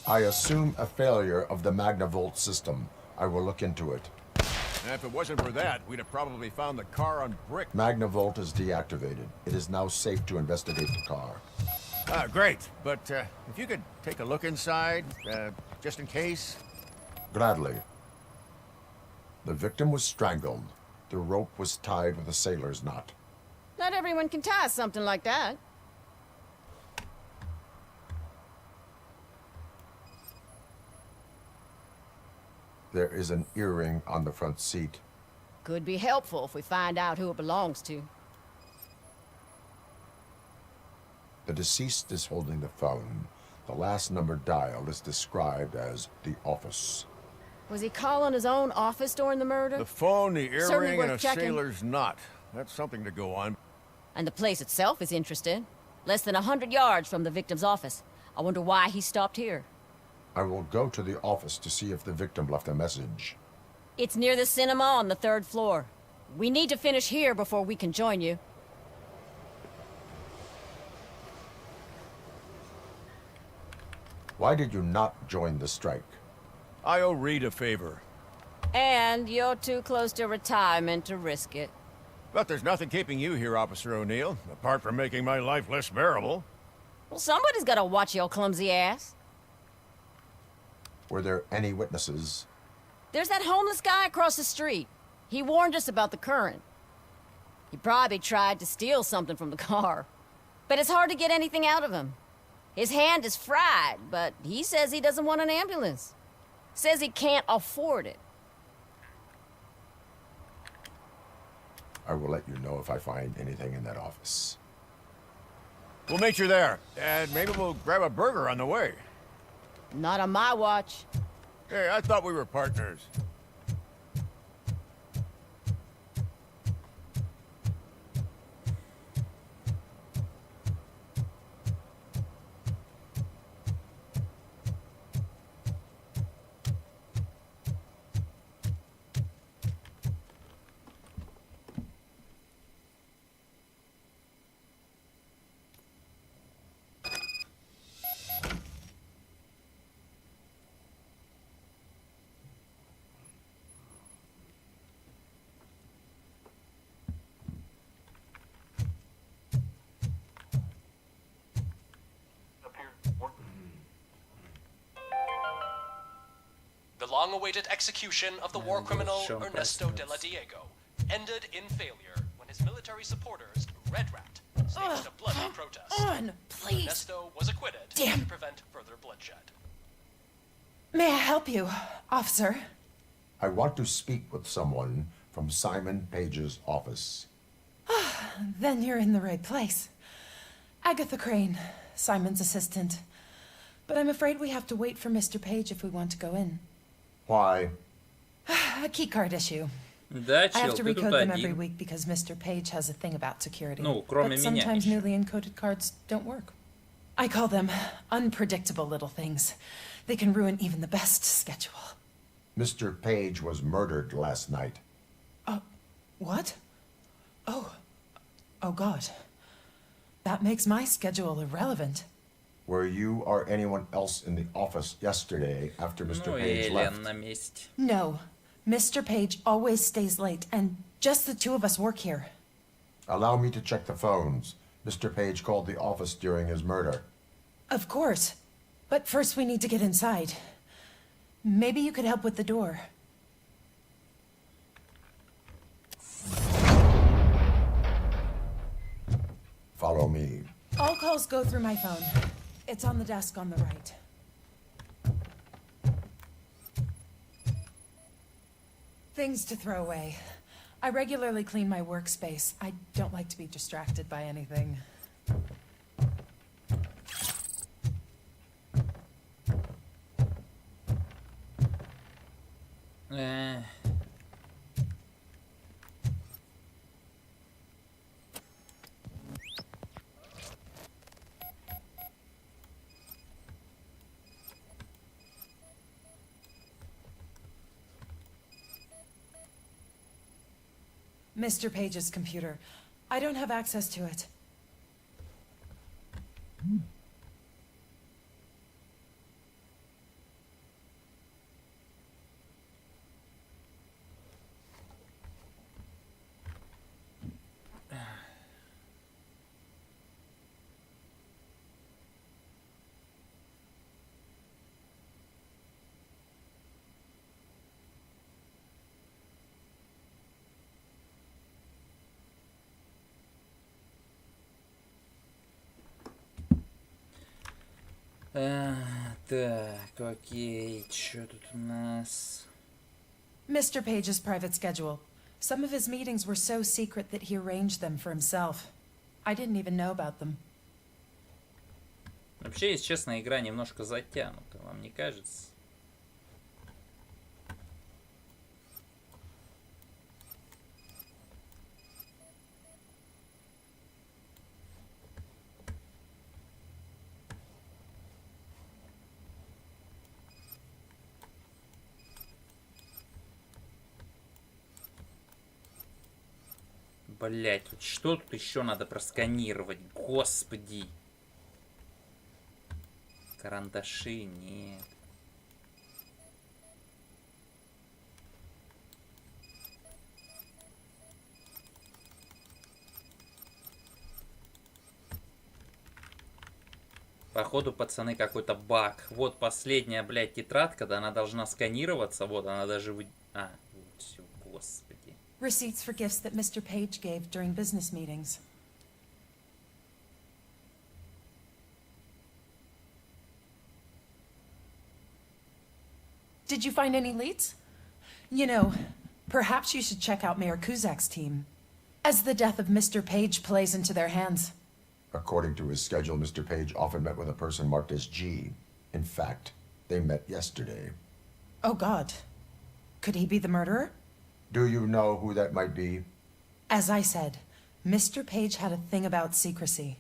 I assume a failure of the Magnavolt system. I will look into it. And if it wasn't for that, we'd have probably found the car on brick. Magnavolt is deactivated. It is now safe to investigate the car. Great. But if you could take a look inside, just in case. Gladly. The victim was strangled. The rope was tied with a sailor's knot. Not everyone can tie something like that. There is an earring on the front seat. Could be helpful if we find out who it belongs to. The deceased is holding the phone. The last number dialed is described as the office. Was he calling his own office during the murder? The phone, the Certainly earring, worth and a checking. sailor's knot. That's something to go on. And the place itself is interesting. Less than 100 yards from the victim's office. I wonder why he stopped here. I will go to the office to see if the victim left a message. It's near the cinema on the 3rd floor. We need to finish here before we can join you. Why did you not join the strike? I owe Reed a favor. And you're too close to retirement to risk it. But there's nothing keeping you here, Officer O'Neill, apart from making my life less bearable. Well, somebody's gotta watch your clumsy ass. Were there any witnesses? There's that homeless guy across the street. He warned us about the current. He probably tried to steal something from the car. But it's hard to get anything out of him. His hand is fried, but he says he doesn't want an ambulance. Says he can't afford it. I will let you know if I find anything in that office. We'll meet you there, and maybe we'll grab a burger on the way. Not on my watch. Hey, I thought we were partners. The long-awaited execution of the war criminal Ernesto de la Diego ended in failure when his military supporters, Red Rat, staged a bloody protest. Please. Ernesto was acquitted Damn. to prevent further bloodshed. May I help you, officer? I want to speak with someone from Simon Page's office. Then you're in the right place. Agatha Crane, Simon's assistant. But I'm afraid we have to wait for Mr. Page if we want to go in. Why? A keycard issue. Да, I have чел, to ты тут recode them every один. week because Mr. Page has a thing about security. Ну, кроме but меня sometimes еще. newly encoded cards don't work. I call them unpredictable little things. They can ruin even the best schedule. Mr. Page was murdered last night. What? Oh God. That makes my schedule irrelevant. Were you or anyone else in the office yesterday after Mr. Ну, Page Элен left? на месте. No. Mr. Page always stays late, and just the two of us work here. Allow me to check the phones. Mr. Page called the office during his murder. Of course. But first we need to get inside. Maybe you could help with the door. Follow me. All calls go through my phone. It's on the desk on the right. Things to throw away. I regularly clean my workspace. I don't like to be distracted by anything. Mr. Page's computer. I don't have access to it. Так, окей, что тут у нас? Mr. Page's private schedule. Some of his meetings were so secret that he arranged them for himself. I didn't even know about them. Вообще, если честно, игра немножко затянута, вам не кажется? Блять, вот что тут еще надо просканировать? Господи. Карандаши, нет. Походу, пацаны, какой-то баг. Вот последняя, блядь, тетрадка, да, она должна сканироваться. Вот, она даже... А, вот все, господи. Receipts for gifts that Mr. Page gave during business meetings. Did you find any leads? You know, perhaps you should check out Mayor Kuzak's team, as the death of Mr. Page plays into their hands. According to his schedule, Mr. Page often met with a person marked as G. In fact, they met yesterday. Oh, God. Could he be the murderer? Do you know who that might be? As I said, Mr. Page had a thing about secrecy.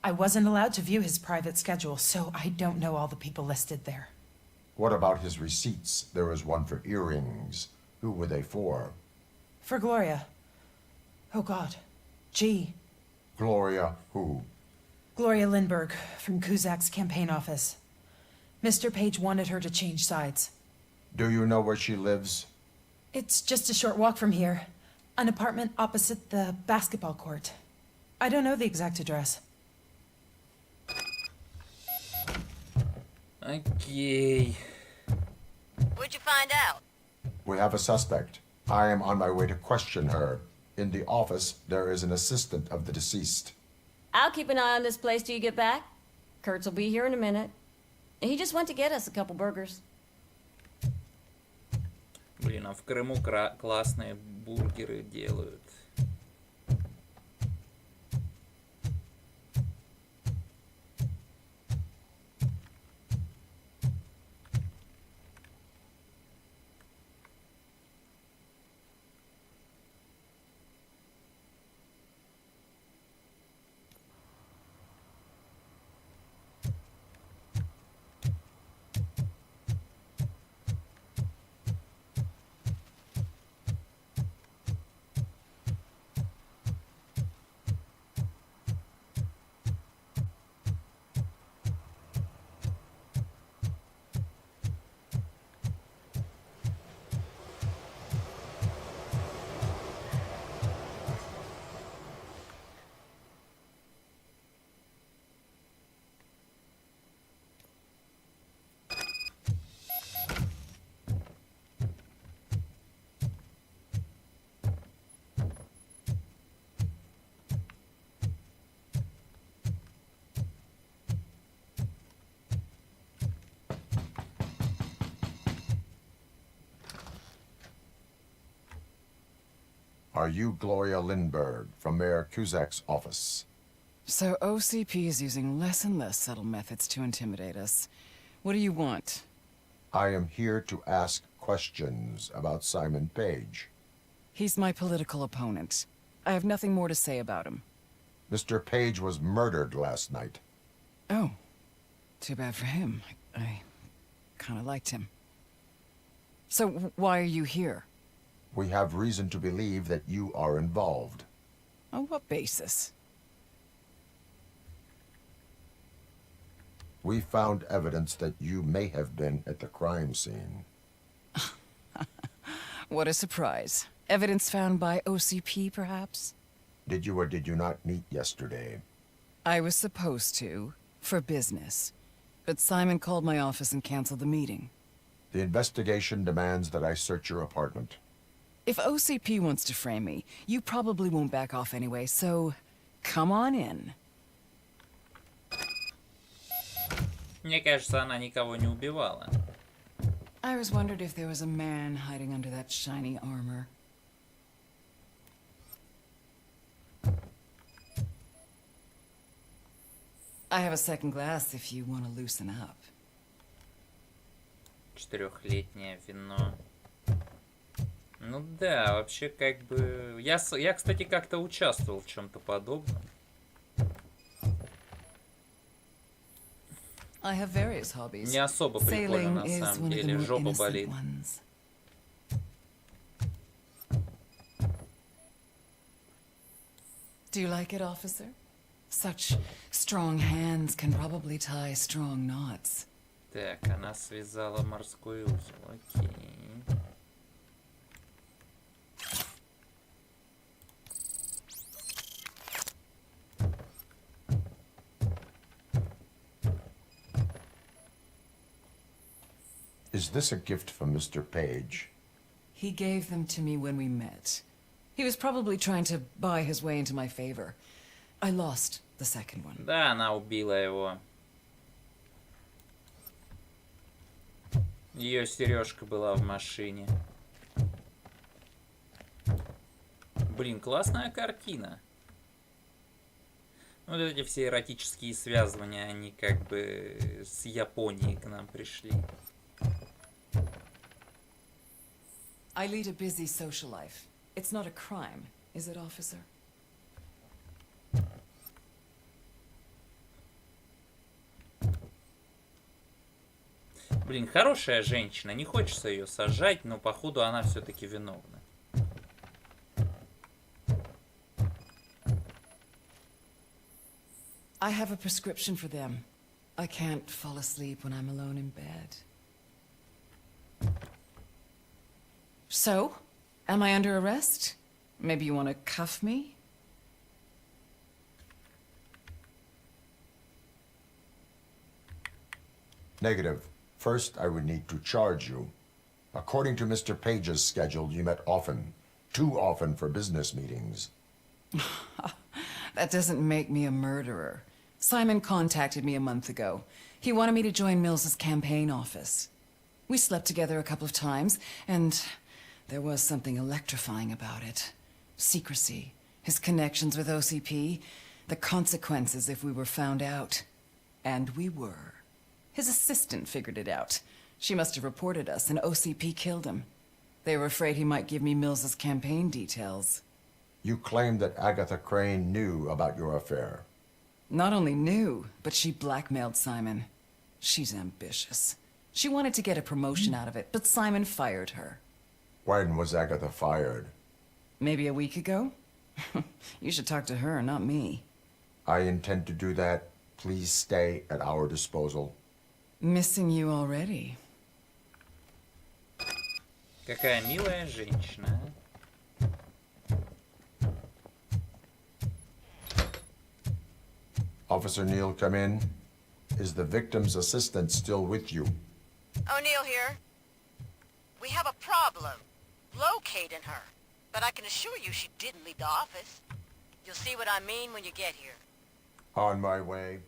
I wasn't allowed to view his private schedule, so I don't know all the people listed there. What about his receipts? There was one for earrings. Who were they for? For Gloria. Oh, God. G. Gloria who? Gloria Lindbergh, from Kuzak's campaign office. Mr. Page wanted her to change sides. Do you know where she lives? It's just a short walk from here. An apartment opposite the basketball court. I don't know the exact address. Окей. What'd you find out? We have a suspect. I am on my way to question her. In the office, there is an assistant of the deceased. I'll keep an eye on this place till you get back. Kurtz will be here in a minute. He just went to get us a couple burgers. Блин, а в Крыму классные бургеры делают. Are you Gloria Lindbergh from Mayor Cusack's office? So OCP is using less and less subtle methods to intimidate us. What do you want? I am here to ask questions about Simon Page. He's my political opponent. I have nothing more to say about him. Mr. Page was murdered last night. Oh. Too bad for him. I kind of liked him. So why are you here? We have reason to believe that you are involved. On what basis? We found evidence that you may have been at the crime scene. What a surprise. Evidence found by OCP, perhaps? Did you or did you not meet yesterday? I was supposed to, for business. But Simon called my office and canceled the meeting. The investigation demands that I search your apartment. If OCP wants to frame me, you probably won't back off anyway, so come on in. Мне кажется, она никого не убивала. I always wondered if there was a man hiding under that shiny armor. I have a second glass if you want to loosen up. 4-летнее вино. Ну да, вообще как бы... Я кстати, как-то участвовал в чем-то подобном. I have various hobbies. Не особо прикольно, на самом деле. Жопа болит. Do you like it, officer? Such strong hands can probably tie strong knots. Так, она связала морской узел. Окей. Is this a gift from Mr. Page? He gave them to me when we met. He was probably trying to buy his way into my favor. I lost the second one. Да, она убила его. Ее сережка была в машине. Блин, классная картина. Вот эти все эротические связывания, они как бы с Японии к нам пришли. I lead a busy social life. It's not a crime, is it, officer? Блин, хорошая женщина, не хочется ее сажать, но походу она все-таки виновна. I have a prescription for them. I can't fall asleep when I'm alone in bed. So, am I under arrest? Maybe you want to cuff me? Negative. First, I would need to charge you. According to Mr. Page's schedule, you met often. Too often for business meetings. That doesn't make me a murderer. Simon contacted me a month ago. He wanted me to join Mills's campaign office. We slept together a couple of times, and there was something electrifying about it. Secrecy, his connections with OCP, the consequences if we were found out. And we were. His assistant figured it out. She must have reported us, and OCP killed him. They were afraid he might give me Mills's campaign details. You claimed that Agatha Crane knew about your affair. Not only knew, but she blackmailed Simon. She's ambitious. She wanted to get a promotion out of it, but Simon fired her. When was Agatha fired? Maybe a week ago? You should talk to her, not me. I intend to do that. Please stay at our disposal. Missing you already. Какая милая женщина. Officer Neal, come in. Is the victim's assistant still with you? O'Neill here. We have a problem locating her, but I can assure you she didn't leave the office. You'll see what I mean when you get here. On my way.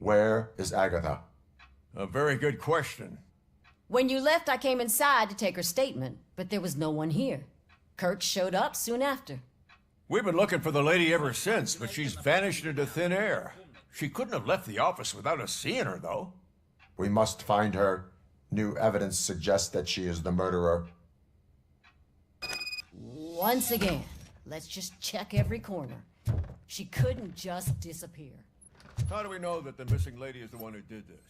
Where is Agatha? A very good question. When you left, I came inside to take her statement, but there was no one here. Kurt showed up soon after. We've been looking for the lady ever since, but she's vanished into thin air. She couldn't have left the office without us seeing her, though. We must find her. New evidence suggests that she is the murderer. Once again, let's just check every corner. She couldn't just disappear. How do we know that the missing lady is the one who did this?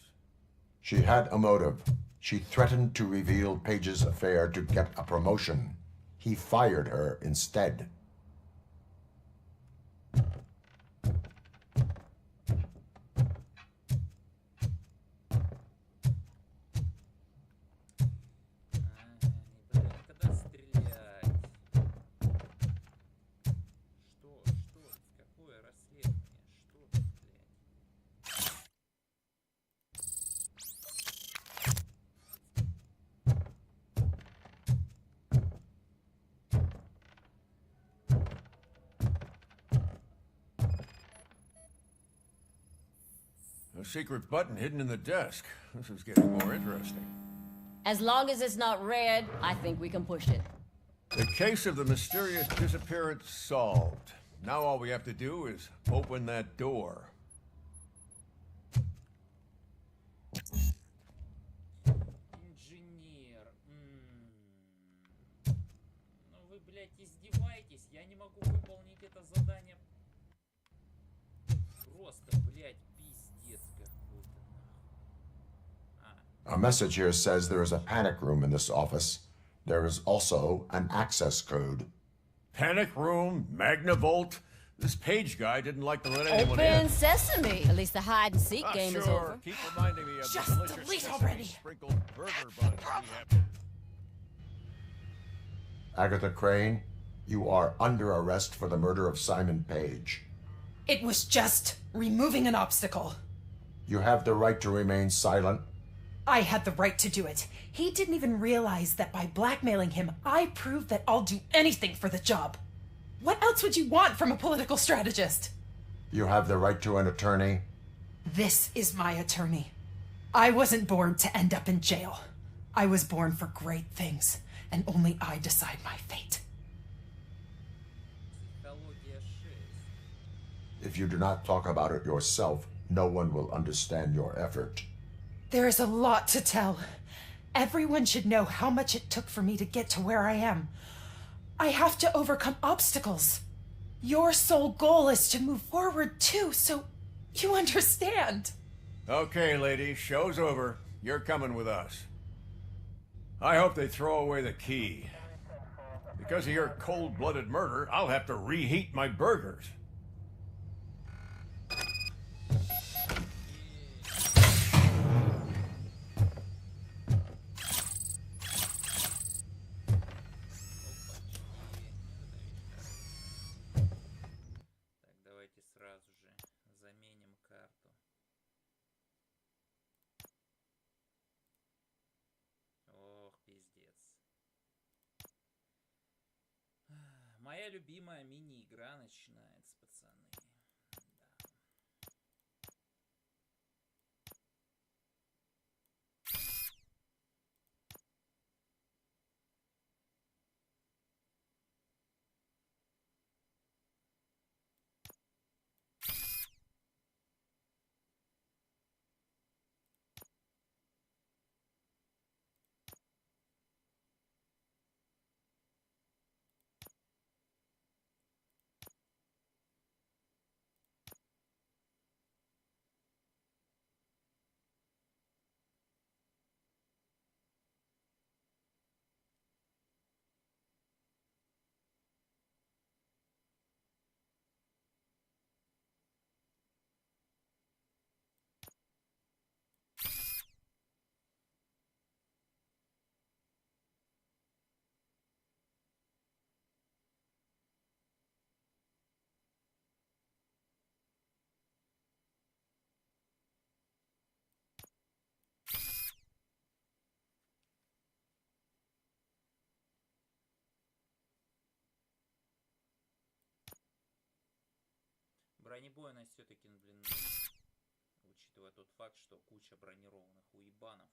She had a motive. She threatened to reveal Page's affair to get a promotion. He fired her instead. A secret button hidden in the desk. This is getting more interesting. As long as it's not red, I think we can push it. The case of the mysterious disappearance solved. Now all we have to do is open that door. Инженер. Ну вы, блядь, издеваетесь? Я не могу выполнить это задание. Просто, блядь, пиздец какой-то. A message here says there is a panic room in this office. There is also an access code. Panic room, Magnavolt. This Page guy didn't like to let anyone in. Open sesame. At least the hide and seek game is over. Keep reminding me of Just the delicious delete sesame already. sprinkled burger buns we have. Agatha Crane, you are under arrest for the murder of Simon Page. It was just removing an obstacle. You have the right to remain silent. I had the right to do it. He didn't even realize that by blackmailing him, I proved that I'll do anything for the job. What else would you want from a political strategist? You have the right to an attorney. This is my attorney. I wasn't born to end up in jail. I was born for great things, and only I decide my fate. If you do not talk about it yourself, no one will understand your effort. There is a lot to tell. Everyone should know how much it took for me to get to where I am. I have to overcome obstacles. Your sole goal is to move forward too, so you understand. Okay, lady, show's over. You're coming with us. I hope they throw away the key. Because of your cold-blooded murder, I'll have to reheat my burgers. Сразу же заменим карту. Ох, пиздец. Моя любимая мини-игра начинается, пацаны. Да. Бронебойность все-таки, блин, учитывая учитывая тот факт, что куча бронированных уебанов.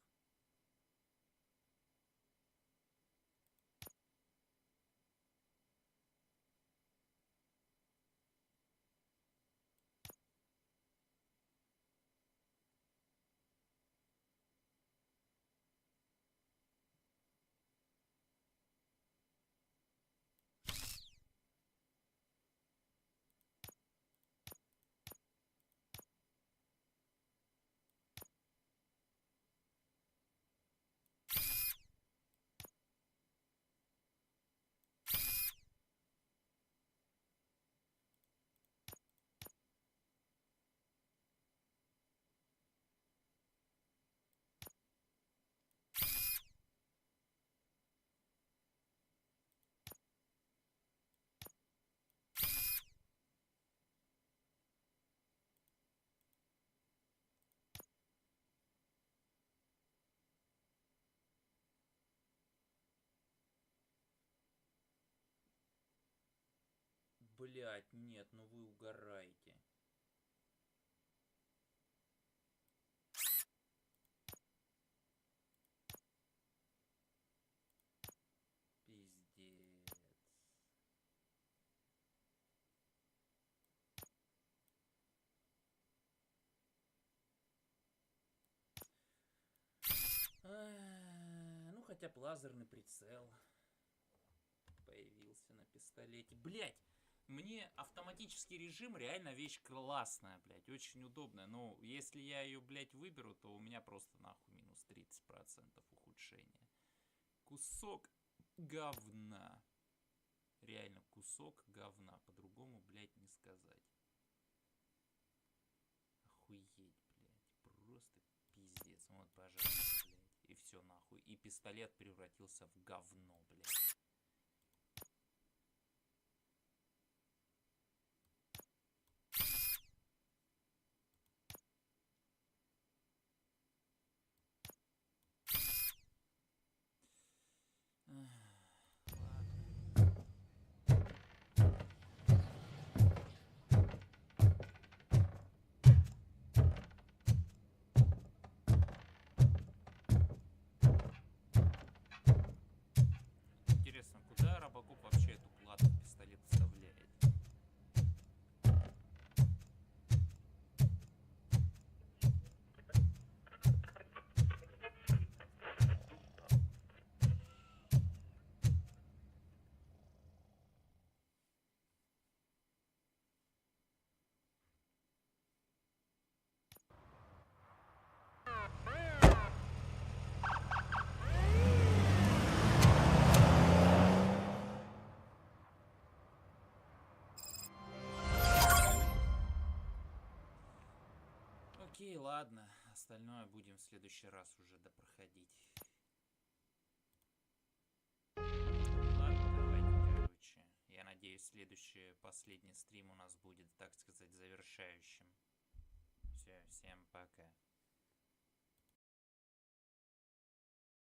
Блять, нет, ну вы угораете. Пиздец. Ну, хотя бы лазерный прицел появился на пистолете. Блять, мне автоматический режим реально вещь классная, блять, очень удобная. Но если я ее, блять, выберу, то у меня просто нахуй минус 30% ухудшения. Кусок говна. Реально кусок говна. По-другому, блять, не сказать. Охуеть, блять. Просто пиздец. Вот, пожалуйста, блять. И все нахуй. И пистолет превратился в говно, блять. Интересно, куда Робокоп вообще эту плату в пистолет вставляет? Окей, ладно. Остальное будем в следующий раз уже допроходить. Ладно, давайте, короче. Я надеюсь, следующий, последний стрим у нас будет, так сказать, завершающим. Все, всем пока.